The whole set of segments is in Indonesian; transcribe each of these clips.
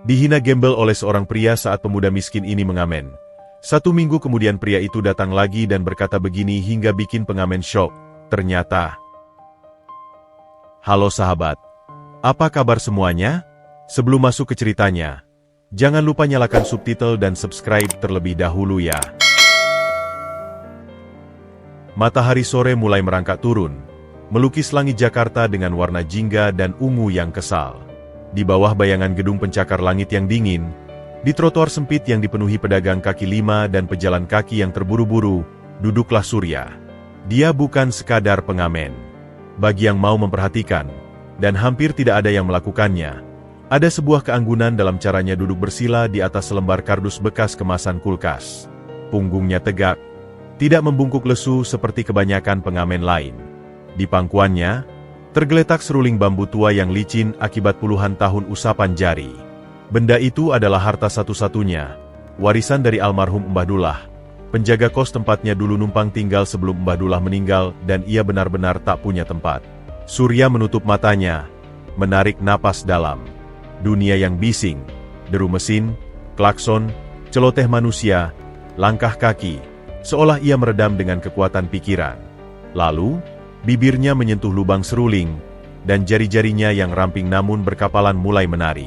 Dihina gembel oleh seorang pria saat pemuda miskin ini mengamen. 1 minggu kemudian pria itu datang lagi dan berkata begini hingga bikin pengamen syok. Ternyata, "Halo sahabat, apa kabar semuanya? Sebelum masuk ke ceritanya, jangan lupa nyalakan subtitle dan subscribe terlebih dahulu ya." Matahari sore mulai merangkak turun, melukis langit Jakarta dengan warna jingga dan ungu yang kesal. Di bawah bayangan gedung pencakar langit yang dingin, di trotoar sempit yang dipenuhi pedagang kaki lima dan pejalan kaki yang terburu-buru, duduklah Surya. Dia bukan sekadar pengamen. Bagi yang mau memperhatikan, dan hampir tidak ada yang melakukannya, ada sebuah keanggunan dalam caranya duduk bersila di atas selembar kardus bekas kemasan kulkas. Punggungnya tegak, tidak membungkuk lesu seperti kebanyakan pengamen lain. Di pangkuannya, tergeletak seruling bambu tua yang licin akibat puluhan tahun usapan jari. Benda itu adalah harta satu-satunya, warisan dari almarhum Mbah Dullah, penjaga kos tempatnya dulu numpang tinggal sebelum Mbah Dullah meninggal dan ia benar-benar tak punya tempat. Surya menutup matanya, menarik napas dalam. Dunia yang bising, deru mesin, klakson, celoteh manusia, langkah kaki, seolah ia meredam dengan kekuatan pikiran. Lalu, bibirnya menyentuh lubang seruling, dan jari-jarinya yang ramping namun berkapalan mulai menari.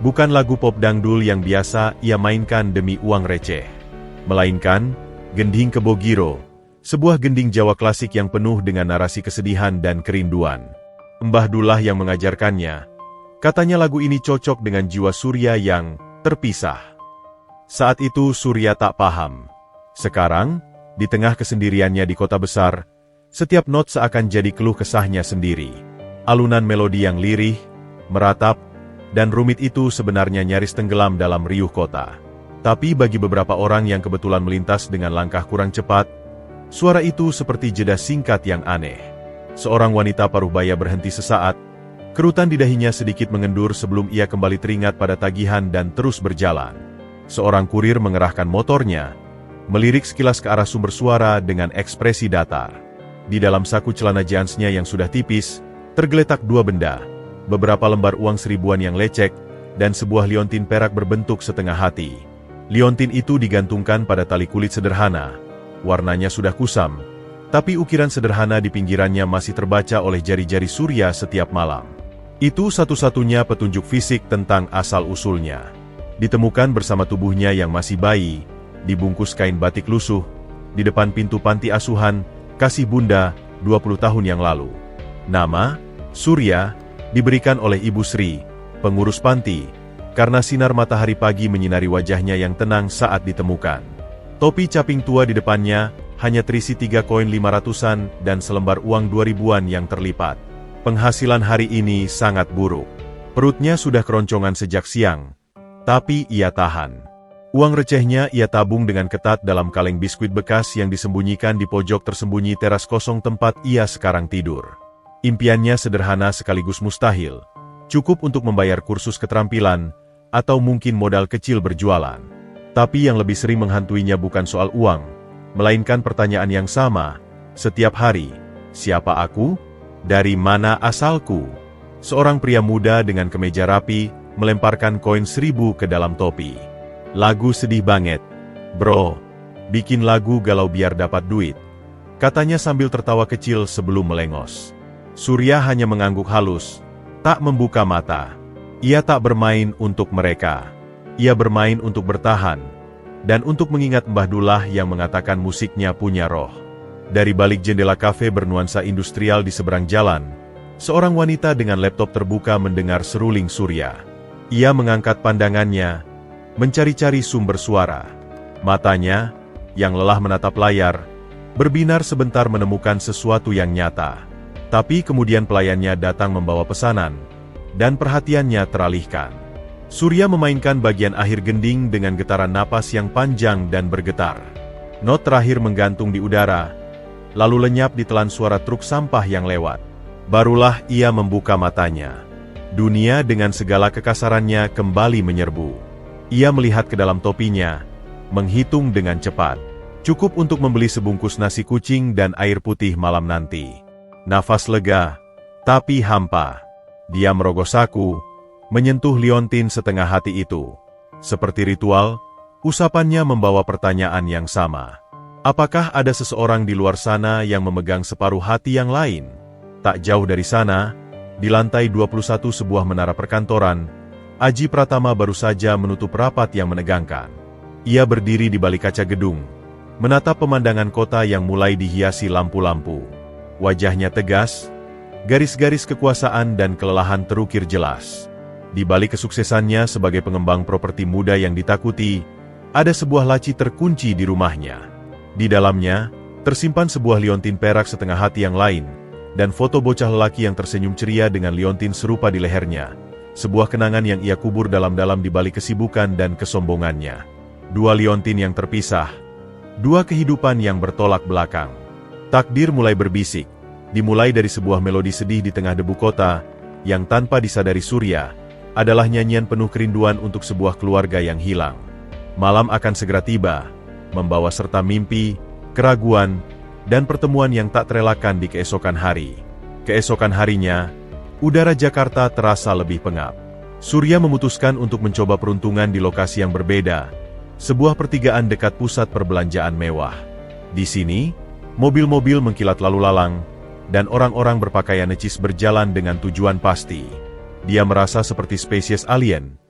Bukan lagu pop dangdul yang biasa ia mainkan demi uang receh, melainkan gending kebo giro, sebuah gending Jawa klasik yang penuh dengan narasi kesedihan dan kerinduan. Mbah Dullah yang mengajarkannya, katanya lagu ini cocok dengan jiwa Surya yang terpisah. Saat itu Surya tak paham. Sekarang, di tengah kesendiriannya di kota besar, setiap not seakan jadi keluh kesahnya sendiri. Alunan melodi yang lirih, meratap, dan rumit itu sebenarnya nyaris tenggelam dalam riuh kota. Tapi bagi beberapa orang yang kebetulan melintas dengan langkah kurang cepat, suara itu seperti jeda singkat yang aneh. Seorang wanita paruh baya berhenti sesaat, kerutan di dahinya sedikit mengendur sebelum ia kembali teringat pada tagihan dan terus berjalan. Seorang kurir mengerahkan motornya, melirik sekilas ke arah sumber suara dengan ekspresi datar. Di dalam saku celana jeansnya yang sudah tipis, tergeletak 2 benda, beberapa lembar uang 1000-an yang lecek, dan sebuah liontin perak berbentuk setengah hati. Liontin itu digantungkan pada tali kulit sederhana. Warnanya sudah kusam, tapi ukiran sederhana di pinggirannya masih terbaca oleh jari-jari Surya setiap malam. Itu satu-satunya petunjuk fisik tentang asal-usulnya. Ditemukan bersama tubuhnya yang masih bayi, dibungkus kain batik lusuh, di depan pintu panti asuhan, Kasih Bunda, 20 tahun yang lalu. Nama, Surya, diberikan oleh Ibu Sri, pengurus panti, karena sinar matahari pagi menyinari wajahnya yang tenang saat ditemukan. Topi caping tua di depannya, hanya terisi 3 koin 500-an dan selembar uang 2000-an yang terlipat. Penghasilan hari ini sangat buruk. Perutnya sudah keroncongan sejak siang, tapi ia tahan. Uang recehnya ia tabung dengan ketat dalam kaleng biskuit bekas yang disembunyikan di pojok tersembunyi teras kosong tempat ia sekarang tidur. Impiannya sederhana sekaligus mustahil, cukup untuk membayar kursus keterampilan, atau mungkin modal kecil berjualan. Tapi yang lebih sering menghantuinya bukan soal uang, melainkan pertanyaan yang sama, setiap hari, siapa aku? Dari mana asalku? Seorang pria muda dengan kemeja rapi, melemparkan koin 1000 ke dalam topi. Lagu sedih banget, bro. Bikin lagu galau biar dapat duit, katanya sambil tertawa kecil sebelum melengos. Surya hanya mengangguk halus, tak membuka mata. Ia tak bermain untuk mereka. Ia bermain untuk bertahan, dan untuk mengingat Mbah Dullah yang mengatakan musiknya punya roh. Dari balik jendela kafe bernuansa industrial di seberang jalan, seorang wanita dengan laptop terbuka mendengar seruling Surya. Ia mengangkat pandangannya, mencari-cari sumber suara. Matanya, yang lelah menatap layar, berbinar sebentar menemukan sesuatu yang nyata. Tapi kemudian pelayannya datang membawa pesanan, dan perhatiannya teralihkan. Surya memainkan bagian akhir gending dengan getaran napas yang panjang dan bergetar. Not terakhir menggantung di udara, lalu lenyap ditelan suara truk sampah yang lewat. Barulah ia membuka matanya. Dunia dengan segala kekasarannya kembali menyerbu. Ia melihat ke dalam topinya, menghitung dengan cepat. Cukup untuk membeli sebungkus nasi kucing dan air putih malam nanti. Nafas lega, tapi hampa. Dia merogoh saku, menyentuh Liontin setengah hati itu. Seperti ritual, usapannya membawa pertanyaan yang sama. Apakah ada seseorang di luar sana yang memegang separuh hati yang lain? Tak jauh dari sana, di lantai 21 sebuah menara perkantoran, Aji Pratama baru saja menutup rapat yang menegangkan. Ia berdiri di balik kaca gedung, menatap pemandangan kota yang mulai dihiasi lampu-lampu. Wajahnya tegas, garis-garis kekuasaan dan kelelahan terukir jelas. Di balik kesuksesannya sebagai pengembang properti muda yang ditakuti, ada sebuah laci terkunci di rumahnya. Di dalamnya, tersimpan sebuah liontin perak setengah hati yang lain, dan foto bocah lelaki yang tersenyum ceria dengan liontin serupa di lehernya. Sebuah kenangan yang ia kubur dalam-dalam di balik kesibukan dan kesombongannya. Dua liontin yang terpisah, dua kehidupan yang bertolak belakang. Takdir mulai berbisik, dimulai dari sebuah melodi sedih di tengah debu kota, yang tanpa disadari Surya, adalah nyanyian penuh kerinduan untuk sebuah keluarga yang hilang. Malam akan segera tiba, membawa serta mimpi, keraguan, dan pertemuan yang tak terelakkan di keesokan hari. Keesokan harinya, udara Jakarta terasa lebih pengap. Surya memutuskan untuk mencoba peruntungan di lokasi yang berbeda, sebuah pertigaan dekat pusat perbelanjaan mewah. Di sini, mobil-mobil mengkilat lalu lalang, dan orang-orang berpakaian necis berjalan dengan tujuan pasti. Dia merasa seperti spesies alien,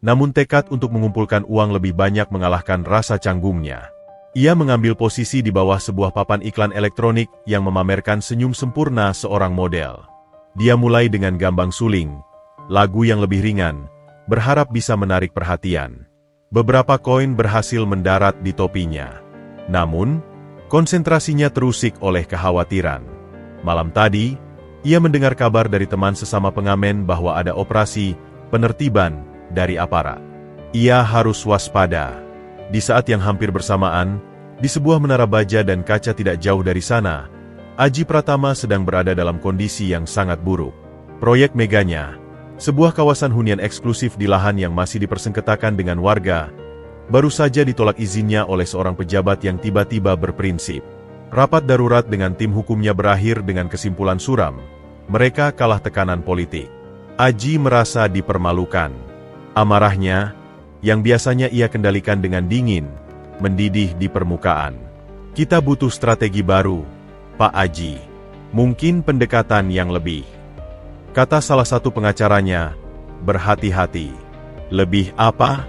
namun tekad untuk mengumpulkan uang lebih banyak mengalahkan rasa canggungnya. Ia mengambil posisi di bawah sebuah papan iklan elektronik yang memamerkan senyum sempurna seorang model. Dia mulai dengan gambang suling, lagu yang lebih ringan, berharap bisa menarik perhatian. Beberapa koin berhasil mendarat di topinya. Namun, konsentrasinya terusik oleh kekhawatiran. Malam tadi, ia mendengar kabar dari teman sesama pengamen bahwa ada operasi penertiban dari aparat. Ia harus waspada. Di saat yang hampir bersamaan, di sebuah menara baja dan kaca tidak jauh dari sana, Aji Pratama sedang berada dalam kondisi yang sangat buruk. Proyek meganya, sebuah kawasan hunian eksklusif di lahan yang masih dipersengketakan dengan warga, baru saja ditolak izinnya oleh seorang pejabat yang tiba-tiba berprinsip. Rapat darurat dengan tim hukumnya berakhir dengan kesimpulan suram. Mereka kalah tekanan politik. Aji merasa dipermalukan. Amarahnya, yang biasanya ia kendalikan dengan dingin, mendidih di permukaan. Kita butuh strategi baru, Pak Aji. Mungkin pendekatan yang lebih. Kata salah satu pengacaranya, berhati-hati. Lebih apa?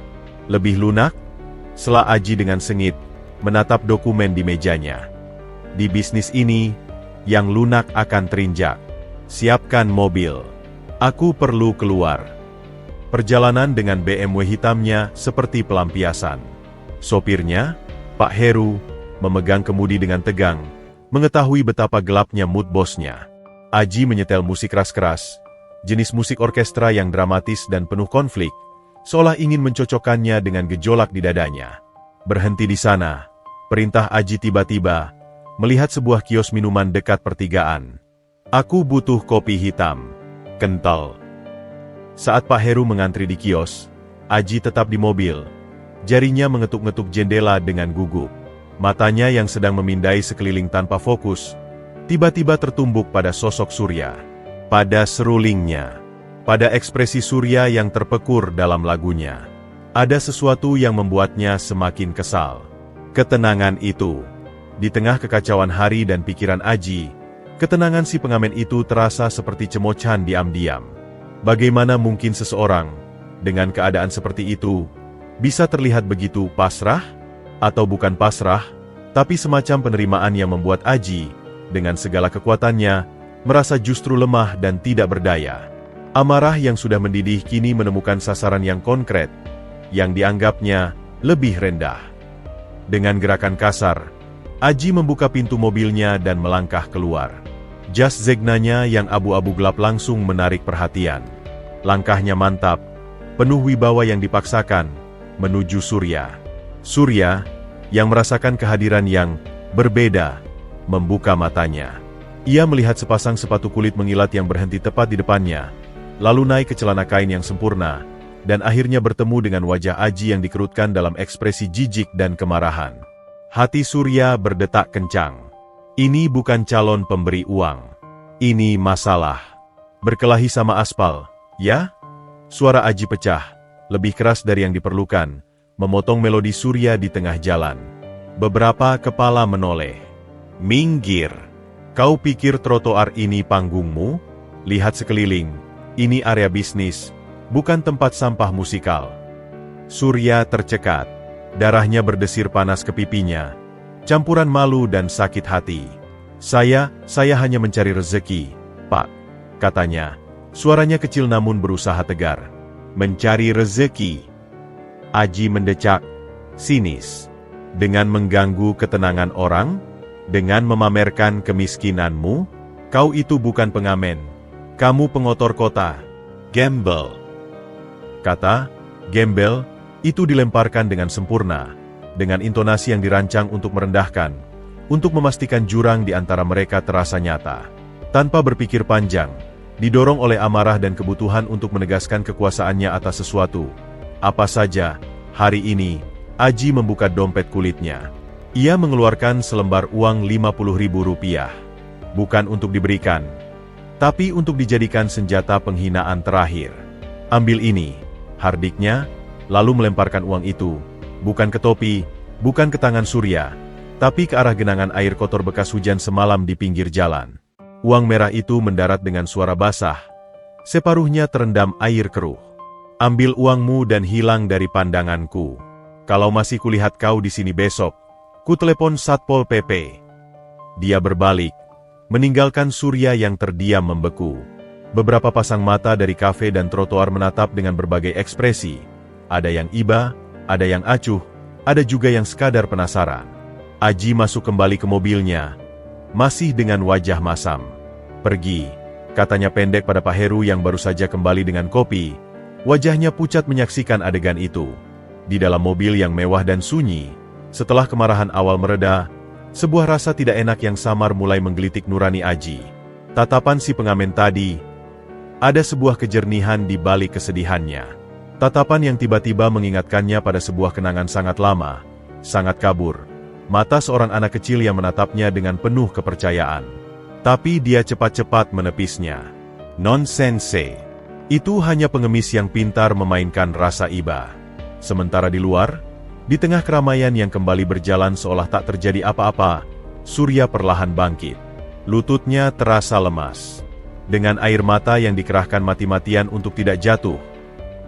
Lebih lunak? Sela Aji dengan sengit, menatap dokumen di mejanya. Di bisnis ini, yang lunak akan terinjak. Siapkan mobil. Aku perlu keluar. Perjalanan dengan BMW hitamnya seperti pelampiasan. Sopirnya, Pak Heru, memegang kemudi dengan tegang, mengetahui betapa gelapnya mood bosnya. Aji menyetel musik keras-keras, jenis musik orkestra yang dramatis dan penuh konflik, seolah ingin mencocokkannya dengan gejolak di dadanya. Berhenti di sana, perintah Aji tiba-tiba, melihat sebuah kios minuman dekat pertigaan. Aku butuh kopi hitam, kental. Saat Pak Heru mengantri di kios, Aji tetap di mobil. Jarinya mengetuk-ngetuk jendela dengan gugup. Matanya yang sedang memindai sekeliling tanpa fokus, tiba-tiba tertumbuk pada sosok Surya. Pada serulingnya, pada ekspresi Surya yang terpekur dalam lagunya. Ada sesuatu yang membuatnya semakin kesal. Ketenangan itu. Di tengah kekacauan hari dan pikiran Aji, ketenangan si pengamen itu terasa seperti cemocan diam-diam. Bagaimana mungkin seseorang, dengan keadaan seperti itu, bisa terlihat begitu pasrah? Atau bukan pasrah, tapi semacam penerimaan yang membuat Aji, dengan segala kekuatannya, merasa justru lemah dan tidak berdaya. Amarah yang sudah mendidih kini menemukan sasaran yang konkret, yang dianggapnya lebih rendah. Dengan gerakan kasar, Aji membuka pintu mobilnya dan melangkah keluar. Jas Zegnanya yang abu-abu gelap langsung menarik perhatian. Langkahnya mantap, penuh wibawa yang dipaksakan, menuju Surya. Surya, yang merasakan kehadiran yang berbeda, membuka matanya. Ia melihat sepasang sepatu kulit mengilat yang berhenti tepat di depannya, lalu naik ke celana kain yang sempurna, dan akhirnya bertemu dengan wajah Aji yang dikerutkan dalam ekspresi jijik dan kemarahan. Hati Surya berdetak kencang. Ini bukan calon pemberi uang. Ini masalah. Berkelahi sama aspal, ya? Suara Aji pecah, lebih keras dari yang diperlukan, memotong melodi Surya di tengah jalan. Beberapa kepala menoleh. Minggir! Kau pikir trotoar ini panggungmu? Lihat sekeliling, ini area bisnis, bukan tempat sampah musikal. Surya tercekat, darahnya berdesir panas ke pipinya, campuran malu dan sakit hati. Saya hanya mencari rezeki, Pak, katanya. Suaranya kecil namun berusaha tegar. Mencari rezeki. Aji mendecak, sinis. Dengan mengganggu ketenangan orang? Dengan memamerkan kemiskinanmu? Kau itu bukan pengamen. Kamu pengotor kota. Gembel. Kata, gembel, itu dilemparkan dengan sempurna. Dengan intonasi yang dirancang untuk merendahkan. Untuk memastikan jurang di antara mereka terasa nyata. Tanpa berpikir panjang. Didorong oleh amarah dan kebutuhan untuk menegaskan kekuasaannya atas sesuatu. Apa saja, hari ini, Aji membuka dompet kulitnya. Ia mengeluarkan selembar uang Rp50.000. Bukan untuk diberikan, tapi untuk dijadikan senjata penghinaan terakhir. Ambil ini, hardiknya, lalu melemparkan uang itu, bukan ke topi, bukan ke tangan Surya, tapi ke arah genangan air kotor bekas hujan semalam di pinggir jalan. Uang merah itu mendarat dengan suara basah. Separuhnya terendam air keruh. Ambil uangmu dan hilang dari pandanganku. Kalau masih kulihat kau di sini besok, ku telepon Satpol PP. Dia berbalik, meninggalkan Surya yang terdiam membeku. Beberapa pasang mata dari kafe dan trotoar menatap dengan berbagai ekspresi. Ada yang iba, ada yang acuh, ada juga yang sekadar penasaran. Aji masuk kembali ke mobilnya. Masih dengan wajah masam. Pergi, katanya pendek pada Pak Heru yang baru saja kembali dengan kopi. Wajahnya pucat menyaksikan adegan itu. Di dalam mobil yang mewah dan sunyi, setelah kemarahan awal mereda, sebuah rasa tidak enak yang samar mulai menggelitik nurani Aji. Tatapan si pengamen tadi, ada sebuah kejernihan di balik kesedihannya. Tatapan yang tiba-tiba mengingatkannya pada sebuah kenangan sangat lama, sangat kabur. Mata seorang anak kecil yang menatapnya dengan penuh kepercayaan. Tapi dia cepat-cepat menepisnya. Nonsense. Itu hanya pengemis yang pintar memainkan rasa iba. Sementara di luar, di tengah keramaian yang kembali berjalan seolah tak terjadi apa-apa, Surya perlahan bangkit. Lututnya terasa lemas. Dengan air mata yang dikerahkan mati-matian untuk tidak jatuh,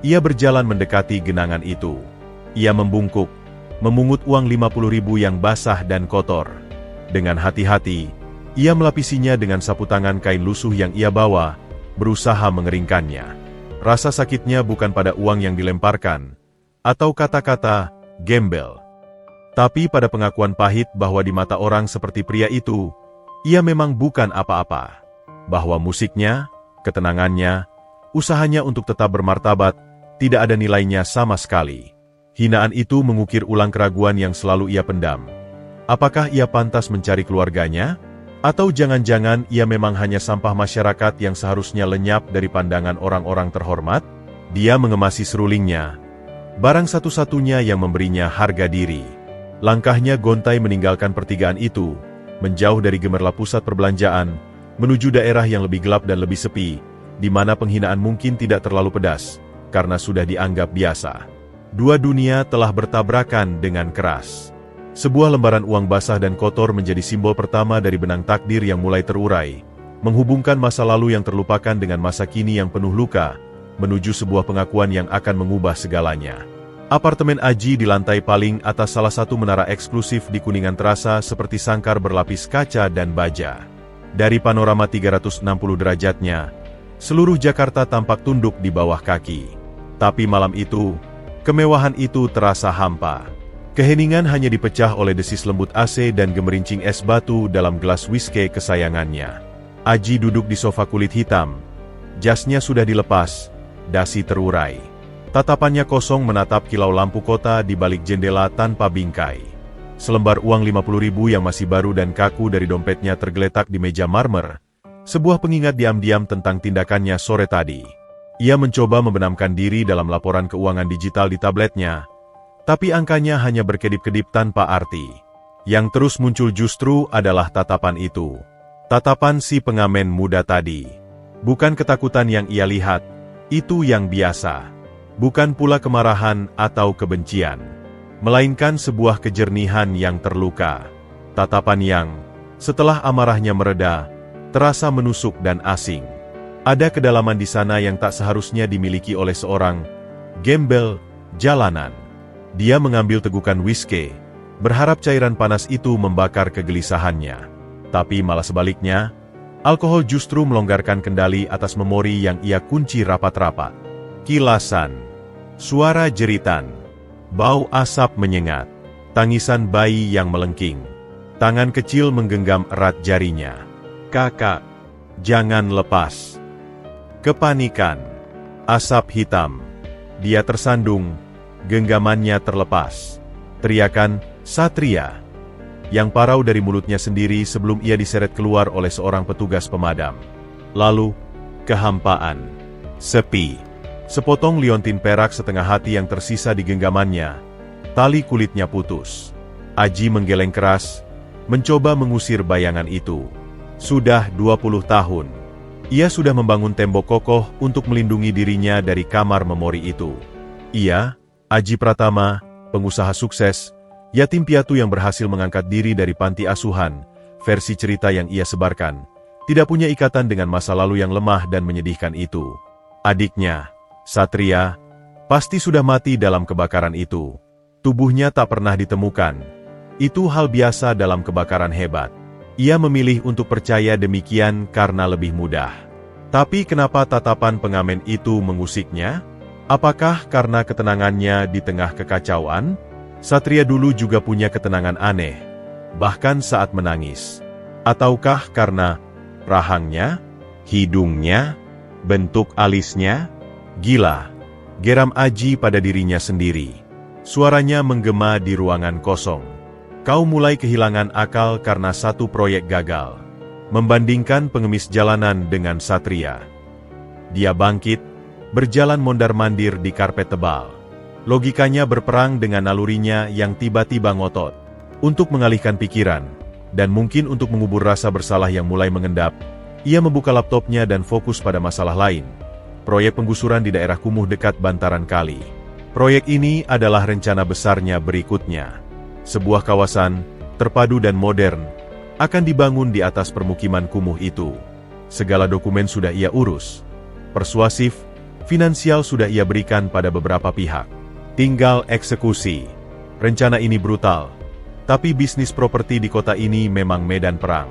ia berjalan mendekati genangan itu. Ia membungkuk, memungut uang Rp50.000 yang basah dan kotor. Dengan hati-hati, ia melapisinya dengan sapu tangan kain lusuh yang ia bawa, berusaha mengeringkannya. Rasa sakitnya bukan pada uang yang dilemparkan, atau kata-kata, gembel. Tapi pada pengakuan pahit bahwa di mata orang seperti pria itu, ia memang bukan apa-apa. Bahwa musiknya, ketenangannya, usahanya untuk tetap bermartabat, tidak ada nilainya sama sekali. Hinaan itu mengukir ulang keraguan yang selalu ia pendam. Apakah ia pantas mencari keluarganya? Atau jangan-jangan ia memang hanya sampah masyarakat yang seharusnya lenyap dari pandangan orang-orang terhormat? Dia mengemasi serulingnya. Barang satu-satunya yang memberinya harga diri. Langkahnya gontai meninggalkan pertigaan itu, menjauh dari gemerlap pusat perbelanjaan, menuju daerah yang lebih gelap dan lebih sepi, di mana penghinaan mungkin tidak terlalu pedas, karena sudah dianggap biasa. Dua dunia telah bertabrakan dengan keras. Sebuah lembaran uang basah dan kotor menjadi simbol pertama dari benang takdir yang mulai terurai, menghubungkan masa lalu yang terlupakan dengan masa kini yang penuh luka, menuju sebuah pengakuan yang akan mengubah segalanya. Apartemen Aji di lantai paling atas salah satu menara eksklusif di Kuningan terasa seperti sangkar berlapis kaca dan baja. Dari panorama 360 derajatnya, seluruh Jakarta tampak tunduk di bawah kaki. Tapi malam itu, kemewahan itu terasa hampa. Keheningan hanya dipecah oleh desis lembut AC dan gemerincing es batu dalam gelas whisky kesayangannya. Aji duduk di sofa kulit hitam. Jasnya sudah dilepas, dasi terurai. Tatapannya kosong menatap kilau lampu kota di balik jendela tanpa bingkai. Selembar uang 50.000 yang masih baru dan kaku dari dompetnya tergeletak di meja marmer. Sebuah pengingat diam-diam tentang tindakannya sore tadi. Ia mencoba membenamkan diri dalam laporan keuangan digital di tabletnya. Tapi angkanya hanya berkedip-kedip tanpa arti. Yang terus muncul justru adalah tatapan itu. Tatapan si pengamen muda tadi. Bukan ketakutan yang ia lihat. Itu yang biasa. Bukan pula kemarahan atau kebencian. Melainkan sebuah kejernihan yang terluka. Tatapan yang, setelah amarahnya mereda, terasa menusuk dan asing. Ada kedalaman di sana yang tak seharusnya dimiliki oleh seorang gembel jalanan. Dia mengambil tegukan whisky, berharap cairan panas itu membakar kegelisahannya. Tapi malah sebaliknya, alkohol justru melonggarkan kendali atas memori yang ia kunci rapat-rapat. Kilasan, suara jeritan, bau asap menyengat, tangisan bayi yang melengking. Tangan kecil menggenggam erat jarinya. Kakak, jangan lepas. Kepanikan, asap hitam. Dia tersandung, genggamannya terlepas. Teriakan, Satria, yang parau dari mulutnya sendiri sebelum ia diseret keluar oleh seorang petugas pemadam. Lalu, kehampaan. Sepi. Sepotong liontin perak setengah hati yang tersisa di genggamannya. Tali kulitnya putus. Aji menggeleng keras, mencoba mengusir bayangan itu. Sudah 20 tahun. Ia sudah membangun tembok kokoh untuk melindungi dirinya dari kamar memori itu. Ia, Aji Pratama, pengusaha sukses, yatim piatu yang berhasil mengangkat diri dari panti asuhan, versi cerita yang ia sebarkan, tidak punya ikatan dengan masa lalu yang lemah dan menyedihkan itu. Adiknya, Satria, pasti sudah mati dalam kebakaran itu. Tubuhnya tak pernah ditemukan. Itu hal biasa dalam kebakaran hebat. Ia memilih untuk percaya demikian karena lebih mudah. Tapi kenapa tatapan pengamen itu mengusiknya? Apakah karena ketenangannya di tengah kekacauan? Satria dulu juga punya ketenangan aneh, bahkan saat menangis. Ataukah karena rahangnya, hidungnya, bentuk alisnya? Gila, geram Aji pada dirinya sendiri. Suaranya menggema di ruangan kosong. Kau mulai kehilangan akal karena satu proyek gagal. Membandingkan pengemis jalanan dengan Satria. Dia bangkit, berjalan mondar-mandir di karpet tebal. Logikanya berperang dengan nalurinya yang tiba-tiba ngotot. Untuk mengalihkan pikiran, dan mungkin untuk mengubur rasa bersalah yang mulai mengendap, ia membuka laptopnya dan fokus pada masalah lain. Proyek penggusuran di daerah kumuh dekat bantaran kali. Proyek ini adalah rencana besarnya berikutnya. Sebuah kawasan, terpadu dan modern, akan dibangun di atas permukiman kumuh itu. Segala dokumen sudah ia urus. Persuasif, finansial sudah ia berikan pada beberapa pihak. Tinggal eksekusi. Rencana ini brutal, tapi bisnis properti di kota ini memang medan perang.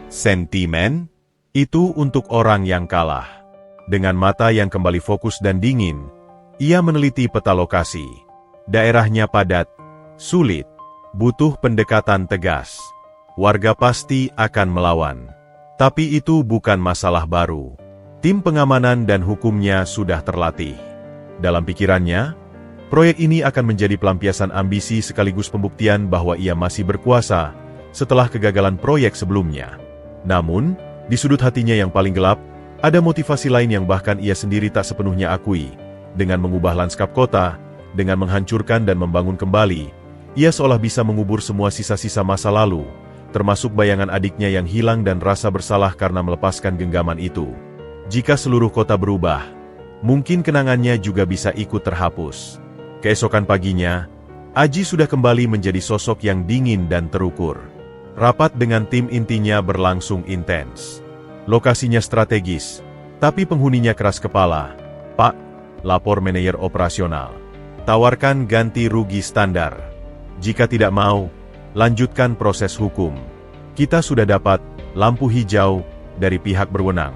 Sentimen? Itu untuk orang yang kalah. Dengan mata yang kembali fokus dan dingin, ia meneliti peta lokasi. Daerahnya padat, sulit, butuh pendekatan tegas. Warga pasti akan melawan. Tapi itu bukan masalah baru. Tim pengamanan dan hukumnya sudah terlatih. Dalam pikirannya, proyek ini akan menjadi pelampiasan ambisi sekaligus pembuktian bahwa ia masih berkuasa setelah kegagalan proyek sebelumnya. Namun, di sudut hatinya yang paling gelap, ada motivasi lain yang bahkan ia sendiri tak sepenuhnya akui. Dengan mengubah lanskap kota, dengan menghancurkan dan membangun kembali, ia seolah bisa mengubur semua sisa-sisa masa lalu, termasuk bayangan adiknya yang hilang dan rasa bersalah karena melepaskan genggaman itu. Jika seluruh kota berubah, mungkin kenangannya juga bisa ikut terhapus. Keesokan paginya, Aji sudah kembali menjadi sosok yang dingin dan terukur. Rapat dengan tim intinya berlangsung intens. Lokasinya strategis, tapi penghuninya keras kepala. Pak, lapor manajer operasional. Tawarkan ganti rugi standar. Jika tidak mau, lanjutkan proses hukum. Kita sudah dapat lampu hijau dari pihak berwenang,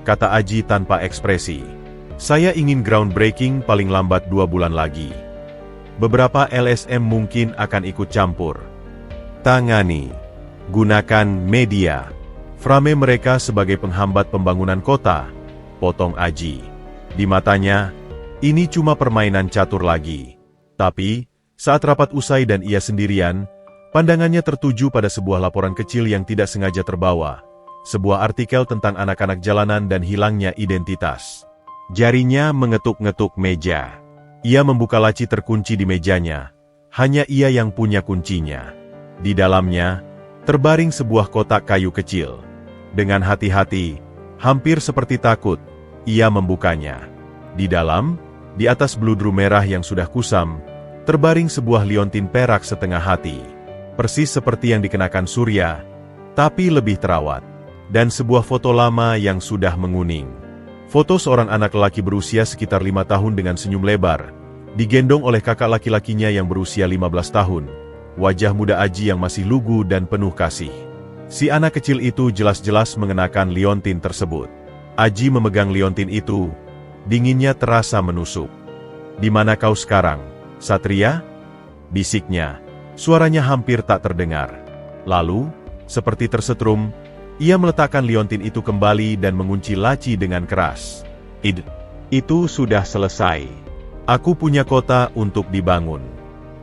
kata Aji tanpa ekspresi. Saya ingin groundbreaking paling lambat 2 bulan lagi. Beberapa LSM mungkin akan ikut campur. Tangani. Gunakan media. Frame mereka sebagai penghambat pembangunan kota, potong Aji. Di matanya, ini cuma permainan catur lagi. Tapi, saat rapat usai dan ia sendirian, pandangannya tertuju pada sebuah laporan kecil yang tidak sengaja terbawa. Sebuah artikel tentang anak-anak jalanan dan hilangnya identitas. Jarinya mengetuk-ngetuk meja. Ia membuka laci terkunci di mejanya. Hanya ia yang punya kuncinya. Di dalamnya, terbaring sebuah kotak kayu kecil. Dengan hati-hati, hampir seperti takut, ia membukanya. Di dalam, di atas bludru merah yang sudah kusam, terbaring sebuah liontin perak setengah hati. Persis seperti yang dikenakan Surya, tapi lebih terawat. Dan sebuah foto lama yang sudah menguning. Foto seorang anak lelaki berusia sekitar 5 tahun dengan senyum lebar, digendong oleh kakak laki-lakinya yang berusia 15 tahun. Wajah muda Aji yang masih lugu dan penuh kasih. Si anak kecil itu jelas-jelas mengenakan liontin tersebut. Aji memegang liontin itu, dinginnya terasa menusuk. "Di mana kau sekarang, Satria?" bisiknya. Suaranya hampir tak terdengar. Lalu, seperti tersetrum, ia meletakkan liontin itu kembali dan mengunci laci dengan keras. Itu sudah selesai. Aku punya kota untuk dibangun."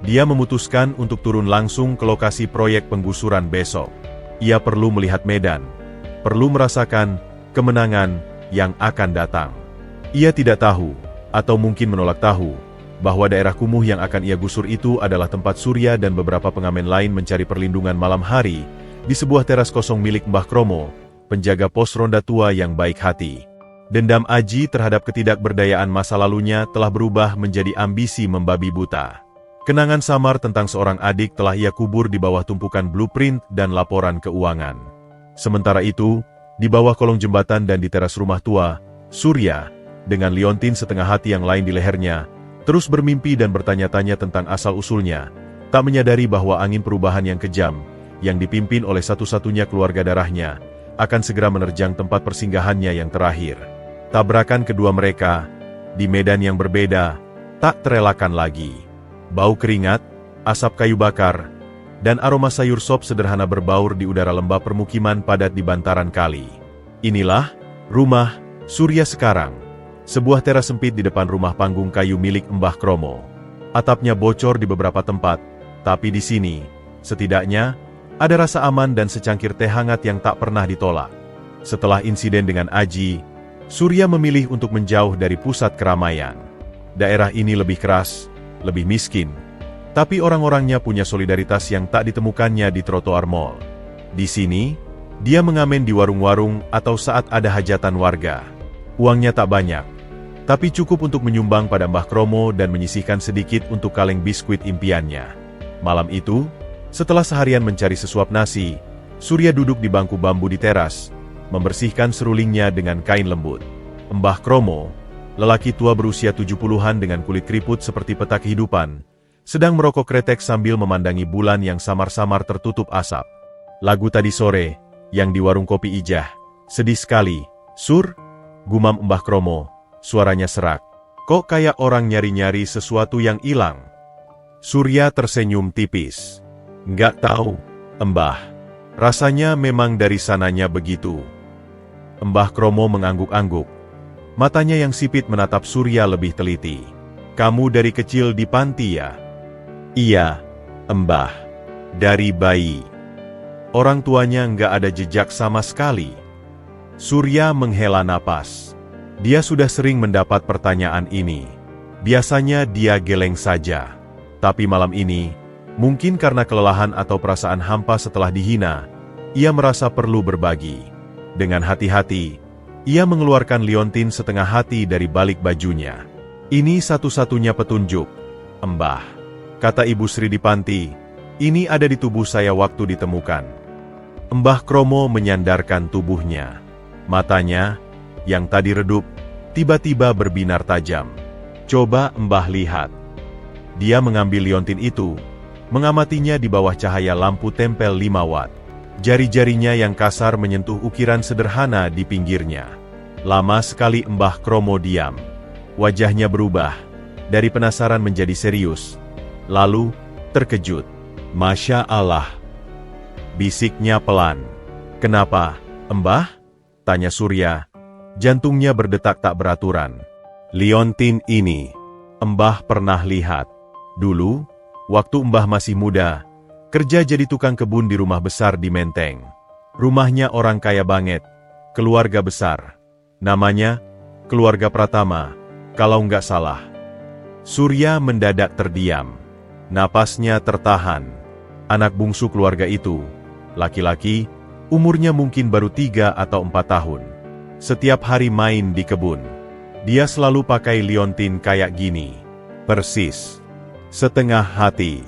Dia memutuskan untuk turun langsung ke lokasi proyek penggusuran besok. Ia perlu melihat medan, perlu merasakan kemenangan yang akan datang. Ia tidak tahu, atau mungkin menolak tahu, bahwa daerah kumuh yang akan ia gusur itu adalah tempat Surya dan beberapa pengamen lain mencari perlindungan malam hari, di sebuah teras kosong milik Mbah Kromo, penjaga pos ronda tua yang baik hati. Dendam Aji terhadap ketidakberdayaan masa lalunya telah berubah menjadi ambisi membabi buta. Kenangan samar tentang seorang adik telah ia kubur di bawah tumpukan blueprint dan laporan keuangan. Sementara itu, di bawah kolong jembatan dan di teras rumah tua, Surya, dengan liontin setengah hati yang lain di lehernya, terus bermimpi dan bertanya-tanya tentang asal-usulnya, tak menyadari bahwa angin perubahan yang kejam, yang dipimpin oleh satu-satunya keluarga darahnya, akan segera menerjang tempat persinggahannya yang terakhir. Tabrakan kedua mereka, di medan yang berbeda, tak terelakkan lagi. Bau keringat, asap kayu bakar, dan aroma sayur sop sederhana berbaur di udara lembah permukiman padat di bantaran kali. Inilah rumah Surya sekarang. Sebuah teras sempit di depan rumah panggung kayu milik Mbah Kromo. Atapnya bocor di beberapa tempat, tapi di sini, setidaknya, ada rasa aman dan secangkir teh hangat yang tak pernah ditolak. Setelah insiden dengan Aji, Surya memilih untuk menjauh dari pusat keramaian. Daerah ini lebih keras, lebih miskin, tapi orang-orangnya punya solidaritas yang tak ditemukannya di trotoar mall. Di sini, dia mengamen di warung-warung atau saat ada hajatan warga. Uangnya tak banyak, tapi cukup untuk menyumbang pada Mbah Kromo dan menyisihkan sedikit untuk kaleng biskuit impiannya. Malam itu, setelah seharian mencari sesuap nasi, Surya duduk di bangku bambu di teras, membersihkan serulingnya dengan kain lembut. Mbah Kromo, lelaki tua berusia 70-an dengan kulit keriput seperti peta kehidupan, sedang merokok kretek sambil memandangi bulan yang samar-samar tertutup asap. "Lagu tadi sore, yang di warung kopi Ijah, sedih sekali, Sur," gumam Mbah Kromo, suaranya serak. "Kok kayak orang nyari-nyari sesuatu yang hilang?" Surya tersenyum tipis. "Nggak tahu, Mbah. Rasanya memang dari sananya begitu." Mbah Kromo mengangguk-angguk. Matanya yang sipit menatap Surya lebih teliti. "Kamu dari kecil di panti ya?" "Iya, Mbah. Dari bayi." "Orang tuanya nggak ada jejak sama sekali?" Surya menghela napas. Dia sudah sering mendapat pertanyaan ini. Biasanya dia geleng saja. Tapi malam ini, mungkin karena kelelahan atau perasaan hampa setelah dihina, ia merasa perlu berbagi. Dengan hati-hati, ia mengeluarkan liontin setengah hati dari balik bajunya. "Ini satu-satunya petunjuk, Mbah," kata Ibu Sri di panti. "Ini ada di tubuh saya waktu ditemukan." Mbah Kromo menyandarkan tubuhnya. Matanya, yang tadi redup, tiba-tiba berbinar tajam. "Coba Mbah lihat." Dia mengambil liontin itu, mengamatinya di bawah cahaya lampu tempel 5 watt. Jari-jarinya yang kasar menyentuh ukiran sederhana di pinggirnya. Lama sekali Mbah Kromo diam. Wajahnya berubah, dari penasaran menjadi serius. Lalu, terkejut. "Masya Allah," bisiknya pelan. "Kenapa, Mbah?" tanya Surya. Jantungnya berdetak tak beraturan. "Liontin ini, Mbah pernah lihat. Dulu, waktu Mbah masih muda, kerja jadi tukang kebun di rumah besar di Menteng. Rumahnya orang kaya banget, keluarga besar. Namanya, keluarga Pratama, kalau nggak salah." Surya mendadak terdiam. Napasnya tertahan. Anak bungsu keluarga itu, laki-laki, umurnya mungkin baru 3 atau 4 tahun. Setiap hari main di kebun. Dia selalu pakai liontin kayak gini. Persis. Setengah hati.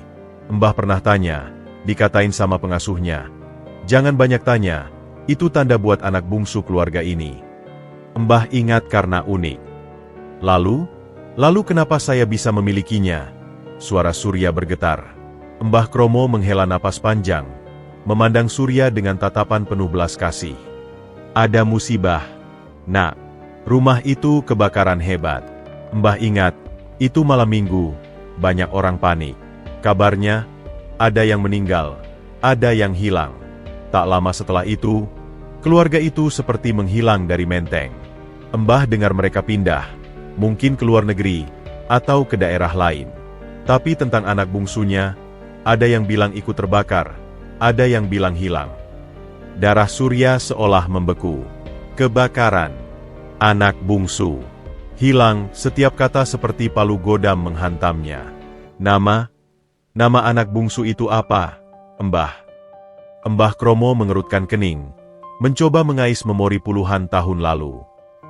Mbah pernah tanya, dikatain sama pengasuhnya. Jangan banyak tanya, itu tanda buat anak bungsu keluarga ini. Mbah ingat karena unik. Lalu kenapa saya bisa memilikinya? Suara Surya bergetar. Mbah Kromo menghela napas panjang, memandang Surya dengan tatapan penuh belas kasih. Ada musibah, Nak. Rumah itu kebakaran hebat. Mbah ingat, itu malam minggu, banyak orang panik. Kabarnya, ada yang meninggal, ada yang hilang. Tak lama setelah itu, keluarga itu seperti menghilang dari menteng. Mbah dengar mereka pindah, mungkin ke luar negeri, atau ke daerah lain. Tapi tentang anak bungsunya, ada yang bilang ikut terbakar, ada yang bilang hilang. Darah Surya seolah membeku. Kebakaran. Anak bungsu. Hilang, setiap kata seperti palu godam menghantamnya. Nama anak bungsu itu apa, Mbah? Mbah Kromo mengerutkan kening, mencoba mengais memori puluhan tahun lalu.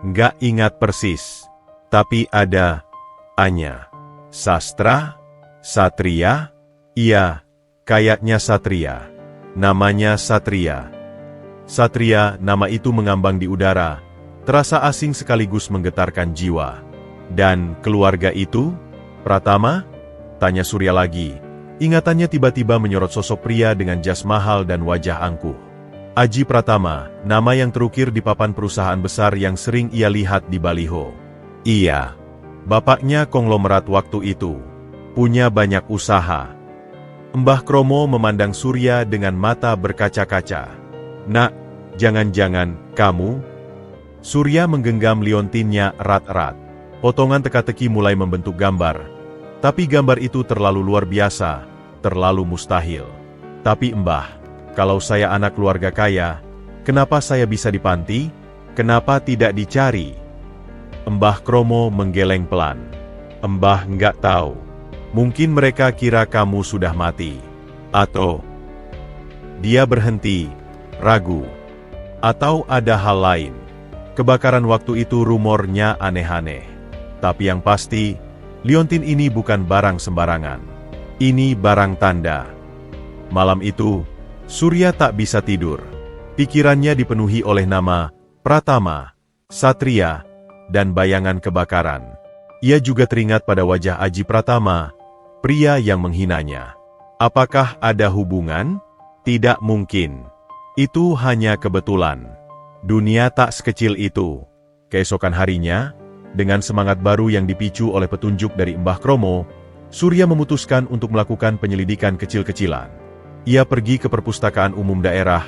Nggak ingat persis, tapi ada A-nya. Sastra? Satria? Iya, kayaknya Satria. Namanya Satria. Satria, nama itu mengambang di udara, terasa asing sekaligus menggetarkan jiwa. Dan keluarga itu? Pratama? Tanya Surya lagi. Ingatannya tiba-tiba menyorot sosok pria dengan jas mahal dan wajah angkuh. Aji Pratama, nama yang terukir di papan perusahaan besar yang sering ia lihat di baliho. Iya, bapaknya konglomerat waktu itu. Punya banyak usaha. Mbah Kromo memandang Surya dengan mata berkaca-kaca. Nak, jangan-jangan kamu? Surya menggenggam liontinnya erat-erat. Potongan teka-teki mulai membentuk gambar. Tapi gambar itu terlalu luar biasa, terlalu mustahil. Tapi Mbah, kalau saya anak keluarga kaya, kenapa saya bisa di panti? Kenapa tidak dicari? Mbah Kromo menggeleng pelan. Mbah nggak tahu. Mungkin mereka kira kamu sudah mati. Atau... Dia berhenti, ragu. Atau ada hal lain. Kebakaran waktu itu rumornya aneh-aneh. Tapi yang pasti, liontin ini bukan barang sembarangan. Ini barang tanda. Malam itu, Surya tak bisa tidur. Pikirannya dipenuhi oleh nama Pratama, Satria, dan bayangan kebakaran. Ia juga teringat pada wajah Aji Pratama, pria yang menghinanya. Apakah ada hubungan? Tidak mungkin. Itu hanya kebetulan. Dunia tak sekecil itu. Keesokan harinya, dengan semangat baru yang dipicu oleh petunjuk dari Mbah Kromo, Surya memutuskan untuk melakukan penyelidikan kecil-kecilan. Ia pergi ke perpustakaan umum daerah,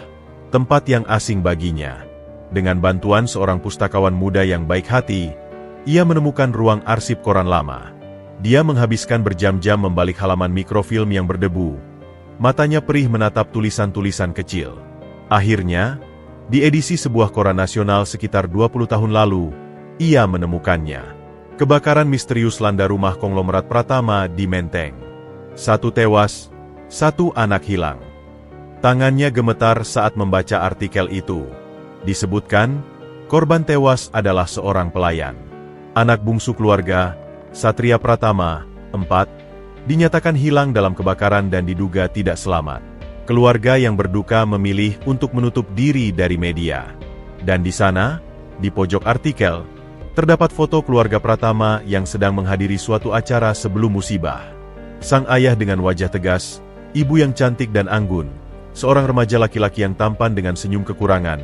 tempat yang asing baginya. Dengan bantuan seorang pustakawan muda yang baik hati, ia menemukan ruang arsip koran lama. Dia menghabiskan berjam-jam membalik halaman mikrofilm yang berdebu. Matanya perih menatap tulisan-tulisan kecil. Akhirnya, di edisi sebuah koran nasional sekitar 20 tahun lalu, ia menemukannya. Kebakaran misterius landa rumah konglomerat Pratama di Menteng. 1 tewas, 1 anak hilang. Tangannya gemetar saat membaca artikel itu. Disebutkan, korban tewas adalah seorang pelayan. Anak bungsu keluarga, Satria Pratama, 4, dinyatakan hilang dalam kebakaran dan diduga tidak selamat. Keluarga yang berduka memilih untuk menutup diri dari media. Dan di sana, di pojok artikel, terdapat foto keluarga Pratama yang sedang menghadiri suatu acara sebelum musibah. Sang ayah dengan wajah tegas, ibu yang cantik dan anggun, seorang remaja laki-laki yang tampan dengan senyum kekurangan,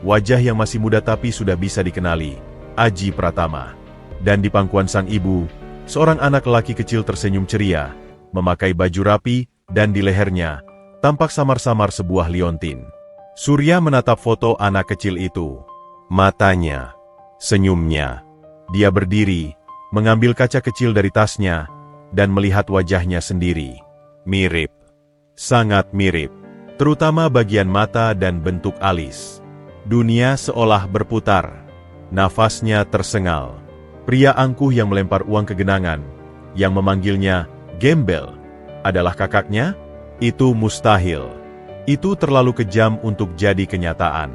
wajah yang masih muda tapi sudah bisa dikenali, Aji Pratama. Dan di pangkuan sang ibu, seorang anak lelaki kecil tersenyum ceria, memakai baju rapi, dan di lehernya, tampak samar-samar sebuah liontin. Surya menatap foto anak kecil itu. Matanya, senyumnya. Dia berdiri, mengambil kaca kecil dari tasnya, dan melihat wajahnya sendiri. Mirip. Sangat mirip. Terutama bagian mata dan bentuk alis. Dunia seolah berputar. Nafasnya tersengal. Pria angkuh yang melempar uang ke genangan, yang memanggilnya gembel, adalah kakaknya? Itu mustahil. Itu terlalu kejam untuk jadi kenyataan.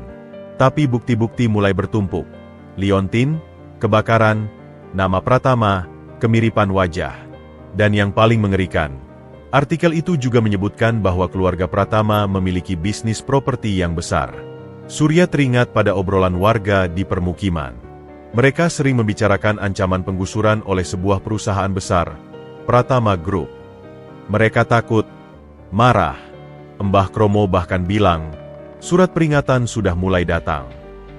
Tapi bukti-bukti mulai bertumpuk. Liontin, kebakaran, nama Pratama, kemiripan wajah. Dan yang paling mengerikan, artikel itu juga menyebutkan bahwa keluarga Pratama memiliki bisnis properti yang besar. Surya teringat pada obrolan warga di permukiman. Mereka sering membicarakan ancaman penggusuran oleh sebuah perusahaan besar, Pratama Group. Mereka takut, marah. Mbah Kromo bahkan bilang, surat peringatan sudah mulai datang.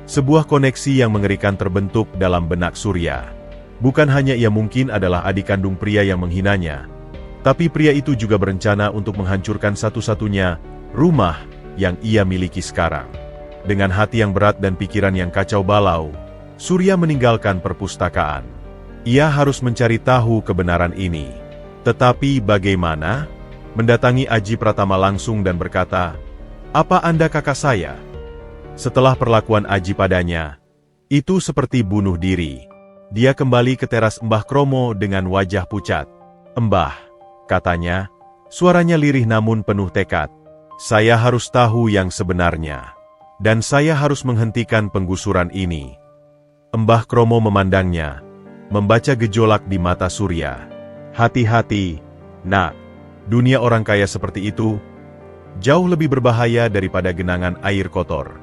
Sebuah koneksi yang mengerikan terbentuk dalam benak Surya. Bukan hanya ia mungkin adalah adik kandung pria yang menghinanya, tapi pria itu juga berencana untuk menghancurkan satu-satunya rumah yang ia miliki sekarang. Dengan hati yang berat dan pikiran yang kacau balau, Surya meninggalkan perpustakaan. Ia harus mencari tahu kebenaran ini. Tetapi bagaimana? Mendatangi Aji Pratama langsung dan berkata, "Apa Anda kakak saya?" Setelah perlakuan Aji padanya, itu seperti bunuh diri. Dia kembali ke teras Mbah Kromo dengan wajah pucat. "Mbah," katanya, suaranya lirih namun penuh tekad. "Saya harus tahu yang sebenarnya. Dan saya harus menghentikan penggusuran ini." Mbah Kromo memandangnya, membaca gejolak di mata Surya. "Hati-hati, nak. Dunia orang kaya seperti itu jauh lebih berbahaya daripada genangan air kotor."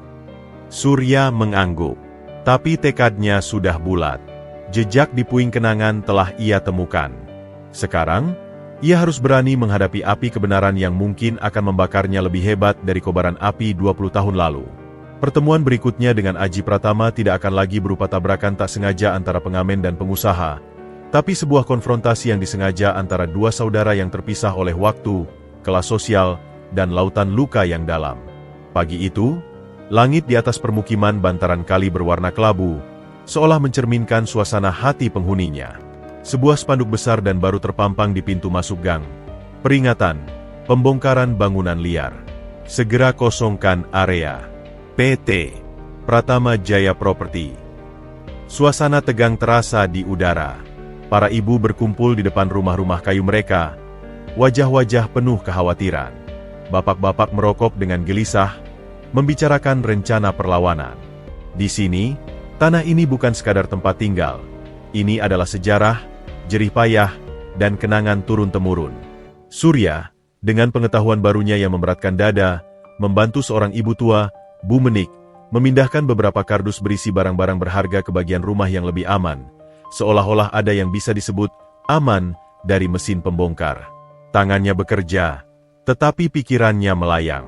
Surya mengangguk, tapi tekadnya sudah bulat. Jejak di puing kenangan telah ia temukan. Sekarang, ia harus berani menghadapi api kebenaran yang mungkin akan membakarnya lebih hebat dari kobaran api 20 tahun lalu. Pertemuan berikutnya dengan Aji Pratama tidak akan lagi berupa tabrakan tak sengaja antara pengamen dan pengusaha, tapi sebuah konfrontasi yang disengaja antara dua saudara yang terpisah oleh waktu, kelas sosial, dan lautan luka yang dalam. Pagi itu, langit di atas permukiman bantaran kali berwarna kelabu, seolah mencerminkan suasana hati penghuninya. Sebuah spanduk besar dan baru terpampang di pintu masuk gang. Peringatan, pembongkaran bangunan liar. Segera kosongkan area. PT Pratama Jaya Property. Suasana tegang terasa di udara. Para ibu berkumpul di depan rumah-rumah kayu mereka. Wajah-wajah penuh kekhawatiran. Bapak-bapak merokok dengan gelisah, membicarakan rencana perlawanan. Di sini, tanah ini bukan sekadar tempat tinggal. Ini adalah sejarah, jerih payah, dan kenangan turun-temurun. Surya, dengan pengetahuan barunya yang memberatkan dada, membantu seorang ibu tua, Bu Menik, memindahkan beberapa kardus berisi barang-barang berharga ke bagian rumah yang lebih aman, seolah-olah ada yang bisa disebut aman dari mesin pembongkar. Tangannya bekerja, tetapi pikirannya melayang.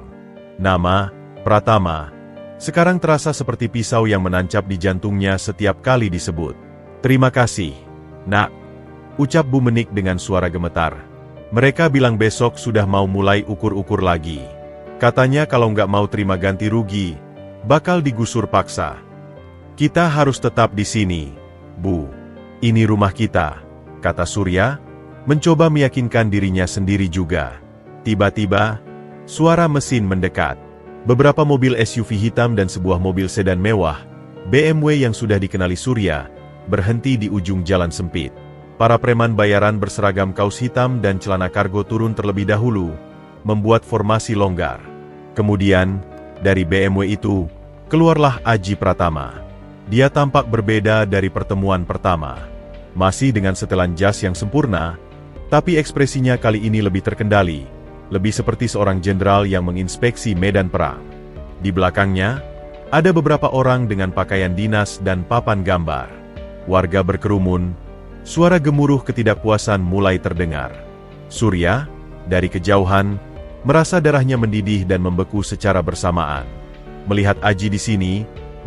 Nama, Pratama, sekarang terasa seperti pisau yang menancap di jantungnya setiap kali disebut. "Terima kasih, nak," ucap Bu Menik dengan suara gemetar. "Mereka bilang besok sudah mau mulai ukur-ukur lagi. Katanya kalau nggak mau terima ganti rugi, bakal digusur paksa. Kita harus tetap di sini, Bu. Ini rumah kita," kata Surya, mencoba meyakinkan dirinya sendiri juga. Tiba-tiba, suara mesin mendekat. Beberapa mobil SUV hitam dan sebuah mobil sedan mewah, BMW yang sudah dikenali Surya, berhenti di ujung jalan sempit. Para preman bayaran berseragam kaos hitam dan celana kargo turun terlebih dahulu, membuat formasi longgar. Kemudian, dari BMW itu, keluarlah Aji Pratama. Dia tampak berbeda dari pertemuan pertama. Masih dengan setelan jas yang sempurna, tapi ekspresinya kali ini lebih terkendali, lebih seperti seorang jenderal yang menginspeksi medan perang. Di belakangnya, ada beberapa orang dengan pakaian dinas dan papan gambar. Warga berkerumun, suara gemuruh ketidakpuasan mulai terdengar. Surya, dari kejauhan, merasa darahnya mendidih dan membeku secara bersamaan. Melihat Aji di sini,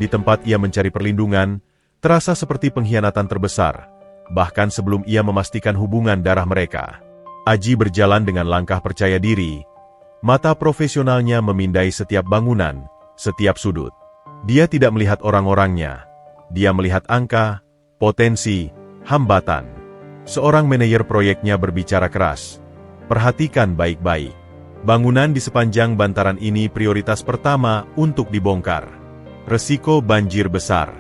di tempat ia mencari perlindungan, terasa seperti pengkhianatan terbesar, bahkan sebelum ia memastikan hubungan darah mereka. Aji berjalan dengan langkah percaya diri, mata profesionalnya memindai setiap bangunan, setiap sudut. Dia tidak melihat orang-orangnya, dia melihat angka, potensi, hambatan. Seorang manajer proyeknya berbicara keras, "Perhatikan baik-baik. Bangunan di sepanjang bantaran ini prioritas pertama untuk dibongkar. Resiko banjir besar."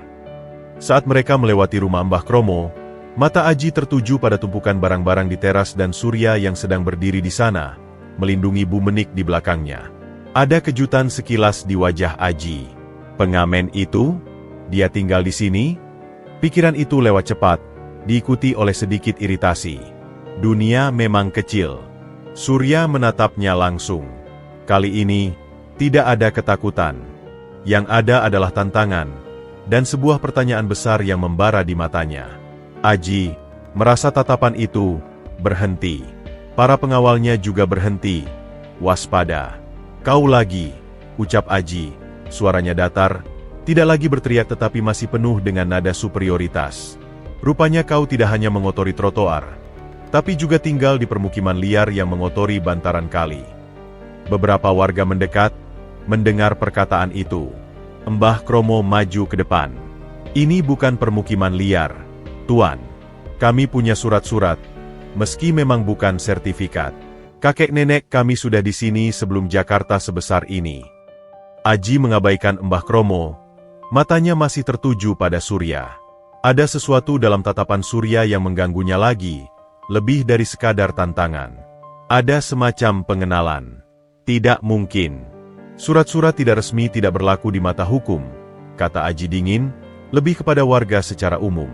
Saat mereka melewati rumah Mbah Kromo, mata Aji tertuju pada tumpukan barang-barang di teras dan Surya yang sedang berdiri di sana, melindungi Bu Menik di belakangnya. Ada kejutan sekilas di wajah Aji. Pengamen itu? Dia tinggal di sini? Pikiran itu lewat cepat, diikuti oleh sedikit iritasi. Dunia memang kecil. Surya menatapnya langsung. Kali ini, tidak ada ketakutan. Yang ada adalah tantangan, dan sebuah pertanyaan besar yang membara di matanya. Aji merasa tatapan itu berhenti. Para pengawalnya juga berhenti. Waspada. Kau lagi, ucap Aji. Suaranya datar, tidak lagi berteriak tetapi masih penuh dengan nada superioritas. Rupanya kau tidak hanya mengotori trotoar, tapi juga tinggal di permukiman liar yang mengotori bantaran kali. Beberapa warga mendekat, mendengar perkataan itu. Mbah Kromo maju ke depan. Ini bukan permukiman liar, Tuan. Kami punya surat-surat, meski memang bukan sertifikat. Kakek nenek kami sudah di sini sebelum Jakarta sebesar ini. Aji mengabaikan Mbah Kromo, matanya masih tertuju pada Surya. Ada sesuatu dalam tatapan Surya yang mengganggunya lagi, lebih dari sekadar tantangan. Ada semacam pengenalan. Tidak mungkin. Surat-surat tidak resmi tidak berlaku di mata hukum, kata Aji dingin, lebih kepada warga secara umum.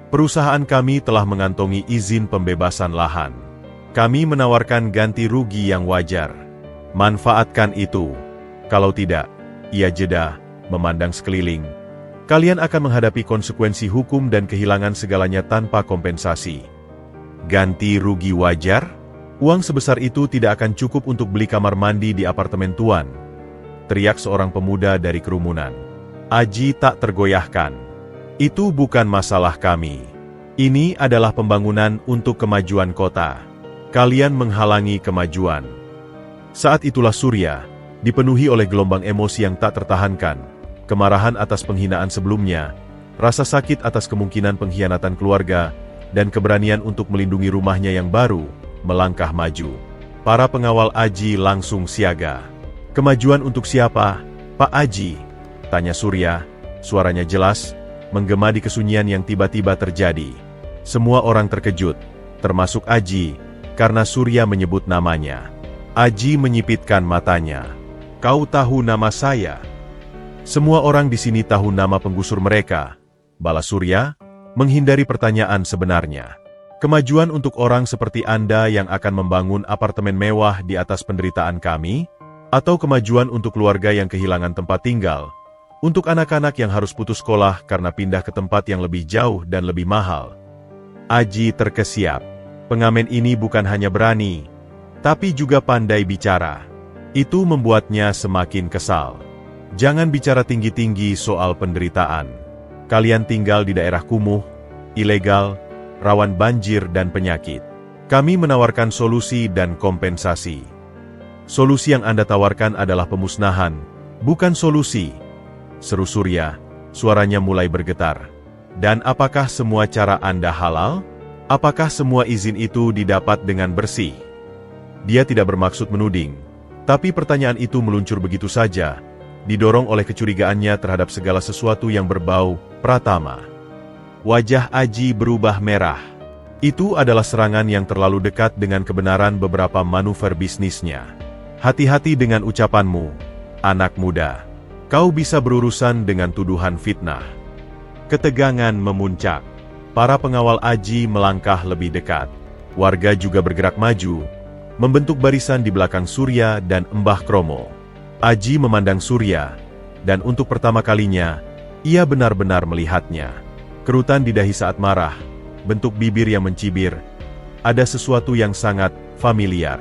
Perusahaan kami telah mengantongi izin pembebasan lahan. Kami menawarkan ganti rugi yang wajar. Manfaatkan itu. Kalau tidak, ia jeda, memandang sekeliling. Kalian akan menghadapi konsekuensi hukum dan kehilangan segalanya tanpa kompensasi. Ganti rugi wajar? Uang sebesar itu tidak akan cukup untuk beli kamar mandi di apartemen Tuan, teriak seorang pemuda dari kerumunan. Aji tak tergoyahkan. Itu bukan masalah kami. Ini adalah pembangunan untuk kemajuan kota. Kalian menghalangi kemajuan. Saat itulah Surya dipenuhi oleh gelombang emosi yang tak tertahankan. Kemarahan atas penghinaan sebelumnya, rasa sakit atas kemungkinan pengkhianatan keluarga, dan keberanian untuk melindungi rumahnya yang baru, melangkah maju. Para pengawal Aji langsung siaga. Kemajuan untuk siapa, Pak Aji? Tanya Surya, suaranya jelas, menggema di kesunyian yang tiba-tiba terjadi. Semua orang terkejut, termasuk Aji, karena Surya menyebut namanya. Aji menyipitkan matanya. Kau tahu nama saya? Semua orang di sini tahu nama penggusur mereka, balas Surya, menghindari pertanyaan sebenarnya. Kemajuan untuk orang seperti Anda yang akan membangun apartemen mewah di atas penderitaan kami? Atau kemajuan untuk keluarga yang kehilangan tempat tinggal? Untuk anak-anak yang harus putus sekolah karena pindah ke tempat yang lebih jauh dan lebih mahal? Aji terkesiap. Pengamen ini bukan hanya berani, tapi juga pandai bicara. Itu membuatnya semakin kesal. Jangan bicara tinggi-tinggi soal penderitaan. Kalian tinggal di daerah kumuh, ilegal, rawan banjir dan penyakit. Kami menawarkan solusi dan kompensasi. Solusi yang Anda tawarkan adalah pemusnahan, bukan solusi. Seru Surya, suaranya mulai bergetar. Dan apakah semua cara Anda halal? Apakah semua izin itu didapat dengan bersih? Dia tidak bermaksud menuding, tapi pertanyaan itu meluncur begitu saja, didorong oleh kecurigaannya terhadap segala sesuatu yang berbau Pratama. Wajah Aji berubah merah. Itu adalah serangan yang terlalu dekat dengan kebenaran beberapa manuver bisnisnya. Hati-hati dengan ucapanmu, anak muda. Kau bisa berurusan dengan tuduhan fitnah. Ketegangan memuncak. Para pengawal Aji melangkah lebih dekat. Warga juga bergerak maju, membentuk barisan di belakang Surya dan Mbah Kromo. Aji memandang Surya, dan untuk pertama kalinya, ia benar-benar melihatnya. Kerutan di dahi saat marah, bentuk bibir yang mencibir, ada sesuatu yang sangat familiar.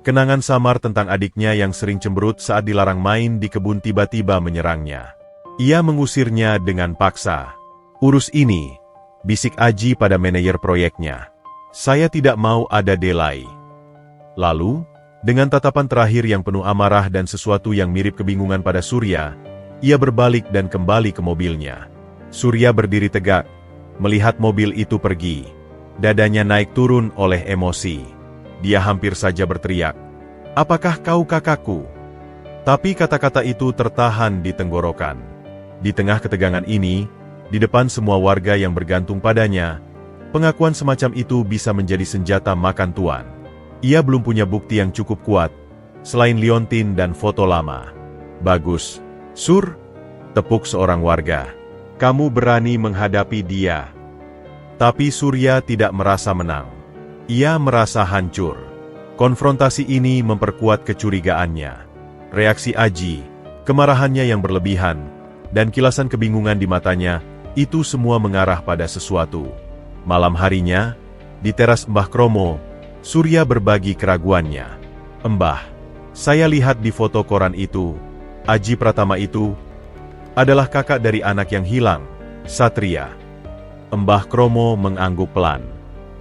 Kenangan samar tentang adiknya yang sering cemberut saat dilarang main di kebun tiba-tiba menyerangnya. Ia mengusirnya dengan paksa. Urus ini, bisik Aji pada manajer proyeknya. Saya tidak mau ada delay. Lalu, dengan tatapan terakhir yang penuh amarah dan sesuatu yang mirip kebingungan pada Surya, ia berbalik dan kembali ke mobilnya. Surya berdiri tegak, melihat mobil itu pergi. Dadanya naik turun oleh emosi. Dia hampir saja berteriak, "Apakah kau kakakku?" Tapi kata-kata itu tertahan di tenggorokan. Di tengah ketegangan ini, di depan semua warga yang bergantung padanya, pengakuan semacam itu bisa menjadi senjata makan tuan. Ia belum punya bukti yang cukup kuat, selain liontin dan foto lama. Bagus, Sur, tepuk seorang warga. Kamu berani menghadapi dia. Tapi Surya tidak merasa menang. Ia merasa hancur. Konfrontasi ini memperkuat kecurigaannya. Reaksi Aji, kemarahannya yang berlebihan, dan kilasan kebingungan di matanya, itu semua mengarah pada sesuatu. Malam harinya, di teras Mbah Kromo, Surya berbagi keraguannya. "Mbah, saya lihat di foto koran itu, Aji Pratama itu adalah kakak dari anak yang hilang, Satria." Mbah Kromo mengangguk pelan.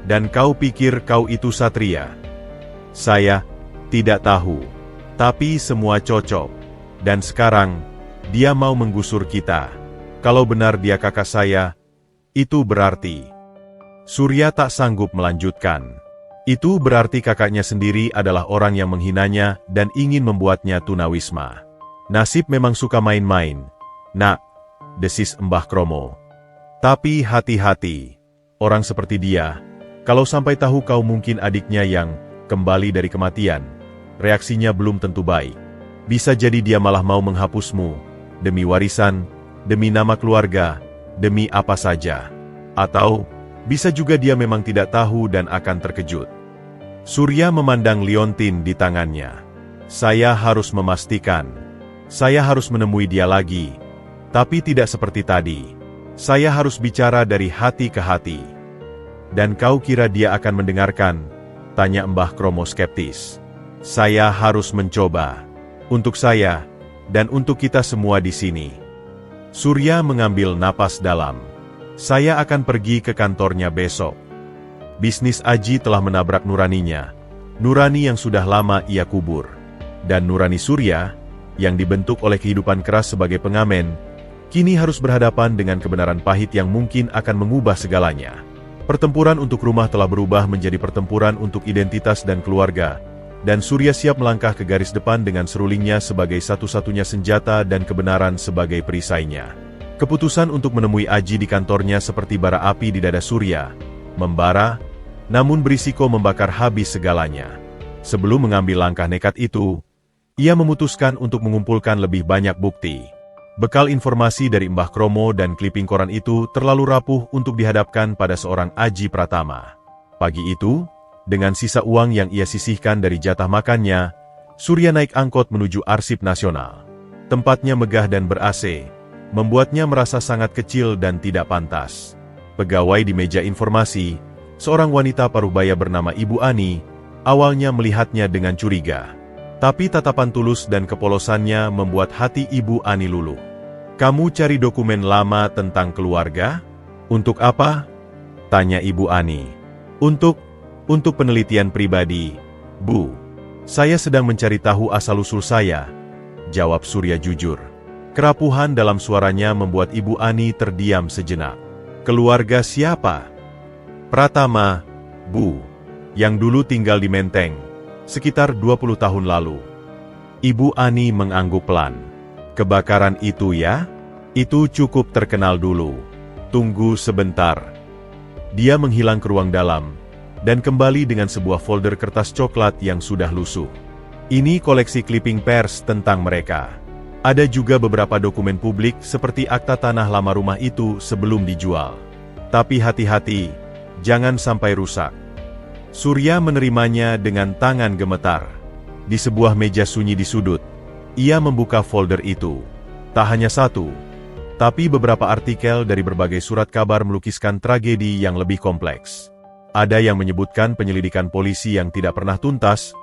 "Dan kau pikir kau itu Satria?" "Saya tidak tahu, tapi semua cocok. Dan sekarang, dia mau menggusur kita. Kalau benar dia kakak saya, itu berarti..." Surya tak sanggup melanjutkan. Itu berarti kakaknya sendiri adalah orang yang menghinanya dan ingin membuatnya tunawisma. "Nasib memang suka main-main, Nak," desis Mbah Kromo. "Tapi hati-hati, orang seperti dia, kalau sampai tahu kau mungkin adiknya yang kembali dari kematian, reaksinya belum tentu baik. Bisa jadi dia malah mau menghapusmu, demi warisan, demi nama keluarga, demi apa saja. Atau bisa juga dia memang tidak tahu dan akan terkejut." Surya memandang liontin di tangannya. "Saya harus memastikan. Saya harus menemui dia lagi. Tapi tidak seperti tadi. Saya harus bicara dari hati ke hati." "Dan kau kira dia akan mendengarkan?" tanya Mbah Kromo skeptis. "Saya harus mencoba. Untuk saya, dan untuk kita semua di sini." Surya mengambil napas dalam. "Saya akan pergi ke kantornya besok. Bisnis Aji telah menabrak nuraninya. Nurani yang sudah lama ia kubur. Dan nurani Surya, yang dibentuk oleh kehidupan keras sebagai pengamen, kini harus berhadapan dengan kebenaran pahit yang mungkin akan mengubah segalanya. Pertempuran untuk rumah telah berubah menjadi pertempuran untuk identitas dan keluarga, dan Surya siap melangkah ke garis depan dengan serulingnya sebagai satu-satunya senjata dan kebenaran sebagai perisainya. Keputusan untuk menemui Aji di kantornya seperti bara api di dada Surya, membara, namun berisiko membakar habis segalanya. Sebelum mengambil langkah nekat itu, ia memutuskan untuk mengumpulkan lebih banyak bukti. Bekal informasi dari Mbah Kromo dan kliping koran itu terlalu rapuh untuk dihadapkan pada seorang Aji Pratama. Pagi itu, dengan sisa uang yang ia sisihkan dari jatah makannya, Surya naik angkot menuju Arsip Nasional. Tempatnya megah dan ber-AC, membuatnya merasa sangat kecil dan tidak pantas. Pegawai di meja informasi, seorang wanita parubaya bernama Ibu Ani, awalnya melihatnya dengan curiga. Tapi tatapan tulus dan kepolosannya membuat hati Ibu Ani luluh. "Kamu cari dokumen lama tentang keluarga? Untuk apa?" tanya Ibu Ani. Untuk penelitian pribadi, Bu. Saya sedang mencari tahu asal-usul saya," jawab Surya jujur. Kerapuhan dalam suaranya membuat Ibu Ani terdiam sejenak. "Keluarga siapa?" "Pratama, Bu. Yang dulu tinggal di Menteng, sekitar 20 tahun lalu." Ibu Ani mengangguk pelan. "Kebakaran itu ya? Itu cukup terkenal dulu. Tunggu sebentar." Dia menghilang ke ruang dalam, dan kembali dengan sebuah folder kertas coklat yang sudah lusuh. Ini koleksi clipping pers tentang mereka. Ada juga beberapa dokumen publik seperti akta tanah lama rumah itu sebelum dijual. Tapi hati-hati, jangan sampai rusak. Surya menerimanya dengan tangan gemetar. Di sebuah meja sunyi di sudut, ia membuka folder itu. Tak hanya satu, tapi beberapa artikel dari berbagai surat kabar melukiskan tragedi yang lebih kompleks. Ada yang menyebutkan penyelidikan polisi yang tidak pernah tuntas,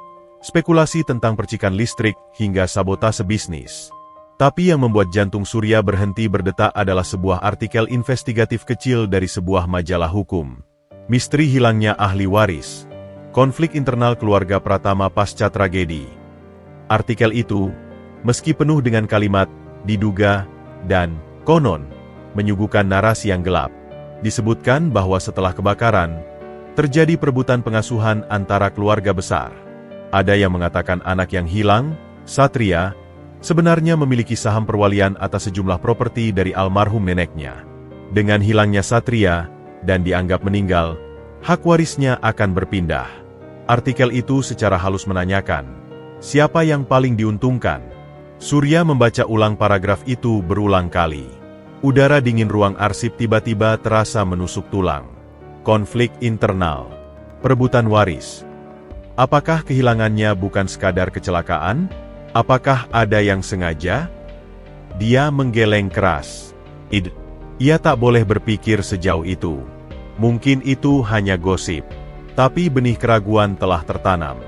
spekulasi tentang percikan listrik, hingga sabotase bisnis. Tapi yang membuat jantung Surya berhenti berdetak adalah sebuah artikel investigatif kecil dari sebuah majalah hukum. Misteri hilangnya ahli waris. Konflik internal keluarga Pratama pasca tragedi. Artikel itu, meski penuh dengan kalimat "diduga" dan "konon", menyuguhkan narasi yang gelap. Disebutkan bahwa setelah kebakaran, terjadi perebutan pengasuhan antara keluarga besar. Ada yang mengatakan anak yang hilang, Satria, sebenarnya memiliki saham perwalian atas sejumlah properti dari almarhum neneknya. Dengan hilangnya Satria, dan dianggap meninggal, hak warisnya akan berpindah. Artikel itu secara halus menanyakan, siapa yang paling diuntungkan? Surya membaca ulang paragraf itu berulang kali. Udara dingin ruang arsip tiba-tiba terasa menusuk tulang. konflik internal, perebutan waris. Apakah kehilangannya bukan sekadar kecelakaan? Apakah ada yang sengaja? Dia menggeleng keras. Ia tak boleh berpikir sejauh itu. Mungkin itu hanya gosip. Tapi benih keraguan telah tertanam.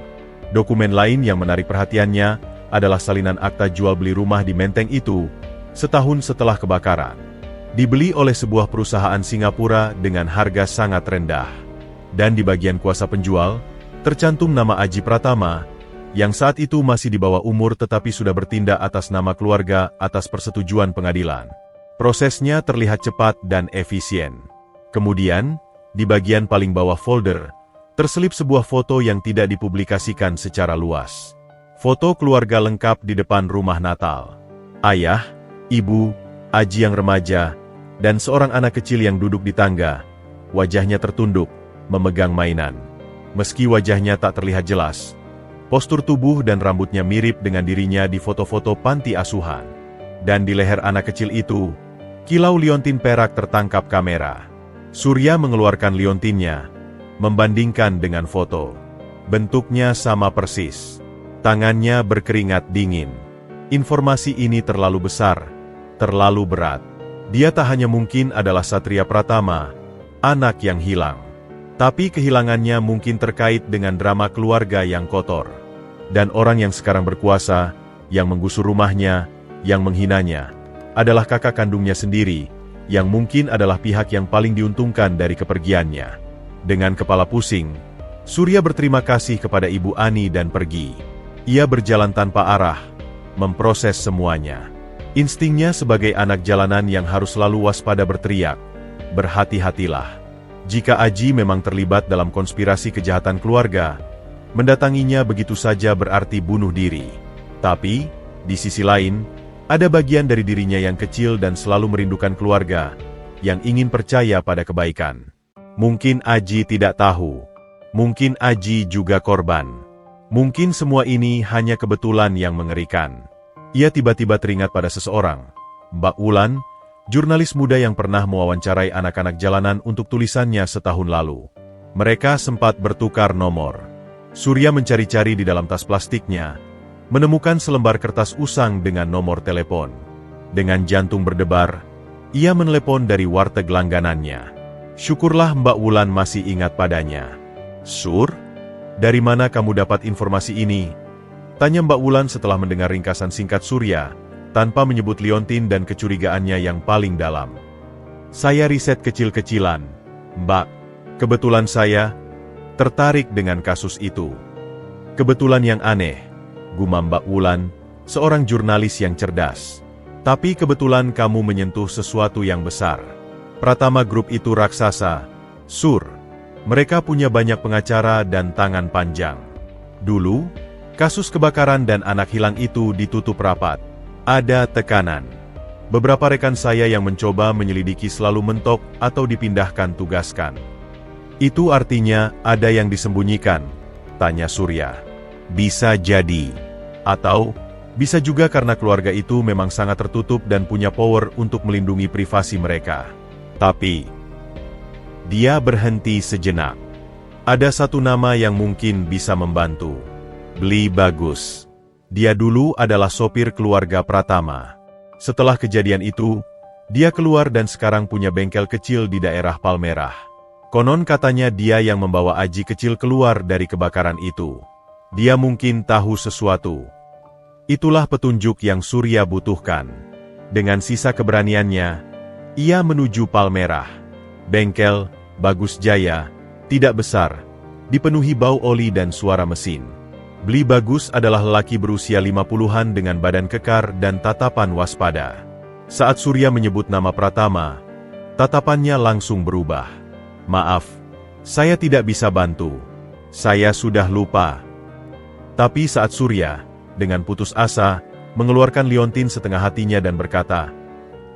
Dokumen lain yang menarik perhatiannya adalah salinan akta jual beli rumah di Menteng itu, setahun setelah kebakaran. Dibeli oleh sebuah perusahaan Singapura dengan harga sangat rendah. Dan di bagian kuasa penjual, tercantum nama Aji Pratama, yang saat itu masih di bawah umur tetapi sudah bertindak atas nama keluarga atas persetujuan pengadilan. Prosesnya terlihat cepat dan efisien. Kemudian, di bagian paling bawah folder, terselip sebuah foto yang tidak dipublikasikan secara luas. Foto keluarga lengkap di depan rumah Natal. Ayah, ibu, Aji yang remaja, dan seorang anak kecil yang duduk di tangga. Wajahnya tertunduk, memegang mainan. Meski wajahnya tak terlihat jelas, postur tubuh dan rambutnya mirip dengan dirinya di foto-foto panti asuhan. Dan di leher anak kecil itu, kilau liontin perak tertangkap kamera. Surya mengeluarkan liontinnya, membandingkan dengan foto. Bentuknya sama persis. Tangannya berkeringat dingin. Informasi ini terlalu besar, terlalu berat. Dia tak hanya mungkin adalah Satria Pratama, anak yang hilang. Tapi kehilangannya mungkin terkait dengan drama keluarga yang kotor. Dan orang yang sekarang berkuasa, yang menggusur rumahnya, yang menghinanya, adalah kakak kandungnya sendiri, yang mungkin adalah pihak yang paling diuntungkan dari kepergiannya. Dengan kepala pusing, Surya berterima kasih kepada Ibu Ani dan pergi. Ia berjalan tanpa arah, memproses semuanya. Instingnya sebagai anak jalanan yang harus selalu waspada berteriak, berhati-hatilah. Jika Aji memang terlibat dalam konspirasi kejahatan keluarga, mendatanginya begitu saja berarti bunuh diri. Tapi, di sisi lain, ada bagian dari dirinya yang kecil dan selalu merindukan keluarga, yang ingin percaya pada kebaikan. Mungkin Aji tidak tahu. Mungkin Aji juga korban. Mungkin semua ini hanya kebetulan yang mengerikan. Ia tiba-tiba teringat pada seseorang, Mbak Wulan, jurnalis muda yang pernah mewawancarai anak-anak jalanan untuk tulisannya setahun lalu. Mereka sempat bertukar nomor. Surya mencari-cari di dalam tas plastiknya, menemukan selembar kertas usang dengan nomor telepon. Dengan jantung berdebar, ia menelepon dari warteg langganannya. Syukurlah Mbak Wulan masih ingat padanya. Sur, dari mana kamu dapat informasi ini? Tanya Mbak Wulan setelah mendengar ringkasan singkat Surya, tanpa menyebut liontin dan kecurigaannya yang paling dalam. Saya riset kecil-kecilan, Mbak. Kebetulan saya tertarik dengan kasus itu. Kebetulan yang aneh, gumam Mbak Wulan, seorang jurnalis yang cerdas. Tapi kebetulan kamu menyentuh sesuatu yang besar. Pratama Group itu raksasa, Sur. Mereka punya banyak pengacara dan tangan panjang. Dulu, kasus kebakaran dan anak hilang itu ditutup rapat. Ada tekanan. Beberapa rekan saya yang mencoba menyelidiki selalu mentok atau dipindahkan tugaskan. Itu artinya ada yang disembunyikan, tanya Surya. Bisa jadi. Atau, bisa juga karena keluarga itu memang sangat tertutup dan punya power untuk melindungi privasi mereka. Tapi, dia berhenti sejenak. Ada satu nama yang mungkin bisa membantu. Bli Bagus. Dia dulu adalah sopir keluarga Pratama. Setelah kejadian itu, dia keluar dan sekarang punya bengkel kecil di daerah Palmerah. Konon katanya dia yang membawa Aji kecil keluar dari kebakaran itu. Dia mungkin tahu sesuatu. Itulah petunjuk yang Surya butuhkan. Dengan sisa keberaniannya, ia menuju Palmerah. Bengkel, Bagus Jaya, tidak besar, dipenuhi bau oli dan suara mesin. Bli Bagus adalah lelaki berusia 50-an dengan badan kekar dan tatapan waspada. Saat Surya menyebut nama Pratama, tatapannya langsung berubah. Maaf, saya tidak bisa bantu. Saya sudah lupa. Tapi saat Surya, dengan putus asa, mengeluarkan liontin setengah hatinya dan berkata,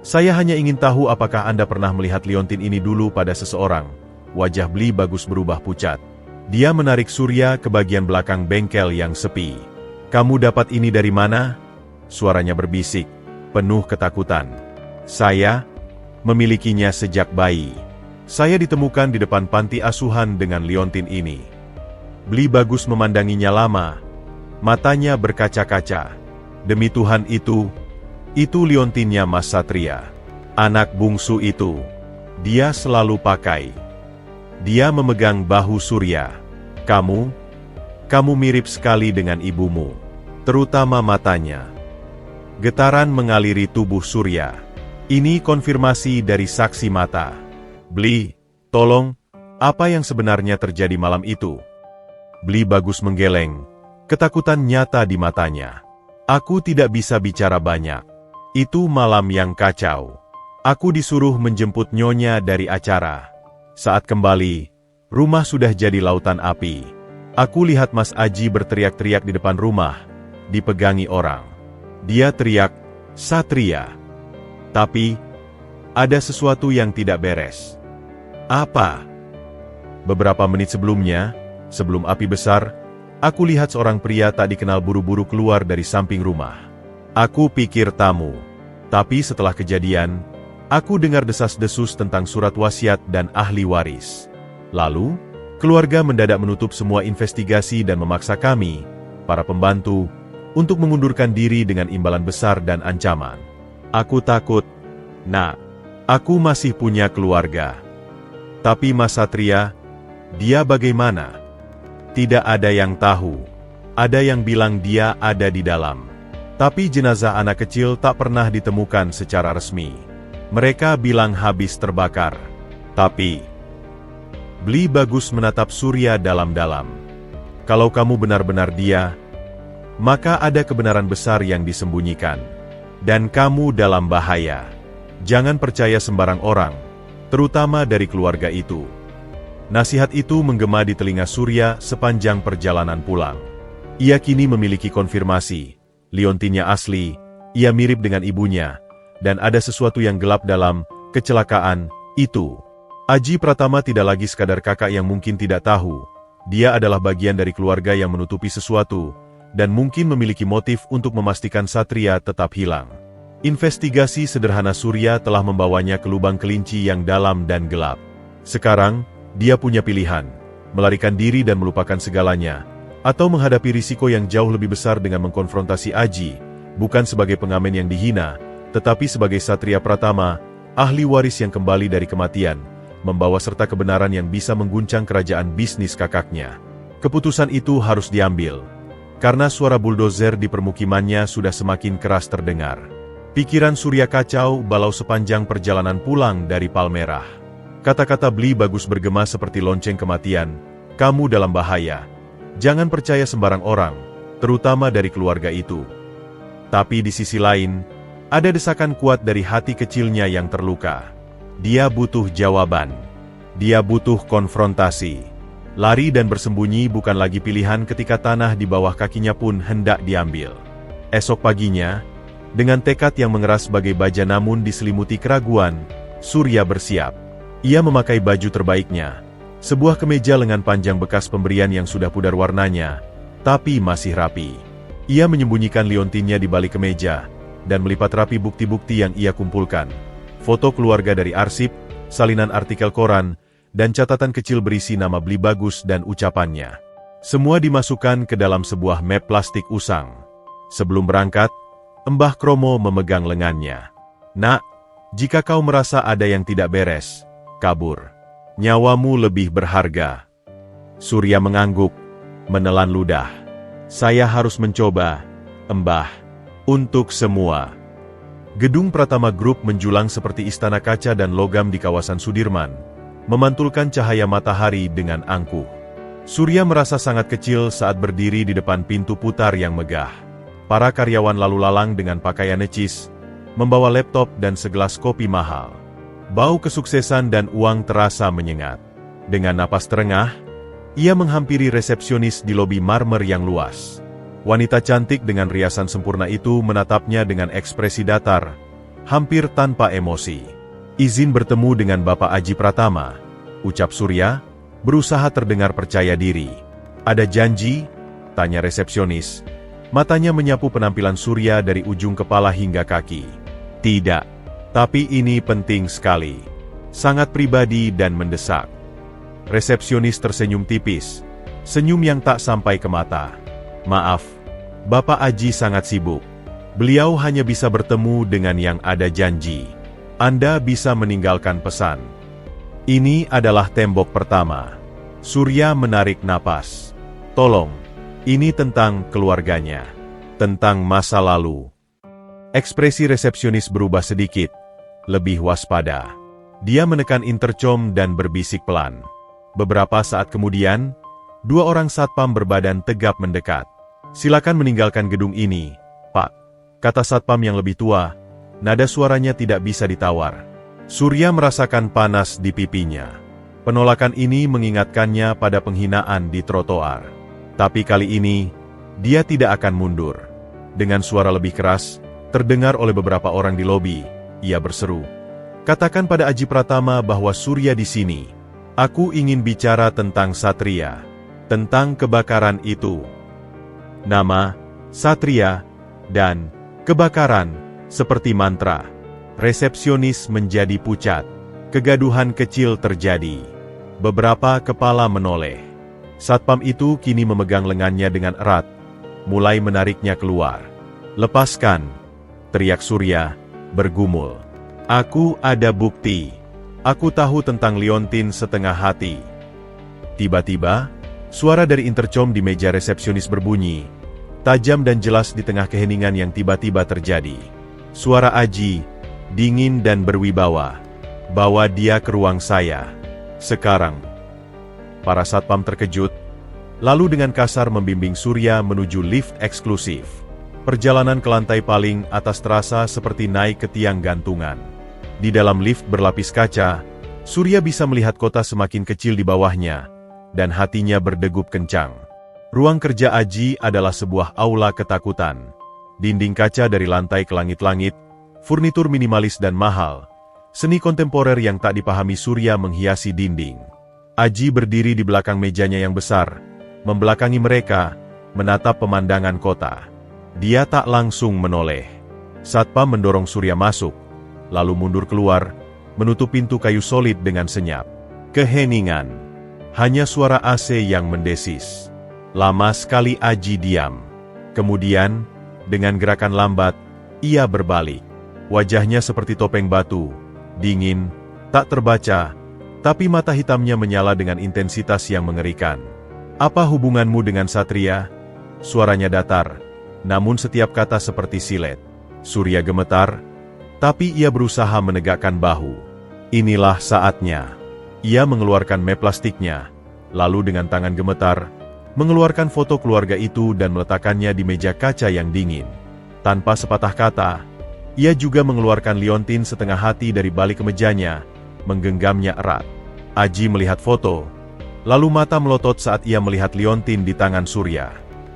saya hanya ingin tahu apakah Anda pernah melihat liontin ini dulu pada seseorang. Wajah Bli Bagus berubah pucat. Dia menarik Surya ke bagian belakang bengkel yang sepi. Kamu dapat ini dari mana? Suaranya berbisik, penuh ketakutan. Saya memilikinya sejak bayi. Saya ditemukan di depan panti asuhan dengan liontin ini. Beli Bagus memandanginya lama. Matanya berkaca-kaca. Demi Tuhan itu liontinnya Mas Satria. Anak bungsu itu. Dia selalu pakai. Dia memegang bahu Surya. Kamu mirip sekali dengan ibumu. Terutama matanya. Getaran mengaliri tubuh Surya. Ini konfirmasi dari saksi mata. Beli, tolong, apa yang sebenarnya terjadi malam itu? Beli Bagus menggeleng. Ketakutan nyata di matanya. Aku tidak bisa bicara banyak. Itu malam yang kacau. Aku disuruh menjemput Nyonya dari acara. Saat kembali, rumah sudah jadi lautan api. Aku lihat Mas Aji berteriak-teriak di depan rumah, dipegangi orang. Dia teriak, "Satria!" Tapi, ada sesuatu yang tidak beres. Apa? Beberapa menit sebelumnya, sebelum api besar, aku lihat seorang pria tak dikenal buru-buru keluar dari samping rumah. Aku pikir tamu. Tapi setelah kejadian, aku dengar desas-desus tentang surat wasiat dan ahli waris. Lalu, keluarga mendadak menutup semua investigasi dan memaksa kami, para pembantu, untuk mengundurkan diri dengan imbalan besar dan ancaman. Aku takut. Nak, aku masih punya keluarga. Tapi Mas Satria, dia bagaimana? Tidak ada yang tahu. Ada yang bilang dia ada di dalam. Tapi jenazah anak kecil tak pernah ditemukan secara resmi. Mereka bilang habis terbakar. Tapi, Beli Bagus menatap Surya dalam-dalam. Kalau kamu benar-benar dia, maka ada kebenaran besar yang disembunyikan. Dan kamu dalam bahaya. Jangan percaya sembarang orang, terutama dari keluarga itu. Nasihat itu menggema di telinga Surya sepanjang perjalanan pulang. Ia kini memiliki konfirmasi. Liontinnya asli, ia mirip dengan ibunya, dan ada sesuatu yang gelap dalam kecelakaan itu. Aji Pratama tidak lagi sekadar kakak yang mungkin tidak tahu. Dia adalah bagian dari keluarga yang menutupi sesuatu, dan mungkin memiliki motif untuk memastikan Satria tetap hilang. Investigasi sederhana Surya telah membawanya ke lubang kelinci yang dalam dan gelap. Sekarang, dia punya pilihan, melarikan diri dan melupakan segalanya, atau menghadapi risiko yang jauh lebih besar dengan mengkonfrontasi Aji, bukan sebagai pengamen yang dihina, tetapi sebagai Satria Pratama, ahli waris yang kembali dari kematian, membawa serta kebenaran yang bisa mengguncang kerajaan bisnis kakaknya. Keputusan itu harus diambil, karena suara buldozer di permukimannya sudah semakin keras terdengar. Pikiran Surya kacau balau sepanjang perjalanan pulang dari Palmerah. Kata-kata Beli Bagus bergema seperti lonceng kematian, "Kamu dalam bahaya. Jangan percaya sembarang orang, terutama dari keluarga itu." Tapi di sisi lain, ada desakan kuat dari hati kecilnya yang terluka. Dia butuh jawaban. Dia butuh konfrontasi. Lari dan bersembunyi bukan lagi pilihan ketika tanah di bawah kakinya pun hendak diambil. Esok paginya, dengan tekad yang mengeras sebagai baja namun diselimuti keraguan, Surya bersiap. Ia memakai baju terbaiknya, sebuah kemeja lengan panjang bekas pemberian yang sudah pudar warnanya, tapi masih rapi. Ia menyembunyikan liontinnya di balik kemeja, dan melipat rapi bukti-bukti yang ia kumpulkan. Foto keluarga dari arsip, salinan artikel koran, dan catatan kecil berisi nama Beli Bagus dan ucapannya. Semua dimasukkan ke dalam sebuah map plastik usang. Sebelum berangkat, Mbah Kromo memegang lengannya. "Nak, jika kau merasa ada yang tidak beres, kabur. Nyawamu lebih berharga." Surya mengangguk, menelan ludah. "Saya harus mencoba, Mbah. Untuk semua." Gedung Pratama Group menjulang seperti istana kaca dan logam di kawasan Sudirman, memantulkan cahaya matahari dengan angkuh. Surya merasa sangat kecil saat berdiri di depan pintu putar yang megah. Para karyawan lalu lalang dengan pakaian necis, membawa laptop dan segelas kopi mahal. Bau kesuksesan dan uang terasa menyengat. Dengan napas terengah, ia menghampiri resepsionis di lobi marmer yang luas. Wanita cantik dengan riasan sempurna itu menatapnya dengan ekspresi datar, hampir tanpa emosi. "Izin bertemu dengan Bapak Aji Pratama," ucap Surya, berusaha terdengar percaya diri. "Ada janji?" tanya resepsionis. Matanya menyapu penampilan Surya dari ujung kepala hingga kaki. "Tidak, tapi ini penting sekali. sangat pribadi dan mendesak. Resepsionis tersenyum tipis, senyum yang tak sampai ke mata. Maaf, Bapak Aji sangat sibuk. Beliau hanya bisa bertemu dengan yang ada janji. Anda bisa meninggalkan pesan. Ini adalah tembok pertama. Surya menarik napas. Tolong, ini tentang keluarganya. Tentang masa lalu. Ekspresi resepsionis berubah sedikit, lebih waspada. Dia menekan intercom dan berbisik pelan. Beberapa saat kemudian, dua orang satpam berbadan tegap mendekat. Silakan meninggalkan gedung ini, Pak, kata satpam yang lebih tua. Nada suaranya tidak bisa ditawar. Surya merasakan panas di pipinya. Penolakan ini mengingatkannya pada penghinaan di trotoar. Tapi kali ini, dia tidak akan mundur. Dengan suara lebih keras, terdengar oleh beberapa orang di lobi, ia berseru. Katakan pada Aji Pratama bahwa Surya di sini. Aku ingin bicara tentang Satria. Tentang kebakaran itu. Nama, Satria, dan kebakaran, seperti mantra. Resepsionis menjadi pucat. Kegaduhan kecil terjadi. Beberapa kepala menoleh. Satpam itu kini memegang lengannya dengan erat, mulai menariknya keluar. Lepaskan, teriak Surya, bergumul. Aku ada bukti. Aku tahu tentang Liontin setengah hati. Tiba-tiba, suara dari intercom di meja resepsionis berbunyi, tajam dan jelas di tengah keheningan yang tiba-tiba terjadi. Suara Aji, dingin dan berwibawa. Bawa dia ke ruang saya. Sekarang. Para satpam terkejut, lalu dengan kasar membimbing Surya menuju lift eksklusif. Perjalanan ke lantai paling atas terasa seperti naik ke tiang gantungan. Di dalam lift berlapis kaca, Surya bisa melihat kota semakin kecil di bawahnya, dan hatinya berdegup kencang. Ruang kerja Aji adalah sebuah aula ketakutan. Dinding kaca dari lantai ke langit-langit, furnitur minimalis dan mahal, seni kontemporer yang tak dipahami Surya menghiasi dinding. Aji berdiri di belakang mejanya yang besar, membelakangi mereka, menatap pemandangan kota. Dia tak langsung menoleh. Satpam mendorong Surya masuk, lalu mundur keluar, menutup pintu kayu solid dengan senyap. Keheningan. Hanya suara AC yang mendesis. Lama sekali Aji diam. Kemudian, dengan gerakan lambat, ia berbalik. Wajahnya seperti topeng batu, dingin, tak terbaca, tapi mata hitamnya menyala dengan intensitas yang mengerikan. Apa hubunganmu dengan Satria? Suaranya datar, namun setiap kata seperti silet. Surya gemetar, tapi ia berusaha menegakkan bahu. Inilah saatnya. Ia mengeluarkan map plastiknya, lalu dengan tangan gemetar, mengeluarkan foto keluarga itu dan meletakkannya di meja kaca yang dingin. Tanpa sepatah kata, ia juga mengeluarkan liontin setengah hati dari balik kemejanya, menggenggamnya erat. Aji melihat foto, lalu mata melotot saat ia melihat liontin di tangan Surya.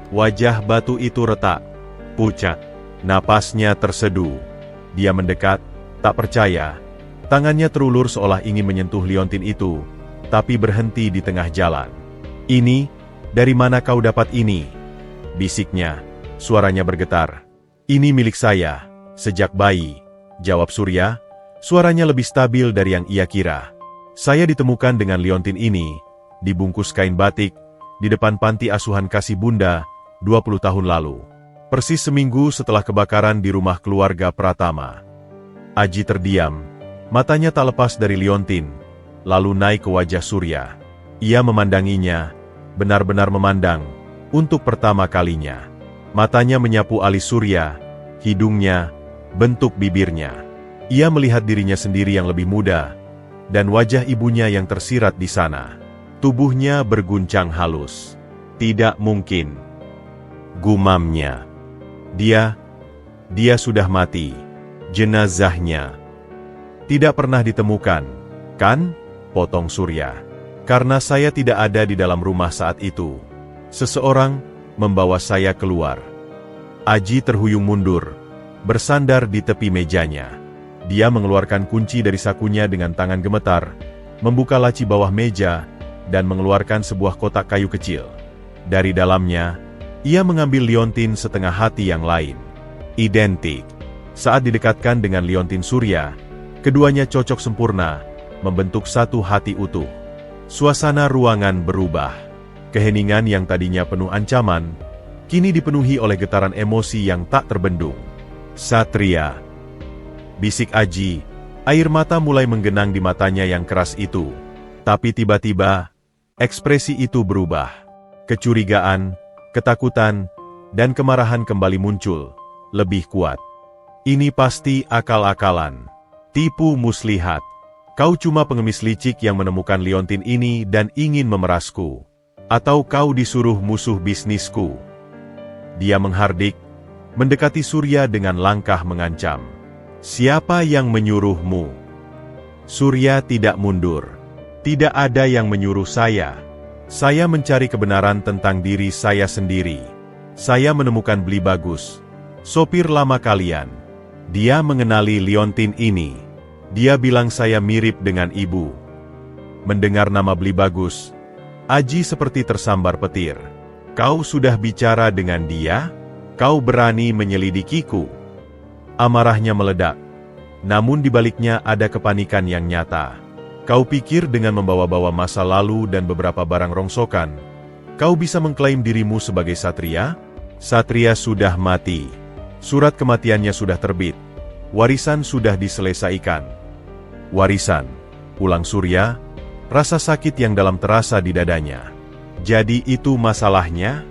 Wajah batu itu retak, pucat, napasnya terseduh. Dia mendekat, tak percaya. Tangannya terulur seolah ingin menyentuh liontin itu, tapi berhenti di tengah jalan. Ini, dari mana kau dapat ini? Bisiknya, suaranya bergetar. Ini milik saya, sejak bayi, jawab Surya. Suaranya lebih stabil dari yang ia kira. Saya ditemukan dengan liontin ini, dibungkus kain batik, di depan panti asuhan kasih bunda, 20 tahun lalu. Persis seminggu setelah kebakaran di rumah keluarga Pratama. Aji terdiam, matanya tak lepas dari liontin, lalu naik ke wajah Surya. Ia memandanginya, benar-benar memandang, untuk pertama kalinya. Matanya menyapu alis Surya, hidungnya, bentuk bibirnya. Ia melihat dirinya sendiri yang lebih muda, dan wajah ibunya yang tersirat di sana. Tubuhnya berguncang halus. Tidak mungkin. Gumamnya. Dia sudah mati. Jenazahnya tidak pernah ditemukan, kan? Potong Surya. Karena saya tidak ada di dalam rumah saat itu. Seseorang membawa saya keluar. Aji terhuyung mundur, bersandar di tepi mejanya. Dia mengeluarkan kunci dari sakunya dengan tangan gemetar, membuka laci bawah meja, dan mengeluarkan sebuah kotak kayu kecil. Dari dalamnya, ia mengambil liontin setengah hati yang lain. Identik. Saat didekatkan dengan liontin Surya, keduanya cocok sempurna, membentuk satu hati utuh. Suasana ruangan berubah. Keheningan yang tadinya penuh ancaman, kini dipenuhi oleh getaran emosi yang tak terbendung. "Satria," bisik Aji, air mata mulai menggenang di matanya yang keras itu. Tapi tiba-tiba, ekspresi itu berubah. Kecurigaan, ketakutan, dan kemarahan kembali muncul, lebih kuat. "Ini pasti akal-akalan. Tipu muslihat. Kau cuma pengemis licik yang menemukan liontin ini dan ingin memerasku. Atau kau disuruh musuh bisnisku." Dia menghardik, mendekati Surya dengan langkah mengancam. "Siapa yang menyuruhmu?" Surya tidak mundur. "Tidak ada yang menyuruh saya. Saya mencari kebenaran tentang diri saya sendiri. Saya menemukan Beli Bagus, sopir lama kalian. Dia mengenali liontin ini. Dia bilang saya mirip dengan ibu." Mendengar nama Beli Bagus, Aji seperti tersambar petir. "Kau sudah bicara dengan dia? Kau berani menyelidikiku?" Amarahnya meledak. Namun di baliknya ada kepanikan yang nyata. "Kau pikir dengan membawa-bawa masa lalu dan beberapa barang rongsokan, kau bisa mengklaim dirimu sebagai Satria? Satria sudah mati. Surat kematiannya sudah terbit. Warisan sudah diselesaikan." "Warisan," ulang Surya, rasa sakit yang dalam terasa di dadanya. "Jadi itu masalahnya?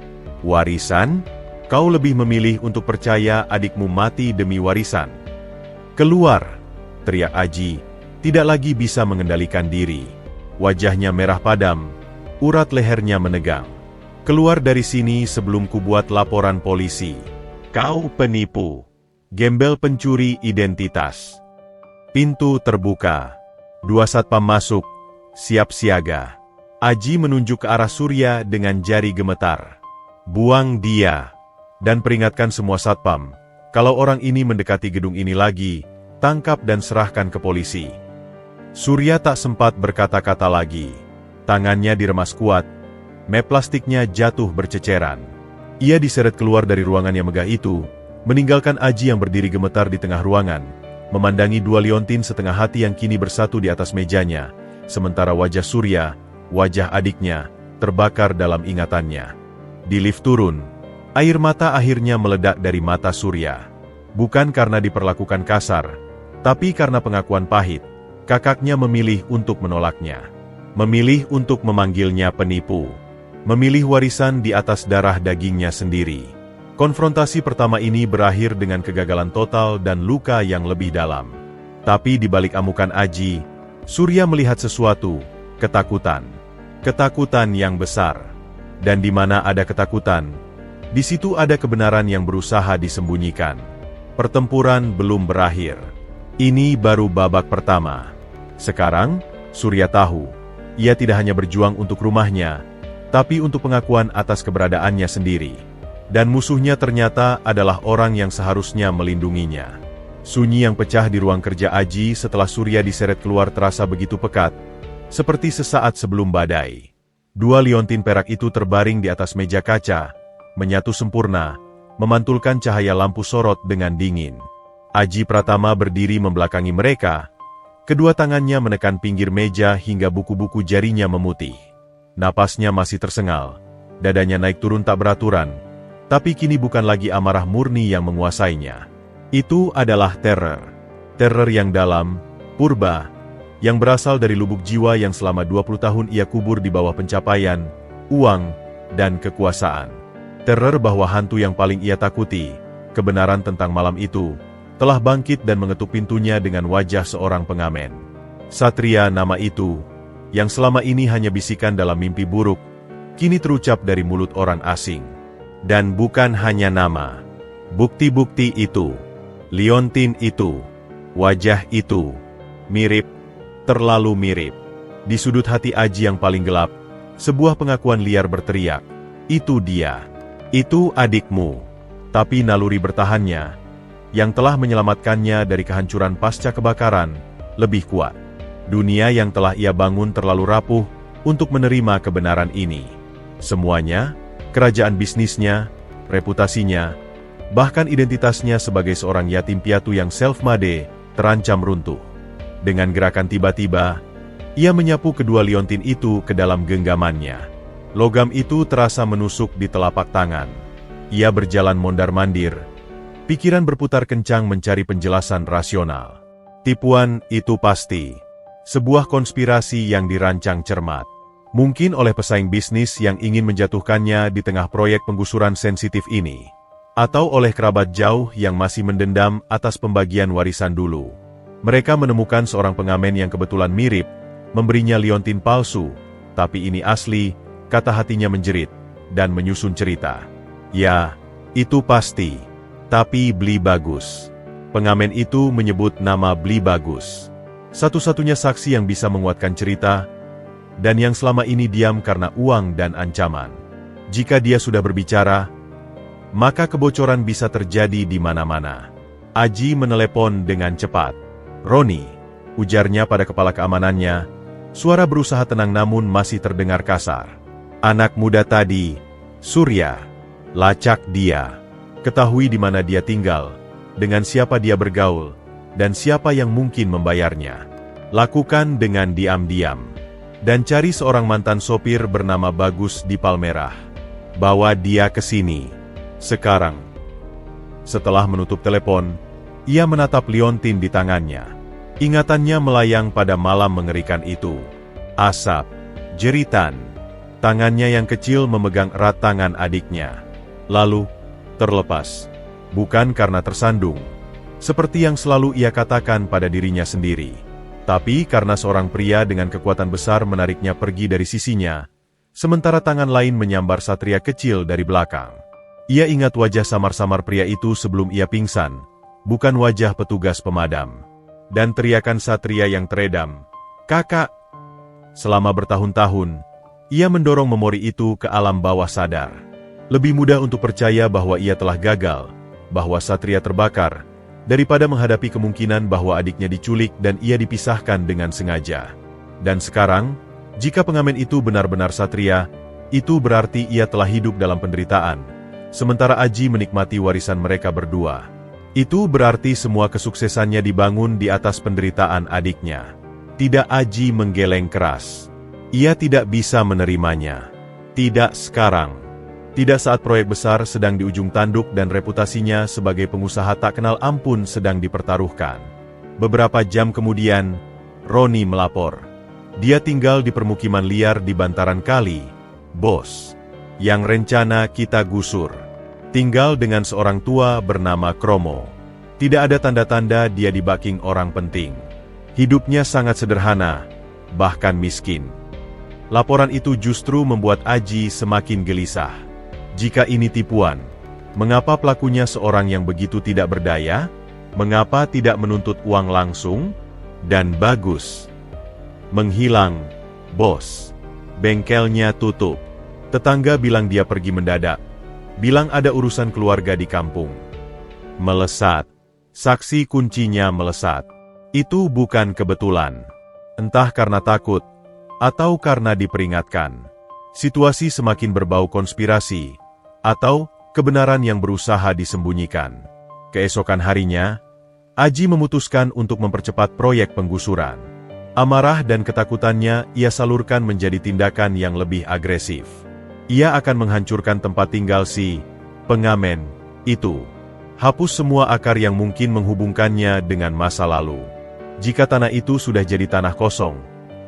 Warisan? Kau lebih memilih untuk percaya adikmu mati demi warisan?" "Keluar!" teriak Aji, tidak lagi bisa mengendalikan diri. Wajahnya merah padam, urat lehernya menegang. "Keluar dari sini sebelum kubuat laporan polisi. Kau penipu, gembel pencuri identitas." Pintu terbuka. 2 satpam masuk, siap siaga. Aji menunjuk ke arah Surya dengan jari gemetar. "Buang dia, dan peringatkan semua satpam, kalau orang ini mendekati gedung ini lagi, tangkap dan serahkan ke polisi." Surya tak sempat berkata-kata lagi. Tangannya diremas kuat, map plastiknya jatuh berceceran. Ia diseret keluar dari ruangan yang megah itu, meninggalkan Aji yang berdiri gemetar di tengah ruangan, memandangi 2 liontin setengah hati yang kini bersatu di atas mejanya, sementara wajah Surya, wajah adiknya, terbakar dalam ingatannya. Di lift turun, air mata akhirnya meledak dari mata Surya. Bukan karena diperlakukan kasar, tapi karena pengakuan pahit. Kakaknya memilih untuk menolaknya. Memilih untuk memanggilnya penipu. Memilih warisan di atas darah dagingnya sendiri. Konfrontasi pertama ini berakhir dengan kegagalan total dan luka yang lebih dalam. Tapi di balik amukan Aji, Surya melihat sesuatu, ketakutan. Ketakutan yang besar. Dan di mana ada ketakutan, di situ ada kebenaran yang berusaha disembunyikan. Pertempuran belum berakhir. Ini baru babak pertama. Sekarang, Surya tahu, ia tidak hanya berjuang untuk rumahnya, tapi untuk pengakuan atas keberadaannya sendiri. Dan musuhnya ternyata adalah orang yang seharusnya melindunginya. Sunyi yang pecah di ruang kerja Aji setelah Surya diseret keluar terasa begitu pekat, seperti sesaat sebelum badai. 2 liontin perak itu terbaring di atas meja kaca, menyatu sempurna, memantulkan cahaya lampu sorot dengan dingin. Aji Pratama berdiri membelakangi mereka, kedua tangannya menekan pinggir meja hingga buku-buku jarinya memutih. Napasnya masih tersengal, dadanya naik turun tak beraturan, tapi kini bukan lagi amarah murni yang menguasainya. Itu adalah teror. Teror yang dalam, purba, yang berasal dari lubuk jiwa yang selama 20 tahun ia kubur di bawah pencapaian, uang, dan kekuasaan. Teror bahwa hantu yang paling ia takuti, kebenaran tentang malam itu, telah bangkit dan mengetuk pintunya dengan wajah seorang pengamen. Satria, nama itu, yang selama ini hanya bisikan dalam mimpi buruk, kini terucap dari mulut orang asing. Dan bukan hanya nama. Bukti-bukti itu, liontin itu, wajah itu, mirip, terlalu mirip. Di sudut hati Aji yang paling gelap, sebuah pengakuan liar berteriak, "Itu dia. Itu adikmu." Tapi naluri bertahannya, yang telah menyelamatkannya dari kehancuran pasca kebakaran, lebih kuat. Dunia yang telah ia bangun terlalu rapuh untuk menerima kebenaran ini. Semuanya, kerajaan bisnisnya, reputasinya, bahkan identitasnya sebagai seorang yatim piatu yang self-made, terancam runtuh. Dengan gerakan tiba-tiba, Ia menyapu kedua liontin itu ke dalam genggamannya. Logam itu terasa menusuk di telapak tangan. Ia berjalan mondar-mandir. Pikiran berputar kencang mencari penjelasan rasional. Tipuan itu pasti. Sebuah konspirasi yang dirancang cermat. Mungkin oleh pesaing bisnis yang ingin menjatuhkannya di tengah proyek penggusuran sensitif ini. Atau oleh kerabat jauh yang masih mendendam atas pembagian warisan dulu. Mereka menemukan seorang pengamen yang kebetulan mirip, memberinya liontin palsu, tapi ini asli, kata hatinya menjerit, dan menyusun cerita. Ya, itu pasti. Tapi Bli Bagus. Pengamen itu menyebut nama Bli Bagus. Satu-satunya saksi yang bisa menguatkan cerita, dan yang selama ini diam karena uang dan ancaman. Jika dia sudah berbicara, maka kebocoran bisa terjadi di mana-mana. Aji menelepon dengan cepat. "Roni," ujarnya pada kepala keamanannya. Suara berusaha tenang namun masih terdengar kasar. "Anak muda tadi, Surya. Lacak dia. Ketahui di mana dia tinggal, dengan siapa dia bergaul, dan siapa yang mungkin membayarnya. Lakukan dengan diam-diam. Dan cari seorang mantan sopir bernama Bagus di Palmerah. Bawa dia ke sini. Sekarang." Setelah menutup telepon, ia menatap liontin di tangannya. Ingatannya melayang pada malam mengerikan itu. Asap, jeritan. Tangannya yang kecil memegang erat tangan adiknya. Lalu, terlepas. Bukan karena tersandung. Seperti yang selalu ia katakan pada dirinya sendiri. Tapi karena seorang pria dengan kekuatan besar menariknya pergi dari sisinya, sementara tangan lain menyambar satria kecil dari belakang. Ia ingat wajah samar-samar pria itu sebelum ia pingsan, bukan wajah petugas pemadam. Dan teriakan satria yang teredam, "Kakak!" Selama bertahun-tahun, ia mendorong memori itu ke alam bawah sadar. Lebih mudah untuk percaya bahwa ia telah gagal, bahwa satria terbakar, daripada menghadapi kemungkinan bahwa adiknya diculik dan ia dipisahkan dengan sengaja. Dan sekarang, jika pengamen itu benar-benar satria, itu berarti ia telah hidup dalam penderitaan, sementara Aji menikmati warisan mereka berdua. Itu berarti semua kesuksesannya dibangun di atas penderitaan adiknya. Tidak. Aji menggeleng keras. Ia tidak bisa menerimanya. Tidak sekarang. Tidak saat proyek besar sedang di ujung tanduk dan reputasinya sebagai pengusaha tak kenal ampun sedang dipertaruhkan. Beberapa jam kemudian, Roni melapor. Dia tinggal di permukiman liar di bantaran kali, bos. Yang rencana kita gusur. Tinggal dengan seorang tua bernama Kromo. Tidak ada tanda-tanda dia di backing orang penting. Hidupnya sangat sederhana, bahkan miskin. Laporan itu justru membuat Aji semakin gelisah. Jika ini tipuan, mengapa pelakunya seorang yang begitu tidak berdaya? Mengapa tidak menuntut uang langsung? Dan Bagus menghilang, bos. Bengkelnya tutup. Tetangga bilang dia pergi mendadak. Bilang ada urusan keluarga di kampung. Melesat. Saksi kuncinya melesat. Itu bukan kebetulan. Entah karena takut, atau karena diperingatkan. Situasi semakin berbau konspirasi, atau kebenaran yang berusaha disembunyikan. Keesokan harinya, Aji memutuskan untuk mempercepat proyek penggusuran. Amarah dan ketakutannya ia salurkan menjadi tindakan yang lebih agresif. Ia akan menghancurkan tempat tinggal si pengamen itu. Hapus semua akar yang mungkin menghubungkannya dengan masa lalu. Jika tanah itu sudah jadi tanah kosong,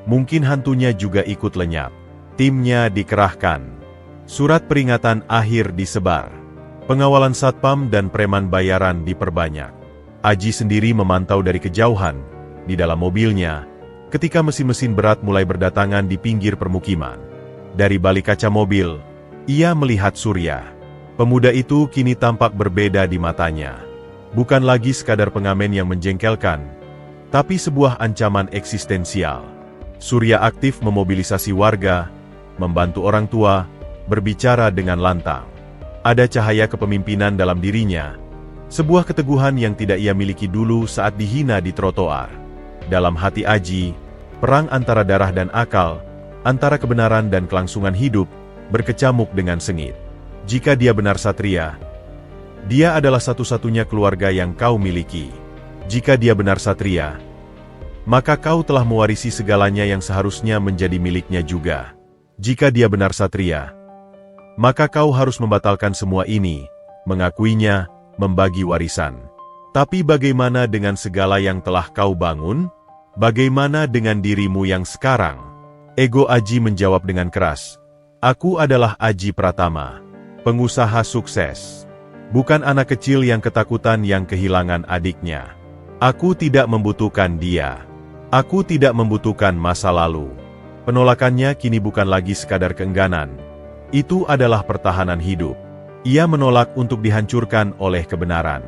mungkin hantunya juga ikut lenyap. Timnya dikerahkan. Surat peringatan akhir disebar. Pengawalan satpam dan preman bayaran diperbanyak. Aji sendiri memantau dari kejauhan, di dalam mobilnya, ketika mesin-mesin berat mulai berdatangan di pinggir permukiman. Dari balik kaca mobil, ia melihat Surya. Pemuda itu kini tampak berbeda di matanya. Bukan lagi sekadar pengamen yang menjengkelkan, tapi sebuah ancaman eksistensial. Surya aktif memobilisasi warga, membantu orang tua, berbicara dengan lantang. Ada cahaya kepemimpinan dalam dirinya, sebuah keteguhan yang tidak ia miliki dulu saat dihina di trotoar. Dalam hati Aji, perang antara darah dan akal, antara kebenaran dan kelangsungan hidup, berkecamuk dengan sengit. Jika dia benar satria, dia adalah satu-satunya keluarga yang kau miliki. Jika dia benar satria, maka kau telah mewarisi segalanya yang seharusnya menjadi miliknya juga. Jika dia benar satria, maka kau harus membatalkan semua ini, mengakuinya, membagi warisan. Tapi bagaimana dengan segala yang telah kau bangun? Bagaimana dengan dirimu yang sekarang? Ego Aji menjawab dengan keras. Aku adalah Aji Pratama, pengusaha sukses. Bukan anak kecil yang ketakutan yang kehilangan adiknya. Aku tidak membutuhkan dia. Aku tidak membutuhkan masa lalu. Penolakannya kini bukan lagi sekadar keengganan. Itu adalah pertahanan hidup. Ia menolak untuk dihancurkan oleh kebenaran.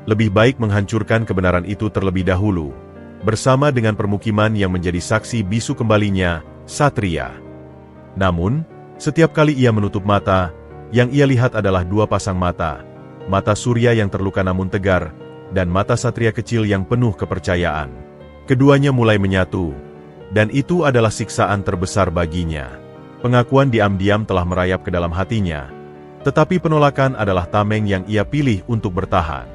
Lebih baik menghancurkan kebenaran itu terlebih dahulu, bersama dengan permukiman yang menjadi saksi bisu kembalinya, satria. Namun, setiap kali ia menutup mata, yang ia lihat adalah dua pasang mata, mata surya yang terluka namun tegar, dan mata satria kecil yang penuh kepercayaan. Keduanya mulai menyatu, dan itu adalah siksaan terbesar baginya. Pengakuan diam-diam telah merayap ke dalam hatinya, tetapi penolakan adalah tameng yang ia pilih untuk bertahan.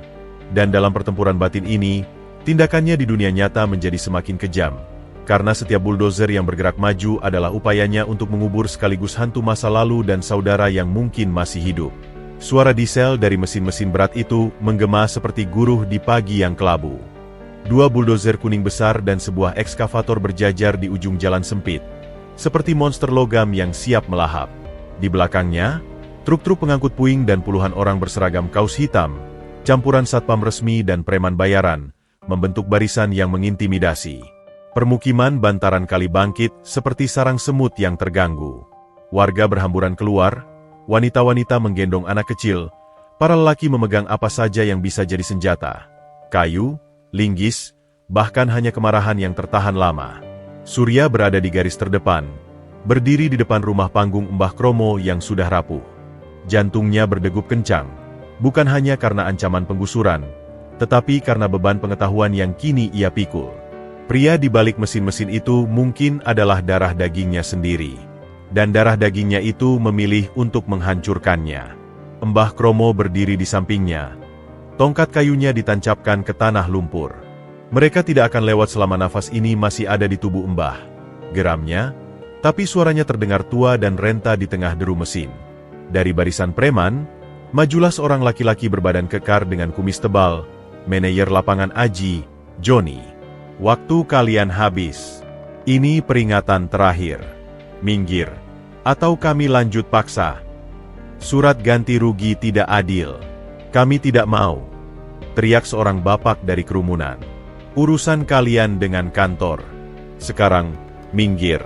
Dan dalam pertempuran batin ini, tindakannya di dunia nyata menjadi semakin kejam, karena setiap buldozer yang bergerak maju adalah upayanya untuk mengubur sekaligus hantu masa lalu dan saudara yang mungkin masih hidup. Suara diesel dari mesin-mesin berat itu menggema seperti guruh di pagi yang kelabu. Dua buldozer kuning besar dan sebuah ekskavator berjajar di ujung jalan sempit, seperti monster logam yang siap melahap. Di belakangnya, truk-truk pengangkut puing dan puluhan orang berseragam kaos hitam, campuran satpam resmi dan preman bayaran, membentuk barisan yang mengintimidasi. Permukiman bantaran kali bangkit seperti sarang semut yang terganggu. Warga berhamburan keluar, wanita-wanita menggendong anak kecil, para lelaki memegang apa saja yang bisa jadi senjata. Kayu, linggis, bahkan hanya kemarahan yang tertahan lama. Surya berada di garis terdepan, berdiri di depan rumah panggung Mbah Kromo yang sudah rapuh. Jantungnya berdegup kencang, bukan hanya karena ancaman penggusuran, tetapi karena beban pengetahuan yang kini ia pikul. Pria di balik mesin-mesin itu mungkin adalah darah dagingnya sendiri. Dan darah dagingnya itu memilih untuk menghancurkannya. Mbah Kromo berdiri di sampingnya. Tongkat kayunya ditancapkan ke tanah lumpur. Mereka tidak akan lewat selama nafas ini masih ada di tubuh Mbah. Geramnya, tapi suaranya terdengar tua dan renta di tengah deru mesin. Dari barisan preman, majulah seorang laki-laki berbadan kekar dengan kumis tebal, manajer lapangan Aji, Joni. Waktu kalian habis. Ini peringatan terakhir. Minggir, atau kami lanjut paksa. Surat ganti rugi tidak adil. Kami tidak mau. Teriak seorang bapak dari kerumunan. Urusan kalian dengan kantor. Sekarang, minggir.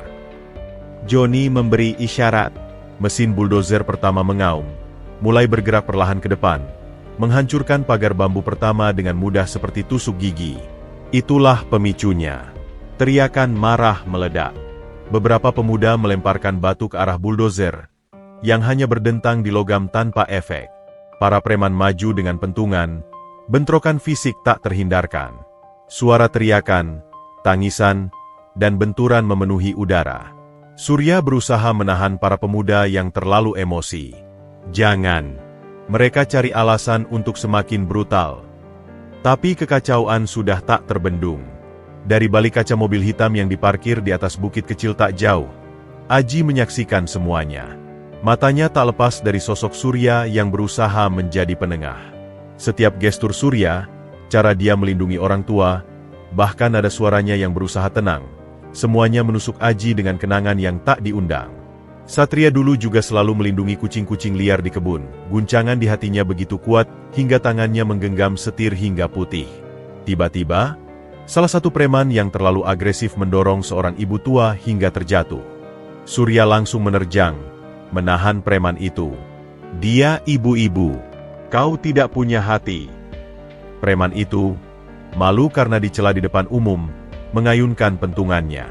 Joni memberi isyarat. Mesin buldozer pertama mengaum, mulai bergerak perlahan ke depan, menghancurkan pagar bambu pertama dengan mudah seperti tusuk gigi. Itulah pemicunya. Teriakan marah meledak. Beberapa pemuda melemparkan batu ke arah buldozer, yang hanya berdentang di logam tanpa efek. Para preman maju dengan pentungan, bentrokan fisik tak terhindarkan. Suara teriakan, tangisan, dan benturan memenuhi udara. Surya berusaha menahan para pemuda yang terlalu emosi. Jangan. Mereka cari alasan untuk semakin brutal. Tapi kekacauan sudah tak terbendung. Dari balik kaca mobil hitam yang diparkir di atas bukit kecil tak jauh, Aji menyaksikan semuanya. Matanya tak lepas dari sosok Surya yang berusaha menjadi penengah. Setiap gestur Surya, cara dia melindungi orang tua, bahkan ada suaranya yang berusaha tenang, semuanya menusuk Aji dengan kenangan yang tak diundang. Satria dulu juga selalu melindungi kucing-kucing liar di kebun. Guncangan di hatinya begitu kuat, hingga tangannya menggenggam setir hingga putih. Tiba-tiba, salah satu preman yang terlalu agresif mendorong seorang ibu tua hingga terjatuh. Surya langsung menerjang, menahan preman itu. Dia ibu-ibu. Kau tidak punya hati. Preman itu, malu karena dicela di depan umum, mengayunkan pentungannya.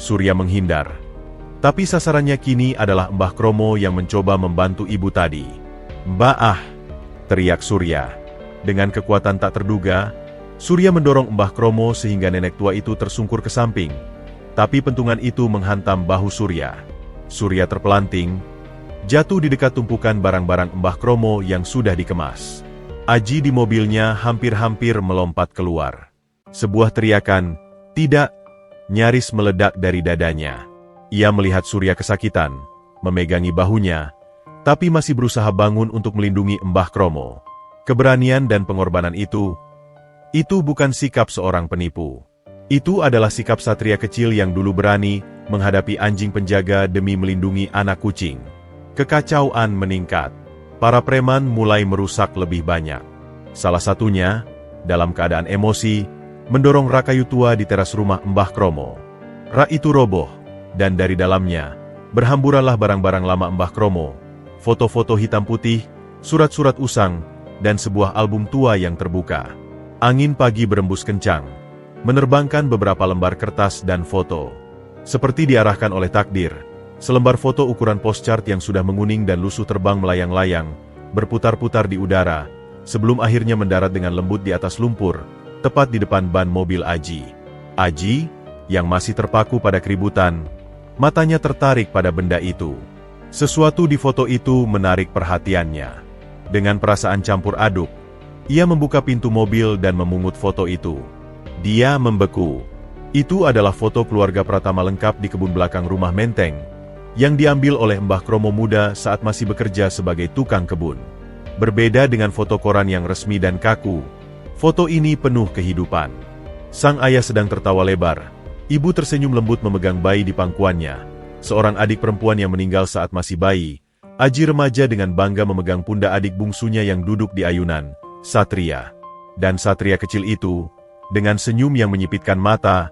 Surya menghindar. Tapi sasarannya kini adalah Mbah Kromo yang mencoba membantu ibu tadi. "Mbah ah!" teriak Surya. Dengan kekuatan tak terduga, Surya mendorong Mbah Kromo sehingga nenek tua itu tersungkur ke samping. Tapi pentungan itu menghantam bahu Surya. Surya terpelanting, jatuh di dekat tumpukan barang-barang Mbah Kromo yang sudah dikemas. Aji di mobilnya hampir-hampir melompat keluar. Sebuah teriakan, "Tidak!" nyaris meledak dari dadanya. Ia melihat Surya kesakitan, memegangi bahunya, tapi masih berusaha bangun untuk melindungi Mbah Kromo. Keberanian dan pengorbanan itu bukan sikap seorang penipu. Itu adalah sikap satria kecil yang dulu berani menghadapi anjing penjaga demi melindungi anak kucing. Kekacauan meningkat. Para preman mulai merusak lebih banyak. Salah satunya, dalam keadaan emosi, mendorong rak kayu tua di teras rumah Mbah Kromo. Rak itu roboh, dan dari dalamnya, berhamburanlah barang-barang lama Mbah Kromo, foto-foto hitam putih, surat-surat usang, dan sebuah album tua yang terbuka. Angin pagi berembus kencang, menerbangkan beberapa lembar kertas dan foto. Seperti diarahkan oleh takdir, selembar foto ukuran postcard yang sudah menguning dan lusuh terbang melayang-layang, berputar-putar di udara, sebelum akhirnya mendarat dengan lembut di atas lumpur, tepat di depan ban mobil Aji. Aji, yang masih terpaku pada keributan, matanya tertarik pada benda itu. Sesuatu di foto itu menarik perhatiannya. Dengan perasaan campur aduk, ia membuka pintu mobil dan memungut foto itu. Dia membeku. Itu adalah foto keluarga Pratama lengkap di kebun belakang rumah Menteng, yang diambil oleh Mbah Kromo muda saat masih bekerja sebagai tukang kebun. Berbeda dengan foto koran yang resmi dan kaku, foto ini penuh kehidupan. Sang ayah sedang tertawa lebar. Ibu tersenyum lembut memegang bayi di pangkuannya. Seorang adik perempuan yang meninggal saat masih bayi. Aji remaja dengan bangga memegang pundak adik bungsunya yang duduk di ayunan, Satria. Dan Satria kecil itu, dengan senyum yang menyipitkan mata,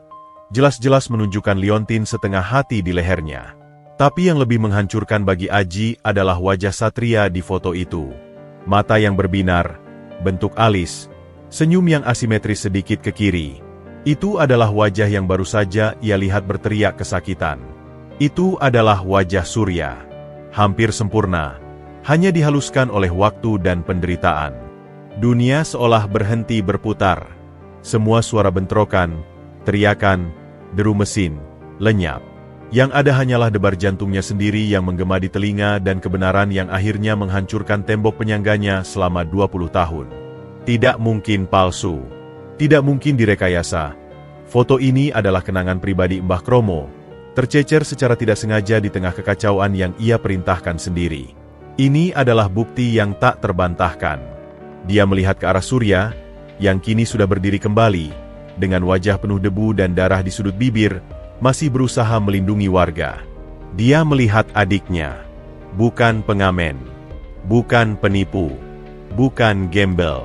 jelas-jelas menunjukkan liontin setengah hati di lehernya. Tapi yang lebih menghancurkan bagi Aji adalah wajah Satria di foto itu. Mata yang berbinar, bentuk alis, senyum yang asimetris sedikit ke kiri. Itu adalah wajah yang baru saja ia lihat berteriak kesakitan. Itu adalah wajah Surya. Hampir sempurna, hanya dihaluskan oleh waktu dan penderitaan. Dunia seolah berhenti berputar. Semua suara bentrokan, teriakan, deru mesin, lenyap. Yang ada hanyalah debar jantungnya sendiri yang menggema di telinga dan kebenaran yang akhirnya menghancurkan tembok penyangganya selama 20 tahun. Tidak mungkin palsu. Tidak mungkin direkayasa. Foto ini adalah kenangan pribadi Mbah Kromo, tercecer secara tidak sengaja di tengah kekacauan yang ia perintahkan sendiri. Ini adalah bukti yang tak terbantahkan. Dia melihat ke arah Surya, yang kini sudah berdiri kembali, dengan wajah penuh debu dan darah di sudut bibir, masih berusaha melindungi warga. Dia melihat adiknya, bukan pengamen, bukan penipu, bukan gembel,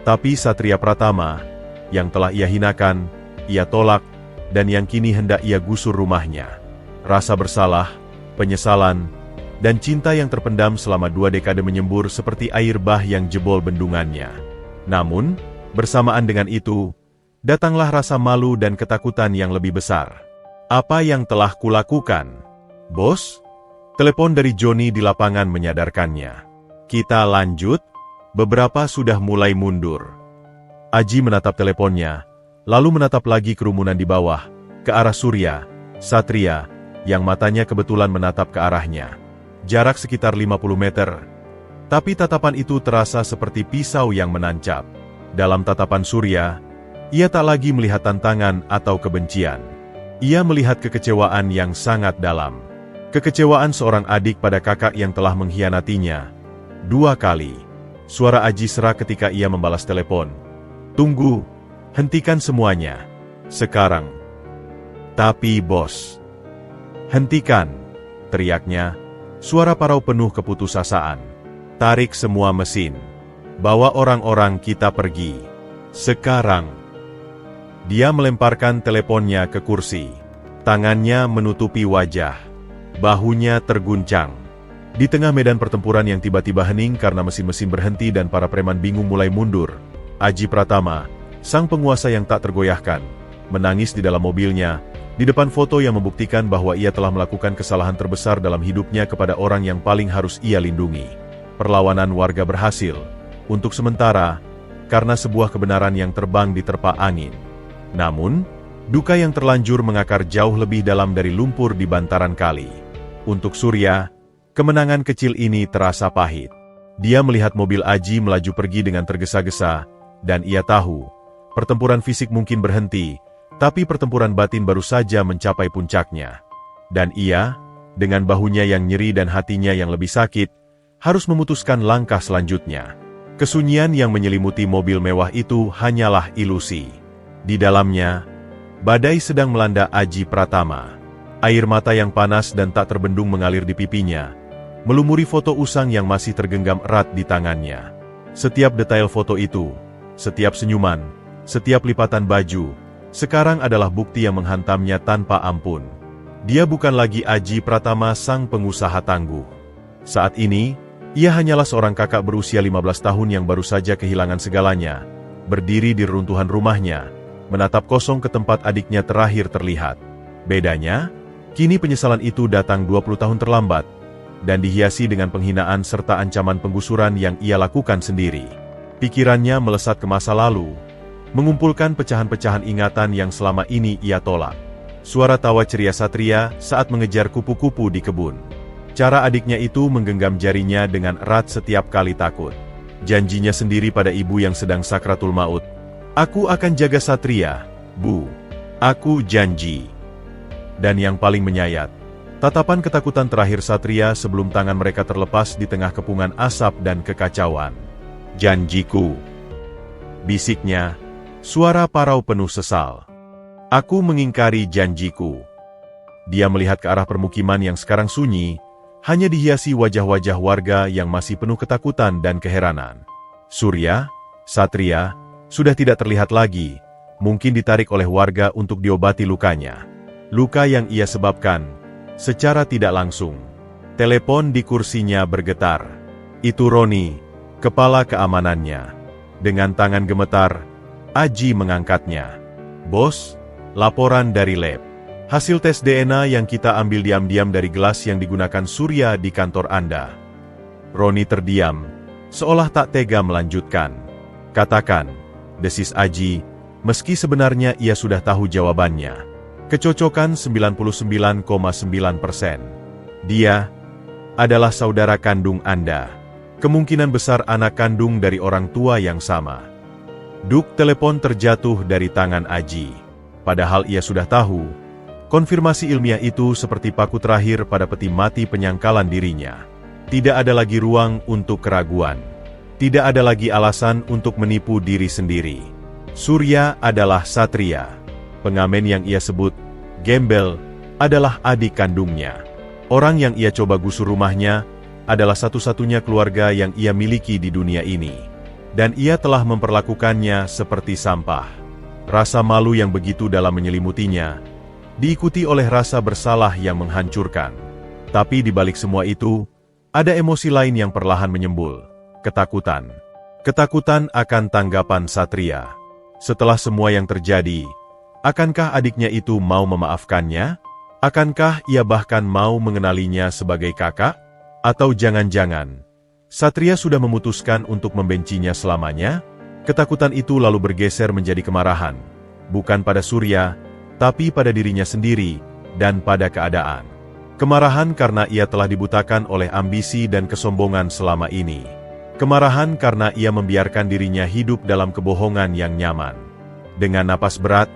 tapi Satria Pratama, yang telah ia hinakan, ia tolak, dan yang kini hendak ia gusur rumahnya. Rasa bersalah, penyesalan, dan cinta yang terpendam selama 2 dekade menyembur seperti air bah yang jebol bendungannya. Namun, bersamaan dengan itu, datanglah rasa malu dan ketakutan yang lebih besar. Apa yang telah kulakukan? Bos? Telepon dari Joni di lapangan menyadarkannya. Kita lanjut? Beberapa sudah mulai mundur. Aji menatap teleponnya, lalu menatap lagi kerumunan di bawah, ke arah Surya, Satria, yang matanya kebetulan menatap ke arahnya. Jarak sekitar 50 meter. Tapi tatapan itu terasa seperti pisau yang menancap. Dalam tatapan Surya, ia tak lagi melihat tantangan atau kebencian. Ia melihat kekecewaan yang sangat dalam. Kekecewaan seorang adik pada kakak yang telah mengkhianatinya. 2 kali. Suara Aji serak ketika ia membalas telepon. Tunggu. Hentikan semuanya. Sekarang. Tapi bos. Hentikan. Teriaknya. Suara parau penuh keputusasaan. Tarik semua mesin. Bawa orang-orang kita pergi. Sekarang. Dia melemparkan teleponnya ke kursi. Tangannya menutupi wajah. Bahunya terguncang. Di tengah medan pertempuran yang tiba-tiba hening karena mesin-mesin berhenti dan para preman bingung mulai mundur, Aji Pratama, sang penguasa yang tak tergoyahkan, menangis di dalam mobilnya, di depan foto yang membuktikan bahwa ia telah melakukan kesalahan terbesar dalam hidupnya kepada orang yang paling harus ia lindungi. Perlawanan warga berhasil, untuk sementara, karena sebuah kebenaran yang terbang diterpa angin. Namun, duka yang terlanjur mengakar jauh lebih dalam dari lumpur di bantaran kali. Untuk Surya, kemenangan kecil ini terasa pahit. Dia melihat mobil Aji melaju pergi dengan tergesa-gesa, dan ia tahu, pertempuran fisik mungkin berhenti, Tapi pertempuran batin baru saja mencapai puncaknya. Dan ia, dengan bahunya yang nyeri dan hatinya yang lebih sakit, harus memutuskan langkah selanjutnya. Kesunyian yang menyelimuti mobil mewah itu hanyalah ilusi. Di dalamnya, badai sedang melanda Aji Pratama. Air mata yang panas dan tak terbendung mengalir di pipinya, melumuri foto usang yang masih tergenggam erat di tangannya. Setiap detail foto itu, setiap senyuman, setiap lipatan baju, sekarang adalah bukti yang menghantamnya tanpa ampun. Dia bukan lagi Aji Pratama sang pengusaha tangguh. Saat ini, ia hanyalah seorang kakak berusia 15 tahun yang baru saja kehilangan segalanya, berdiri di reruntuhan rumahnya, menatap kosong ke tempat adiknya terakhir terlihat. Bedanya, kini penyesalan itu datang 20 tahun terlambat, dan dihiasi dengan penghinaan serta ancaman penggusuran yang ia lakukan sendiri. Pikirannya melesat ke masa lalu, mengumpulkan pecahan-pecahan ingatan yang selama ini ia tolak. Suara tawa ceria Satria saat mengejar kupu-kupu di kebun. Cara adiknya itu menggenggam jarinya dengan erat setiap kali takut. Janjinya sendiri pada ibu yang sedang sakratul maut. "Aku akan jaga Satria, Bu. Aku janji." Dan yang paling menyayat, tatapan ketakutan terakhir Satria sebelum tangan mereka terlepas di tengah kepungan asap dan kekacauan. "Janjiku," bisiknya, suara parau penuh sesal. "Aku mengingkari janjiku." Dia melihat ke arah permukiman yang sekarang sunyi, hanya dihiasi wajah-wajah warga yang masih penuh ketakutan dan keheranan. Surya, Satria, sudah tidak terlihat lagi, mungkin ditarik oleh warga untuk diobati lukanya. Luka yang ia sebabkan, secara tidak langsung. Telepon di kursinya bergetar. Itu Roni, kepala keamanannya. Dengan tangan gemetar, Aji mengangkatnya. "Bos, laporan dari lab. Hasil tes DNA yang kita ambil diam-diam dari gelas yang digunakan Surya di kantor Anda." Roni terdiam, seolah tak tega melanjutkan. "Katakan," desis Aji, meski sebenarnya ia sudah tahu jawabannya. Kecocokan 99,9%. "Dia adalah saudara kandung Anda. Kemungkinan besar anak kandung dari orang tua yang sama." Duk telepon terjatuh dari tangan Aji. Padahal ia sudah tahu, konfirmasi ilmiah itu seperti paku terakhir pada peti mati penyangkalan dirinya. Tidak ada lagi ruang untuk keraguan. Tidak ada lagi alasan untuk menipu diri sendiri. Surya adalah Satria. Pengamen yang ia sebut gembel adalah adik kandungnya. Orang yang ia coba gusur rumahnya adalah satu-satunya keluarga yang ia miliki di dunia ini. Dan ia telah memperlakukannya seperti sampah. Rasa malu yang begitu dalam menyelimutinya, diikuti oleh rasa bersalah yang menghancurkan. Tapi di balik semua itu, ada emosi lain yang perlahan menyembul. Ketakutan. Ketakutan akan tanggapan Satria. Setelah semua yang terjadi, akankah adiknya itu mau memaafkannya? Akankah ia bahkan mau mengenalinya sebagai kakak? Atau jangan-jangan, Satria sudah memutuskan untuk membencinya selamanya? Ketakutan itu lalu bergeser menjadi kemarahan. Bukan pada Surya, tapi pada dirinya sendiri, dan pada keadaan. Kemarahan karena ia telah dibutakan oleh ambisi dan kesombongan selama ini. Kemarahan karena ia membiarkan dirinya hidup dalam kebohongan yang nyaman. Dengan napas berat,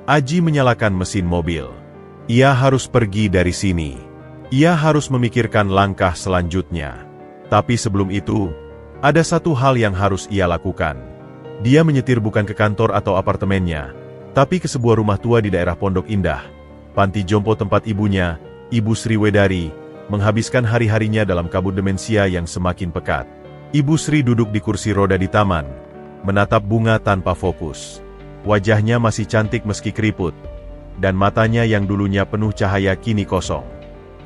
Aji menyalakan mesin mobil. Ia harus pergi dari sini. Ia harus memikirkan langkah selanjutnya. Tapi sebelum itu, ada satu hal yang harus ia lakukan. Dia menyetir bukan ke kantor atau apartemennya, tapi ke sebuah rumah tua di daerah Pondok Indah, panti jompo tempat ibunya, Ibu Sri Wedari, menghabiskan hari-harinya dalam kabut demensia yang semakin pekat. Ibu Sri duduk di kursi roda di taman, menatap bunga tanpa fokus. Wajahnya masih cantik meski keriput, dan matanya yang dulunya penuh cahaya kini kosong.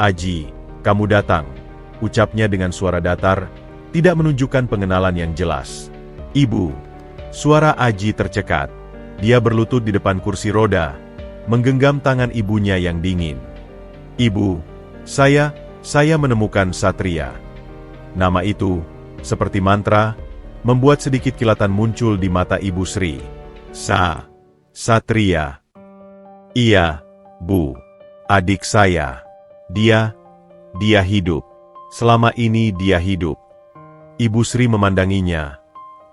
"Aji, kamu datang," ucapnya dengan suara datar, tidak menunjukkan pengenalan yang jelas. "Ibu." Suara Aji tercekat. Dia berlutut di depan kursi roda, menggenggam tangan ibunya yang dingin. "Ibu, saya menemukan Satria." Nama itu, seperti mantra, membuat sedikit kilatan muncul di mata Ibu Sri. Satria. "Iya, Bu. Adik saya. Dia hidup. Selama ini dia hidup." Ibu Sri memandanginya.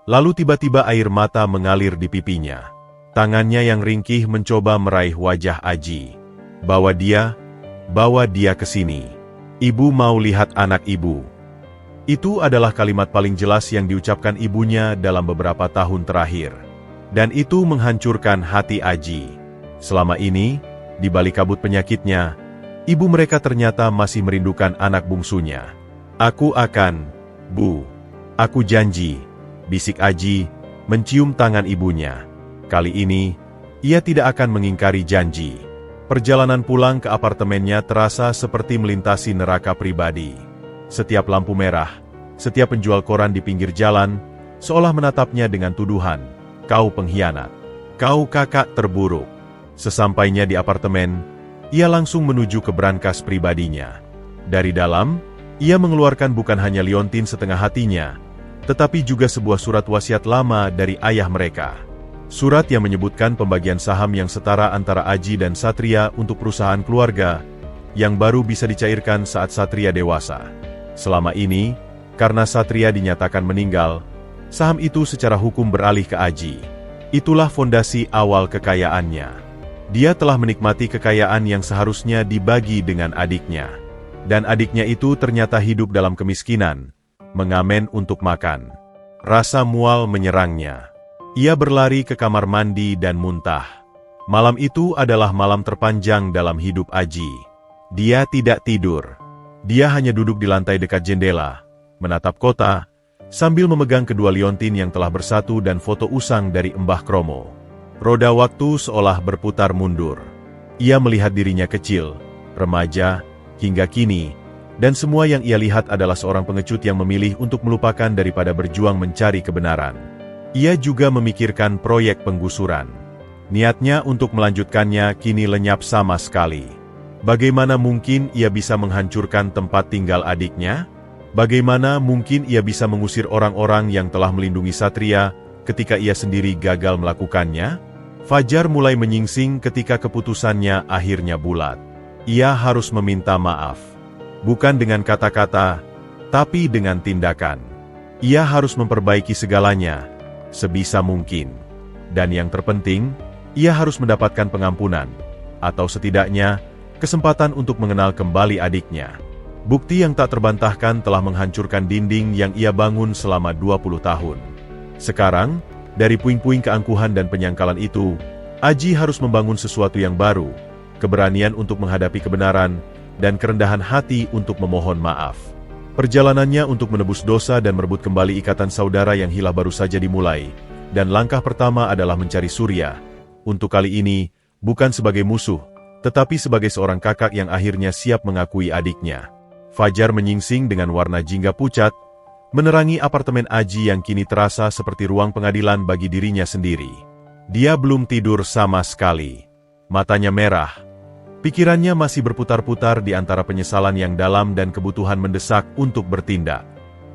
Lalu tiba-tiba air mata mengalir di pipinya. Tangannya yang ringkih mencoba meraih wajah Aji. Bawa dia ke sini. Ibu mau lihat anak ibu. Itu adalah kalimat paling jelas yang diucapkan ibunya dalam beberapa tahun terakhir. Dan itu menghancurkan hati Aji. Selama ini, di balik kabut penyakitnya, ibu mereka ternyata masih merindukan anak bungsunya. Aku akan, Bu. Aku janji, bisik Aji, mencium tangan ibunya. Kali ini, ia tidak akan mengingkari janji. Perjalanan pulang ke apartemennya terasa seperti melintasi neraka pribadi. Setiap lampu merah, setiap penjual koran di pinggir jalan, seolah menatapnya dengan tuduhan, "Kau pengkhianat. Kau kakak terburuk." Sesampainya di apartemen, ia langsung menuju ke brankas pribadinya. Dari dalam, ia mengeluarkan bukan hanya liontin setengah hatinya, tetapi juga sebuah surat wasiat lama dari ayah mereka. Surat yang menyebutkan pembagian saham yang setara antara Aji dan Satria untuk perusahaan keluarga, yang baru bisa dicairkan saat Satria dewasa. Selama ini, karena Satria dinyatakan meninggal, saham itu secara hukum beralih ke Aji. Itulah fondasi awal kekayaannya. Dia telah menikmati kekayaan yang seharusnya dibagi dengan adiknya. Dan adiknya itu ternyata hidup dalam kemiskinan, mengamen untuk makan. Rasa mual menyerangnya. Ia berlari ke kamar mandi dan muntah. Malam itu adalah malam terpanjang dalam hidup Aji. Dia tidak tidur. Dia hanya duduk di lantai dekat jendela, menatap kota, sambil memegang kedua liontin yang telah bersatu dan foto usang dari Mbah Kromo. Roda waktu seolah berputar mundur. Ia melihat dirinya kecil, remaja, hingga kini, dan semua yang ia lihat adalah seorang pengecut yang memilih untuk melupakan daripada berjuang mencari kebenaran. Ia juga memikirkan proyek penggusuran. Niatnya untuk melanjutkannya kini lenyap sama sekali. Bagaimana mungkin ia bisa menghancurkan tempat tinggal adiknya? Bagaimana mungkin ia bisa mengusir orang-orang yang telah melindungi Satria ketika ia sendiri gagal melakukannya? Fajar mulai menyingsing ketika keputusannya akhirnya bulat. Ia harus meminta maaf. Bukan dengan kata-kata, tapi dengan tindakan. Ia harus memperbaiki segalanya, sebisa mungkin. Dan yang terpenting, ia harus mendapatkan pengampunan, atau setidaknya, kesempatan untuk mengenal kembali adiknya. Bukti yang tak terbantahkan telah menghancurkan dinding yang ia bangun selama 20 tahun. Sekarang, dari puing-puing keangkuhan dan penyangkalan itu, Aji harus membangun sesuatu yang baru, keberanian untuk menghadapi kebenaran, dan kerendahan hati untuk memohon maaf. Perjalanannya untuk menebus dosa dan merebut kembali ikatan saudara yang hilang baru saja dimulai, dan langkah pertama adalah mencari Surya. Untuk kali ini, bukan sebagai musuh, tetapi sebagai seorang kakak yang akhirnya siap mengakui adiknya. Fajar menyingsing dengan warna jingga pucat, menerangi apartemen Aji yang kini terasa seperti ruang pengadilan bagi dirinya sendiri. Dia belum tidur sama sekali. Matanya merah. Pikirannya masih berputar-putar di antara penyesalan yang dalam dan kebutuhan mendesak untuk bertindak.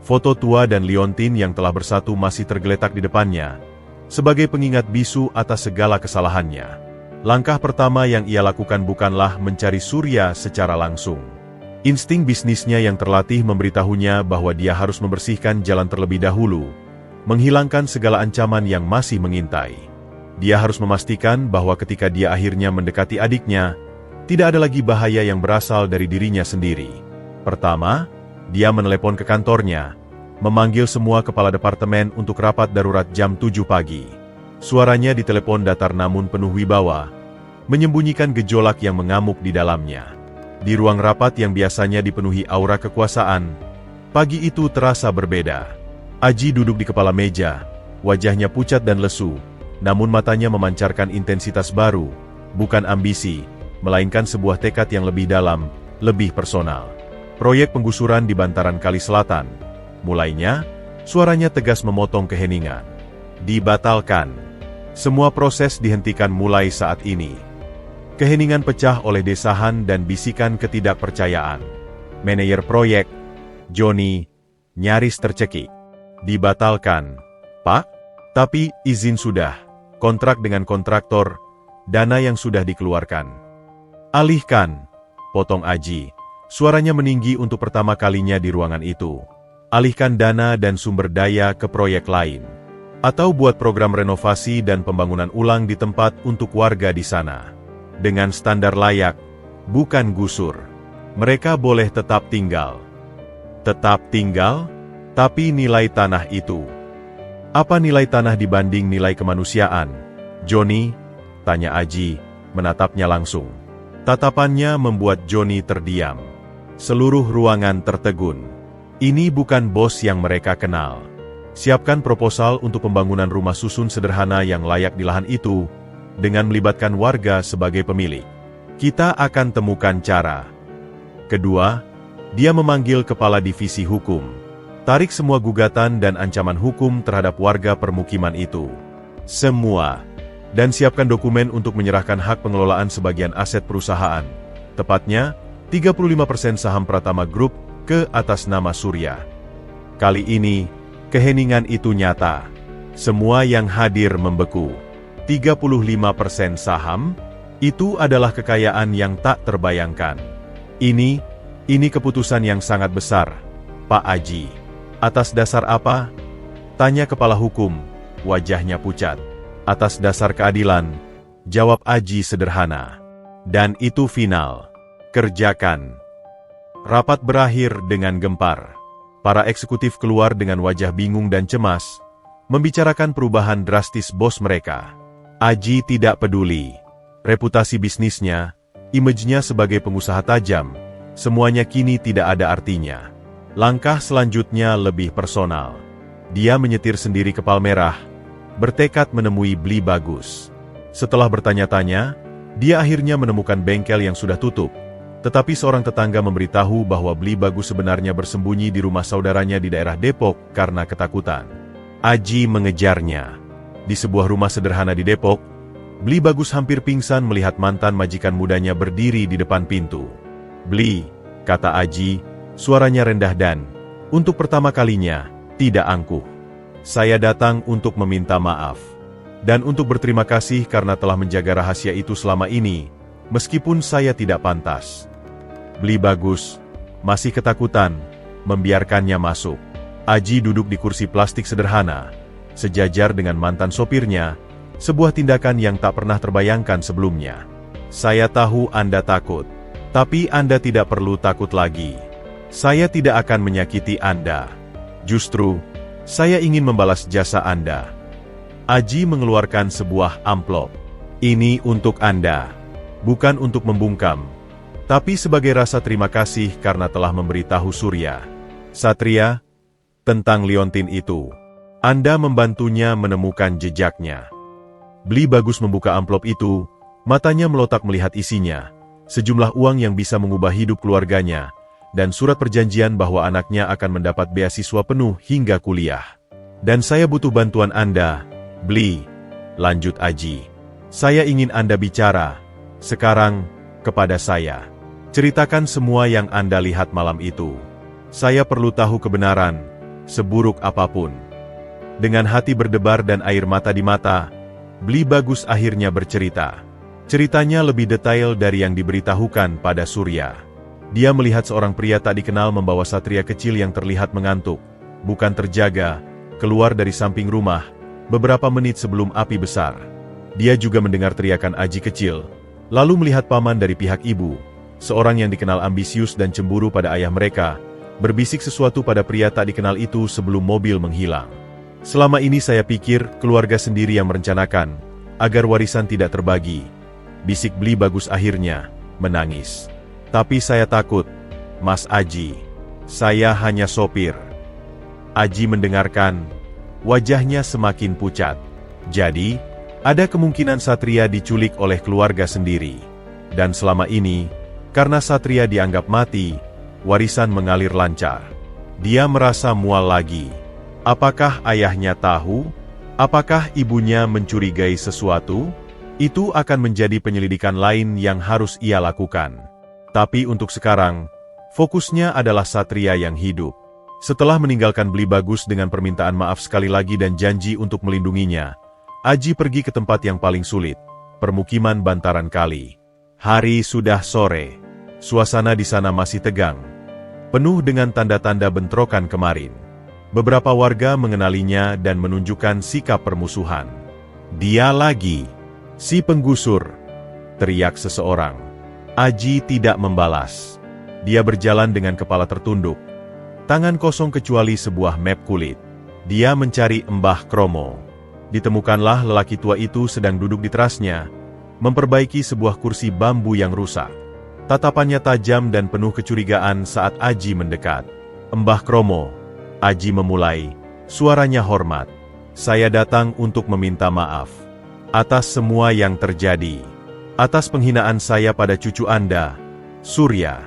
Foto tua dan liontin yang telah bersatu masih tergeletak di depannya, sebagai pengingat bisu atas segala kesalahannya. Langkah pertama yang ia lakukan bukanlah mencari Surya secara langsung. Insting bisnisnya yang terlatih memberitahunya bahwa dia harus membersihkan jalan terlebih dahulu, menghilangkan segala ancaman yang masih mengintai. Dia harus memastikan bahwa ketika dia akhirnya mendekati adiknya, tidak ada lagi bahaya yang berasal dari dirinya sendiri. Pertama, dia menelepon ke kantornya, memanggil semua kepala departemen untuk rapat darurat jam 7 pagi. Suaranya di telepon datar namun penuh wibawa, menyembunyikan gejolak yang mengamuk di dalamnya. Di ruang rapat yang biasanya dipenuhi aura kekuasaan, pagi itu terasa berbeda. Aji duduk di kepala meja, wajahnya pucat dan lesu, namun matanya memancarkan intensitas baru, bukan ambisi, melainkan sebuah tekad yang lebih dalam, lebih personal. Proyek penggusuran di bantaran Kali Selatan. Mulainya, suaranya tegas memotong keheningan. Dibatalkan. Semua proses dihentikan mulai saat ini. Keheningan pecah oleh desahan dan bisikan ketidakpercayaan. Manajer proyek, Joni, nyaris tercekik. Dibatalkan. Pak? Tapi izin sudah. Kontrak dengan kontraktor, dana yang sudah dikeluarkan. Alihkan, potong Aji. Suaranya meninggi untuk pertama kalinya di ruangan itu. Alihkan dana dan sumber daya ke proyek lain. Atau buat program renovasi dan pembangunan ulang di tempat untuk warga di sana. Dengan standar layak, bukan gusur. Mereka boleh tetap tinggal. Tetap tinggal? Tapi nilai tanah itu. Apa nilai tanah dibanding nilai kemanusiaan? Johnny? Tanya Aji, menatapnya langsung. Tatapannya membuat Johnny terdiam. Seluruh ruangan tertegun. Ini bukan bos yang mereka kenal. Siapkan proposal untuk pembangunan rumah susun sederhana yang layak di lahan itu, dengan melibatkan warga sebagai pemilik. Kita akan temukan cara. Kedua, dia memanggil kepala divisi hukum. Tarik semua gugatan dan ancaman hukum terhadap warga permukiman itu. Semua. Dan siapkan dokumen untuk menyerahkan hak pengelolaan sebagian aset perusahaan. Tepatnya, 35% saham Pratama Group ke atas nama Surya. Kali ini, keheningan itu nyata. Semua yang hadir membeku. 35% saham, itu adalah kekayaan yang tak terbayangkan. Ini keputusan yang sangat besar, Pak Aji. Atas dasar apa? Tanya kepala hukum, wajahnya pucat. Atas dasar keadilan, jawab Aji sederhana. Dan itu final. Kerjakan. Rapat berakhir dengan gempar. Para eksekutif keluar dengan wajah bingung dan cemas, membicarakan perubahan drastis bos mereka. Aji tidak peduli. Reputasi bisnisnya, image-nya sebagai pengusaha tajam, semuanya kini tidak ada artinya. Langkah selanjutnya lebih personal. Dia menyetir sendiri ke Palmerah, bertekad menemui Bli Bagus. Setelah bertanya-tanya, dia akhirnya menemukan bengkel yang sudah tutup. Tetapi seorang tetangga memberitahu bahwa Bli Bagus sebenarnya bersembunyi di rumah saudaranya di daerah Depok karena ketakutan. Aji mengejarnya. Di sebuah rumah sederhana di Depok, Bli Bagus hampir pingsan melihat mantan majikan mudanya berdiri di depan pintu. "Bli," kata Aji, suaranya rendah dan, untuk pertama kalinya, tidak angkuh. "Saya datang untuk meminta maaf. Dan untuk berterima kasih karena telah menjaga rahasia itu selama ini, meskipun saya tidak pantas." Bli Bagus masih ketakutan, membiarkannya masuk. Aji duduk di kursi plastik sederhana, sejajar dengan mantan sopirnya, sebuah tindakan yang tak pernah terbayangkan sebelumnya. "Saya tahu Anda takut, tapi Anda tidak perlu takut lagi. Saya tidak akan menyakiti Anda. Justru, saya ingin membalas jasa Anda." Aji mengeluarkan sebuah amplop. "Ini untuk Anda. Bukan untuk membungkam, tapi sebagai rasa terima kasih karena telah memberitahu Surya Satria tentang liontin itu. Anda membantunya menemukan jejaknya." Bli Bagus membuka amplop itu, matanya melotak melihat isinya, sejumlah uang yang bisa mengubah hidup keluarganya, dan surat perjanjian bahwa anaknya akan mendapat beasiswa penuh hingga kuliah. "Dan saya butuh bantuan Anda, Bli," lanjut Aji. "Saya ingin Anda bicara sekarang kepada saya. Ceritakan semua yang Anda lihat malam itu. Saya perlu tahu kebenaran, seburuk apapun." Dengan hati berdebar dan air mata di mata, Bli Bagus akhirnya bercerita. Ceritanya lebih detail dari yang diberitahukan pada Surya. Dia melihat seorang pria tak dikenal membawa Satria kecil yang terlihat mengantuk, bukan terjaga, keluar dari samping rumah, beberapa menit sebelum api besar. Dia juga mendengar teriakan Aji kecil, lalu melihat paman dari pihak ibu, seorang yang dikenal ambisius dan cemburu pada ayah mereka, berbisik sesuatu pada pria tak dikenal itu sebelum mobil menghilang. "Selama ini saya pikir keluarga sendiri yang merencanakan, agar warisan tidak terbagi," bisik Bli Bagus akhirnya, menangis. "Tapi saya takut, Mas Aji. Saya hanya sopir." Aji mendengarkan, wajahnya semakin pucat. Jadi, ada kemungkinan Satria diculik oleh keluarga sendiri. Dan selama ini, karena Satria dianggap mati, warisan mengalir lancar. Dia merasa mual lagi. Apakah ayahnya tahu? Apakah ibunya mencurigai sesuatu? Itu akan menjadi penyelidikan lain yang harus ia lakukan. Tapi untuk sekarang, fokusnya adalah Satria yang hidup. Setelah meninggalkan Bli Bagus dengan permintaan maaf sekali lagi dan janji untuk melindunginya, Aji pergi ke tempat yang paling sulit, permukiman bantaran kali. Hari sudah sore. Suasana di sana masih tegang, penuh dengan tanda-tanda bentrokan kemarin. Beberapa warga mengenalinya dan menunjukkan sikap permusuhan. "Dia lagi, si penggusur!" teriak seseorang. Aji tidak membalas. Dia berjalan dengan kepala tertunduk, tangan kosong kecuali sebuah map kulit. Dia mencari Mbah Kromo. Ditemukanlah lelaki tua itu sedang duduk di terasnya, memperbaiki sebuah kursi bambu yang rusak. Tatapannya tajam dan penuh kecurigaan saat Aji mendekat. "Mbah Kromo," Aji memulai, suaranya hormat. "Saya datang untuk meminta maaf atas semua yang terjadi. Atas penghinaan saya pada cucu Anda, Surya.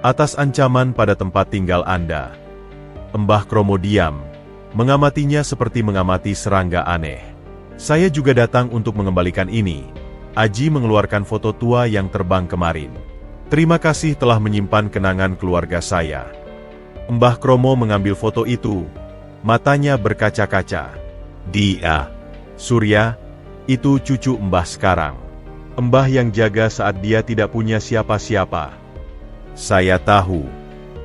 Atas ancaman pada tempat tinggal Anda." Mbah Kromo diam, mengamatinya seperti mengamati serangga aneh. "Saya juga datang untuk mengembalikan ini." Aji mengeluarkan foto tua yang terbang kemarin. "Terima kasih telah menyimpan kenangan keluarga saya." Mbah Kromo mengambil foto itu, matanya berkaca-kaca. "Dia, Surya, itu cucu Mbah sekarang. Mbah yang jaga saat dia tidak punya siapa-siapa. Saya tahu,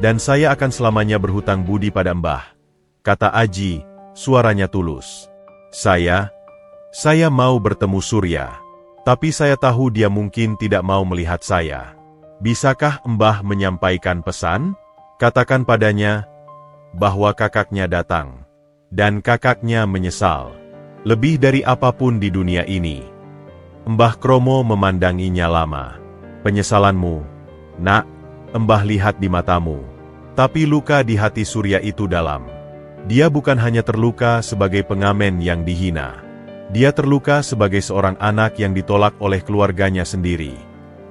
dan saya akan selamanya berhutang budi pada Mbah," kata Aji, suaranya tulus. Saya mau bertemu Surya. Tapi saya tahu dia mungkin tidak mau melihat saya. Bisakah Mbah menyampaikan pesan? Katakan padanya bahwa kakaknya datang. Dan kakaknya menyesal. Lebih dari apapun di dunia ini." Mbah Kromo memandanginya lama. "Penyesalanmu, nak, Mbah lihat di matamu. Tapi luka di hati Surya itu dalam. Dia bukan hanya terluka sebagai pengamen yang dihina. Dia terluka sebagai seorang anak yang ditolak oleh keluarganya sendiri.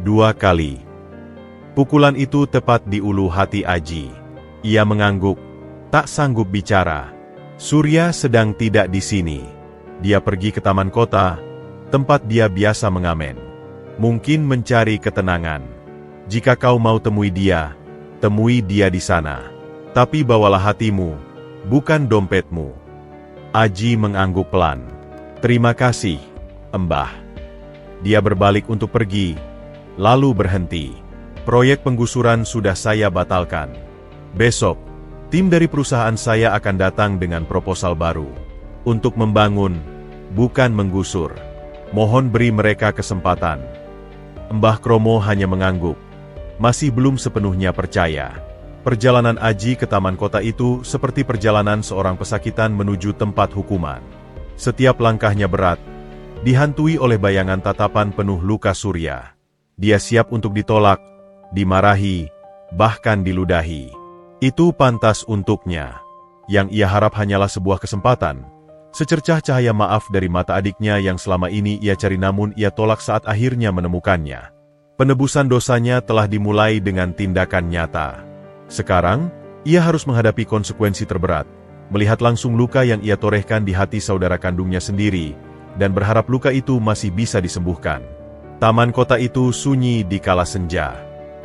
2 kali. Pukulan itu tepat di ulu hati Aji. Ia mengangguk, tak sanggup bicara. Surya sedang tidak di sini. Dia pergi ke taman kota, tempat dia biasa mengamen. Mungkin mencari ketenangan. Jika kau mau temui dia di sana. Tapi bawalah hatimu, bukan dompetmu." Aji mengangguk pelan. "Terima kasih, Mbah." Dia berbalik untuk pergi, lalu berhenti. "Proyek penggusuran sudah saya batalkan. Besok, tim dari perusahaan saya akan datang dengan proposal baru. Untuk membangun, bukan menggusur. Mohon beri mereka kesempatan." Mbah Kromo hanya mengangguk. Masih belum sepenuhnya percaya. Perjalanan Aji ke taman kota itu seperti perjalanan seorang pesakitan menuju tempat hukuman. Setiap langkahnya berat, dihantui oleh bayangan tatapan penuh luka Surya. Dia siap untuk ditolak, dimarahi, bahkan diludahi. Itu pantas untuknya. Yang ia harap hanyalah sebuah kesempatan, secercah cahaya maaf dari mata adiknya yang selama ini ia cari namun ia tolak saat akhirnya menemukannya. Penebusan dosanya telah dimulai dengan tindakan nyata. Sekarang, ia harus menghadapi konsekuensi terberat, melihat langsung luka yang ia torehkan di hati saudara kandungnya sendiri, dan berharap luka itu masih bisa disembuhkan. Taman kota itu sunyi di kala senja.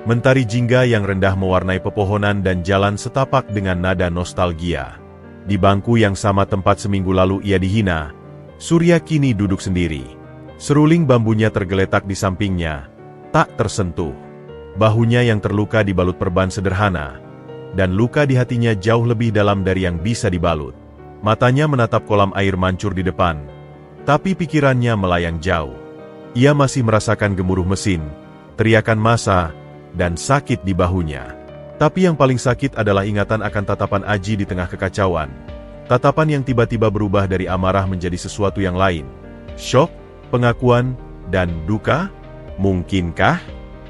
Mentari jingga yang rendah mewarnai pepohonan dan jalan setapak dengan nada nostalgia. Di bangku yang sama tempat seminggu lalu ia dihina, Surya kini duduk sendiri. Seruling bambunya tergeletak di sampingnya, tak tersentuh. Bahunya yang terluka dibalut perban sederhana, dan luka di hatinya jauh lebih dalam dari yang bisa dibalut. Matanya menatap kolam air mancur di depan, tapi pikirannya melayang jauh. Ia masih merasakan gemuruh mesin, teriakan massa, dan sakit di bahunya. Tapi yang paling sakit adalah ingatan akan tatapan Aji di tengah kekacauan. Tatapan yang tiba-tiba berubah dari amarah menjadi sesuatu yang lain. Syok, pengakuan, dan duka? Mungkinkah?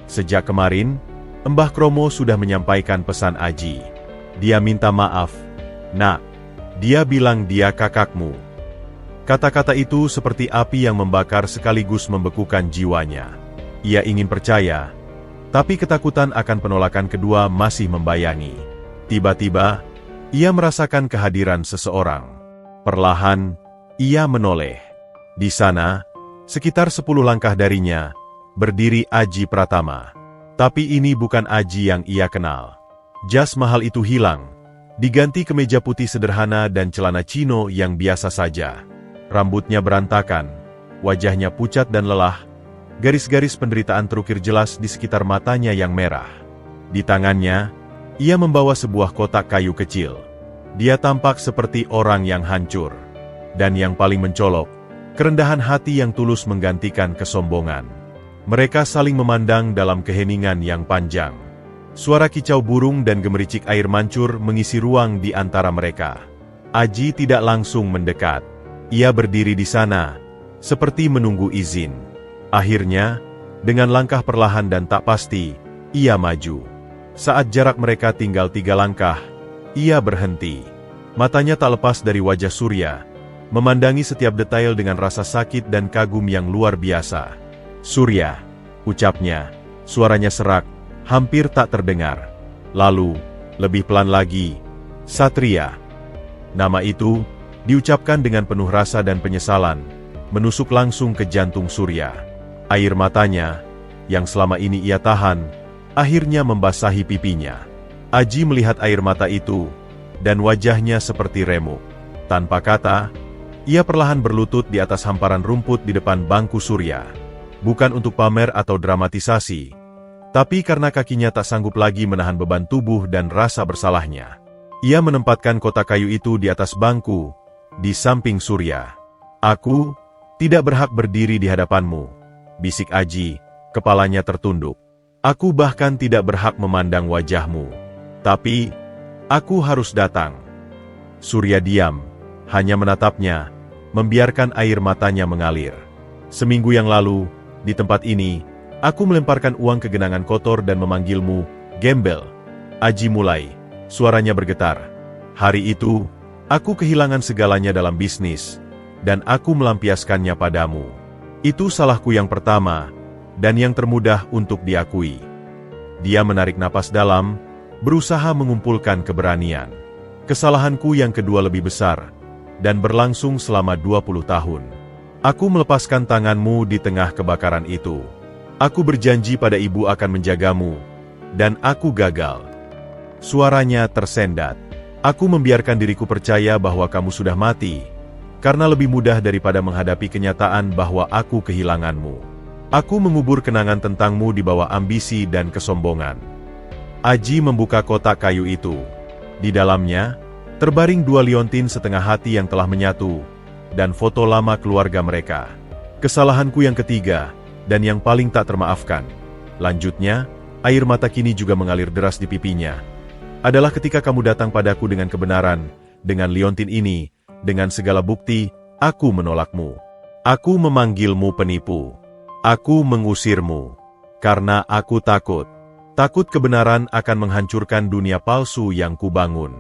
Sejak kemarin, Mbah Kromo sudah menyampaikan pesan Aji. Dia minta maaf. "Nak, dia bilang dia kakakmu." Kata-kata itu seperti api yang membakar sekaligus membekukan jiwanya. Ia ingin percaya, tapi ketakutan akan penolakan kedua masih membayangi. Tiba-tiba, ia merasakan kehadiran seseorang. Perlahan, ia menoleh. Di sana, sekitar 10 langkah darinya, berdiri Aji Pratama. Tapi ini bukan Aji yang ia kenal. Jas mahal itu hilang, diganti kemeja putih sederhana dan celana chino yang biasa saja. Rambutnya berantakan, wajahnya pucat dan lelah, garis-garis penderitaan terukir jelas di sekitar matanya yang merah. Di tangannya, ia membawa sebuah kotak kayu kecil. Dia tampak seperti orang yang hancur. Dan yang paling mencolok, kerendahan hati yang tulus menggantikan kesombongan. Mereka saling memandang dalam keheningan yang panjang. Suara kicau burung dan gemericik air mancur mengisi ruang di antara mereka. Aji tidak langsung mendekat. Ia berdiri di sana, seperti menunggu izin. Akhirnya, dengan langkah perlahan dan tak pasti, ia maju. Saat jarak mereka tinggal 3 langkah, ia berhenti. Matanya tak lepas dari wajah Surya, memandangi setiap detail dengan rasa sakit dan kagum yang luar biasa. "Surya," ucapnya, suaranya serak, hampir tak terdengar. Lalu, lebih pelan lagi, "Satria." Nama itu, diucapkan dengan penuh rasa dan penyesalan, menusuk langsung ke jantung Surya. Air matanya, yang selama ini ia tahan, akhirnya membasahi pipinya. Aji melihat air mata itu, dan wajahnya seperti remuk. Tanpa kata, ia perlahan berlutut di atas hamparan rumput di depan bangku Surya. Bukan untuk pamer atau dramatisasi, tapi karena kakinya tak sanggup lagi menahan beban tubuh dan rasa bersalahnya. Ia menempatkan kotak kayu itu di atas bangku, di samping Surya. "Aku tidak berhak berdiri di hadapanmu," bisik Aji, kepalanya tertunduk. "Aku bahkan tidak berhak memandang wajahmu. Tapi, aku harus datang." Surya diam, hanya menatapnya, membiarkan air matanya mengalir. "Seminggu yang lalu, di tempat ini, aku melemparkan uang ke genangan kotor dan memanggilmu, gembel." Aji mulai, suaranya bergetar. "Hari itu, aku kehilangan segalanya dalam bisnis, dan aku melampiaskannya padamu. Itu salahku yang pertama, dan yang termudah untuk diakui." Dia menarik napas dalam, berusaha mengumpulkan keberanian. "Kesalahanku yang kedua lebih besar, dan berlangsung selama 20 tahun. Aku melepaskan tanganmu di tengah kebakaran itu. Aku berjanji pada ibu akan menjagamu, dan aku gagal." Suaranya tersendat. "Aku membiarkan diriku percaya bahwa kamu sudah mati, karena lebih mudah daripada menghadapi kenyataan bahwa aku kehilanganmu. Aku mengubur kenangan tentangmu di bawah ambisi dan kesombongan." Aji membuka kotak kayu itu. Di dalamnya, terbaring 2 liontin setengah hati yang telah menyatu, dan foto lama keluarga mereka. "Kesalahanku yang ketiga, dan yang paling tak termaafkan," lanjutnya, air mata kini juga mengalir deras di pipinya, "adalah ketika kamu datang padaku dengan kebenaran, dengan liontin ini, dengan segala bukti, aku menolakmu. Aku memanggilmu penipu. Aku mengusirmu. Karena aku takut. Takut kebenaran akan menghancurkan dunia palsu yang kubangun.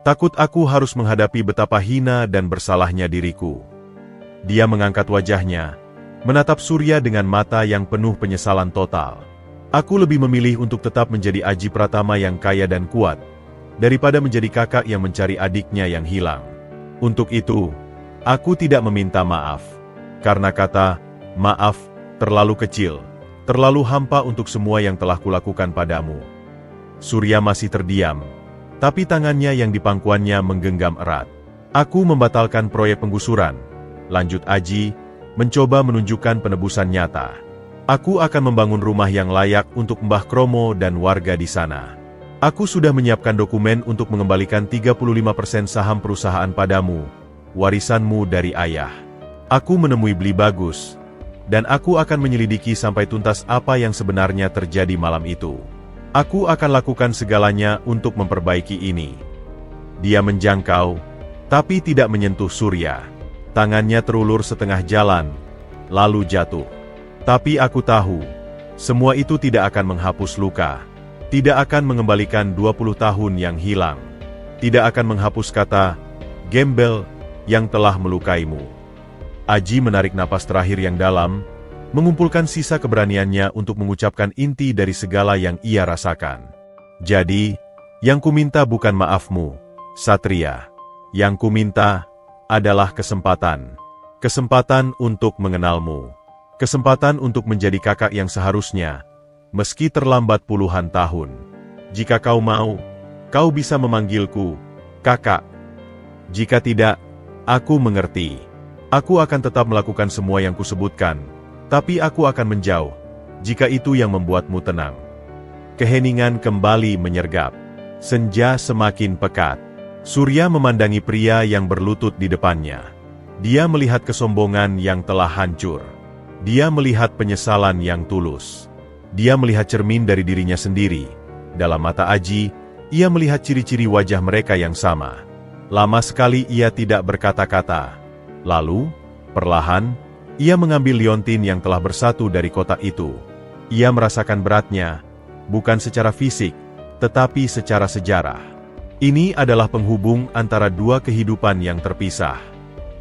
Takut aku harus menghadapi betapa hina dan bersalahnya diriku." Dia mengangkat wajahnya, menatap Surya dengan mata yang penuh penyesalan total. "Aku lebih memilih untuk tetap menjadi Aji Pratama yang kaya dan kuat, daripada menjadi kakak yang mencari adiknya yang hilang. Untuk itu, aku tidak meminta maaf. Karena kata maaf terlalu kecil, terlalu hampa untuk semua yang telah kulakukan padamu." Surya masih terdiam, tapi tangannya yang di pangkuannya menggenggam erat. "Aku membatalkan proyek penggusuran," lanjut Aji, mencoba menunjukkan penebusan nyata. "Aku akan membangun rumah yang layak untuk Mbah Kromo dan warga di sana. Aku sudah menyiapkan dokumen untuk mengembalikan 35% saham perusahaan padamu, warisanmu dari ayah. Aku menemui Beli Bagus, dan aku akan menyelidiki sampai tuntas apa yang sebenarnya terjadi malam itu. Aku akan lakukan segalanya untuk memperbaiki ini." Dia menjangkau, tapi tidak menyentuh Surya. Tangannya terulur setengah jalan, lalu jatuh. "Tapi aku tahu, semua itu tidak akan menghapus luka. Tidak akan mengembalikan 20 tahun yang hilang. Tidak akan menghapus kata, gembel, yang telah melukaimu." Aji menarik napas terakhir yang dalam, mengumpulkan sisa keberaniannya untuk mengucapkan inti dari segala yang ia rasakan. "Jadi, yang kuminta bukan maafmu, Satria. Yang kuminta adalah kesempatan. Kesempatan untuk mengenalmu. Kesempatan untuk menjadi kakak yang seharusnya, meski terlambat puluhan tahun. Jika kau mau, kau bisa memanggilku kakak. Jika tidak, aku mengerti. Aku akan tetap melakukan semua yang kusebutkan, tapi aku akan menjauh, jika itu yang membuatmu tenang." Keheningan kembali menyergap. Senja semakin pekat. Surya memandangi pria yang berlutut di depannya. Dia melihat kesombongan yang telah hancur. Dia melihat penyesalan yang tulus. Dia melihat cermin dari dirinya sendiri. Dalam mata Aji, ia melihat ciri-ciri wajah mereka yang sama. Lama sekali ia tidak berkata-kata. Lalu, perlahan, ia mengambil liontin yang telah bersatu dari kotak itu. Ia merasakan beratnya, bukan secara fisik, tetapi secara sejarah. Ini adalah penghubung antara dua kehidupan yang terpisah.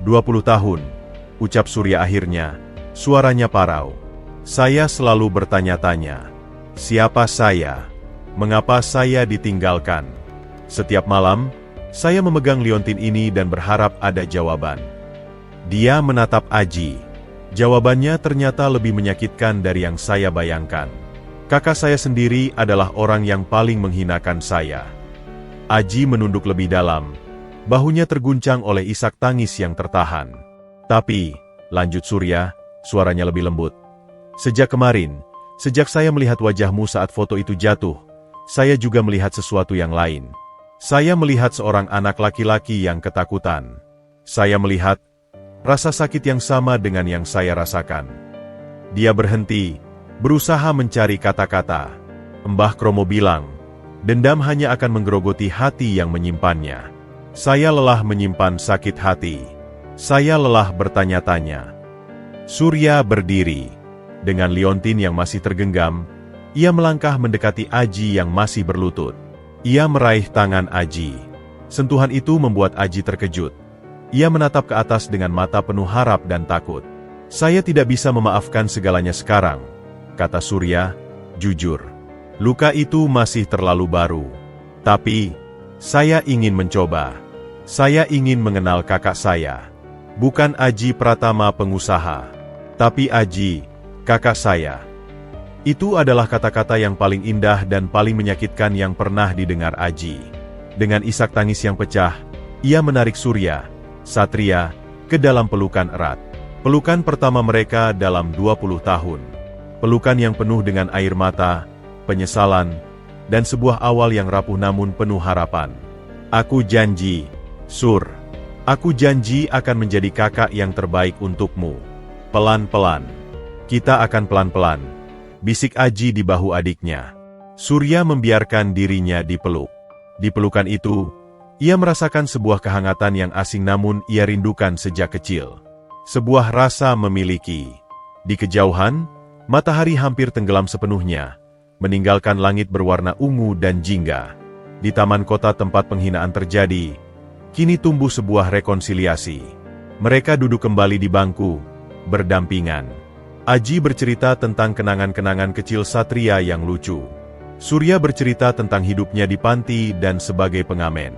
20 tahun, ucap Surya akhirnya, suaranya parau. Saya selalu bertanya-tanya, siapa saya? Mengapa saya ditinggalkan? Setiap malam, saya memegang liontin ini dan berharap ada jawaban. Dia menatap Aji. Jawabannya ternyata lebih menyakitkan dari yang saya bayangkan. Kakak saya sendiri adalah orang yang paling menghinakan saya. Aji menunduk lebih dalam. Bahunya terguncang oleh isak tangis yang tertahan. Tapi, lanjut Surya, suaranya lebih lembut. Sejak kemarin, sejak saya melihat wajahmu saat foto itu jatuh, saya juga melihat sesuatu yang lain. Saya melihat seorang anak laki-laki yang ketakutan. Saya melihat rasa sakit yang sama dengan yang saya rasakan. Dia berhenti, berusaha mencari kata-kata. Mbah Kromo bilang, dendam hanya akan menggerogoti hati yang menyimpannya. Saya lelah menyimpan sakit hati. Saya lelah bertanya-tanya. Surya berdiri. Dengan liontin yang masih tergenggam, ia melangkah mendekati Aji yang masih berlutut. Ia meraih tangan Aji. Sentuhan itu membuat Aji terkejut. Ia menatap ke atas dengan mata penuh harap dan takut. Saya tidak bisa memaafkan segalanya sekarang, kata Surya, jujur. Luka itu masih terlalu baru. Tapi, saya ingin mencoba. Saya ingin mengenal kakak saya. Bukan Aji Pratama pengusaha, tapi Aji, kakak saya. Itu adalah kata-kata yang paling indah dan paling menyakitkan yang pernah didengar Aji. Dengan isak tangis yang pecah, ia menarik Surya, Satria, ke dalam pelukan erat. Pelukan pertama mereka dalam 20 tahun. Pelukan yang penuh dengan air mata, penyesalan, dan sebuah awal yang rapuh namun penuh harapan. Aku janji, Sur. Aku janji akan menjadi kakak yang terbaik untukmu. Pelan-pelan. Kita akan pelan-pelan, bisik Aji di bahu adiknya. Surya membiarkan dirinya dipeluk. Di pelukan itu, ia merasakan sebuah kehangatan yang asing namun ia rindukan sejak kecil. Sebuah rasa memiliki. Di kejauhan, matahari hampir tenggelam sepenuhnya, meninggalkan langit berwarna ungu dan jingga. Di taman kota tempat penghinaan terjadi, kini tumbuh sebuah rekonsiliasi. Mereka duduk kembali di bangku, berdampingan. Aji bercerita tentang kenangan-kenangan kecil Satria yang lucu. Surya bercerita tentang hidupnya di panti dan sebagai pengamen.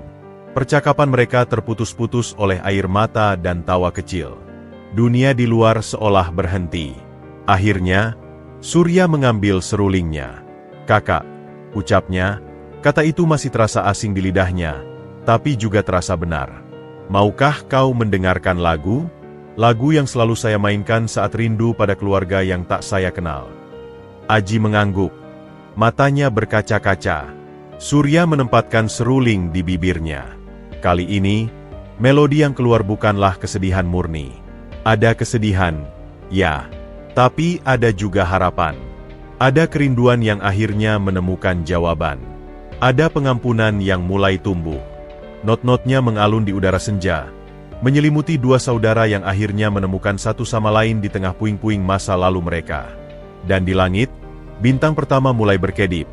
Percakapan mereka terputus-putus oleh air mata dan tawa kecil. Dunia di luar seolah berhenti. Akhirnya, Surya mengambil serulingnya. Kakak, ucapnya, kata itu masih terasa asing di lidahnya, tapi juga terasa benar. Maukah kau mendengarkan lagu? Lagu yang selalu saya mainkan saat rindu pada keluarga yang tak saya kenal. Aji mengangguk. Matanya berkaca-kaca. Surya menempatkan seruling di bibirnya. Kali ini, melodi yang keluar bukanlah kesedihan murni. Ada kesedihan, ya. Tapi ada juga harapan. Ada kerinduan yang akhirnya menemukan jawaban. Ada pengampunan yang mulai tumbuh. Not-notnya mengalun di udara senja, menyelimuti dua saudara yang akhirnya menemukan satu sama lain di tengah puing-puing masa lalu mereka. Dan di langit, bintang pertama mulai berkedip,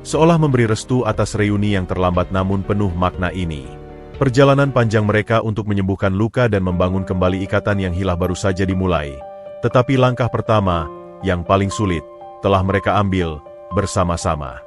seolah memberi restu atas reuni yang terlambat namun penuh makna ini. Perjalanan panjang mereka untuk menyembuhkan luka dan membangun kembali ikatan yang hilang baru saja dimulai. Tetapi langkah pertama, yang paling sulit, telah mereka ambil bersama-sama.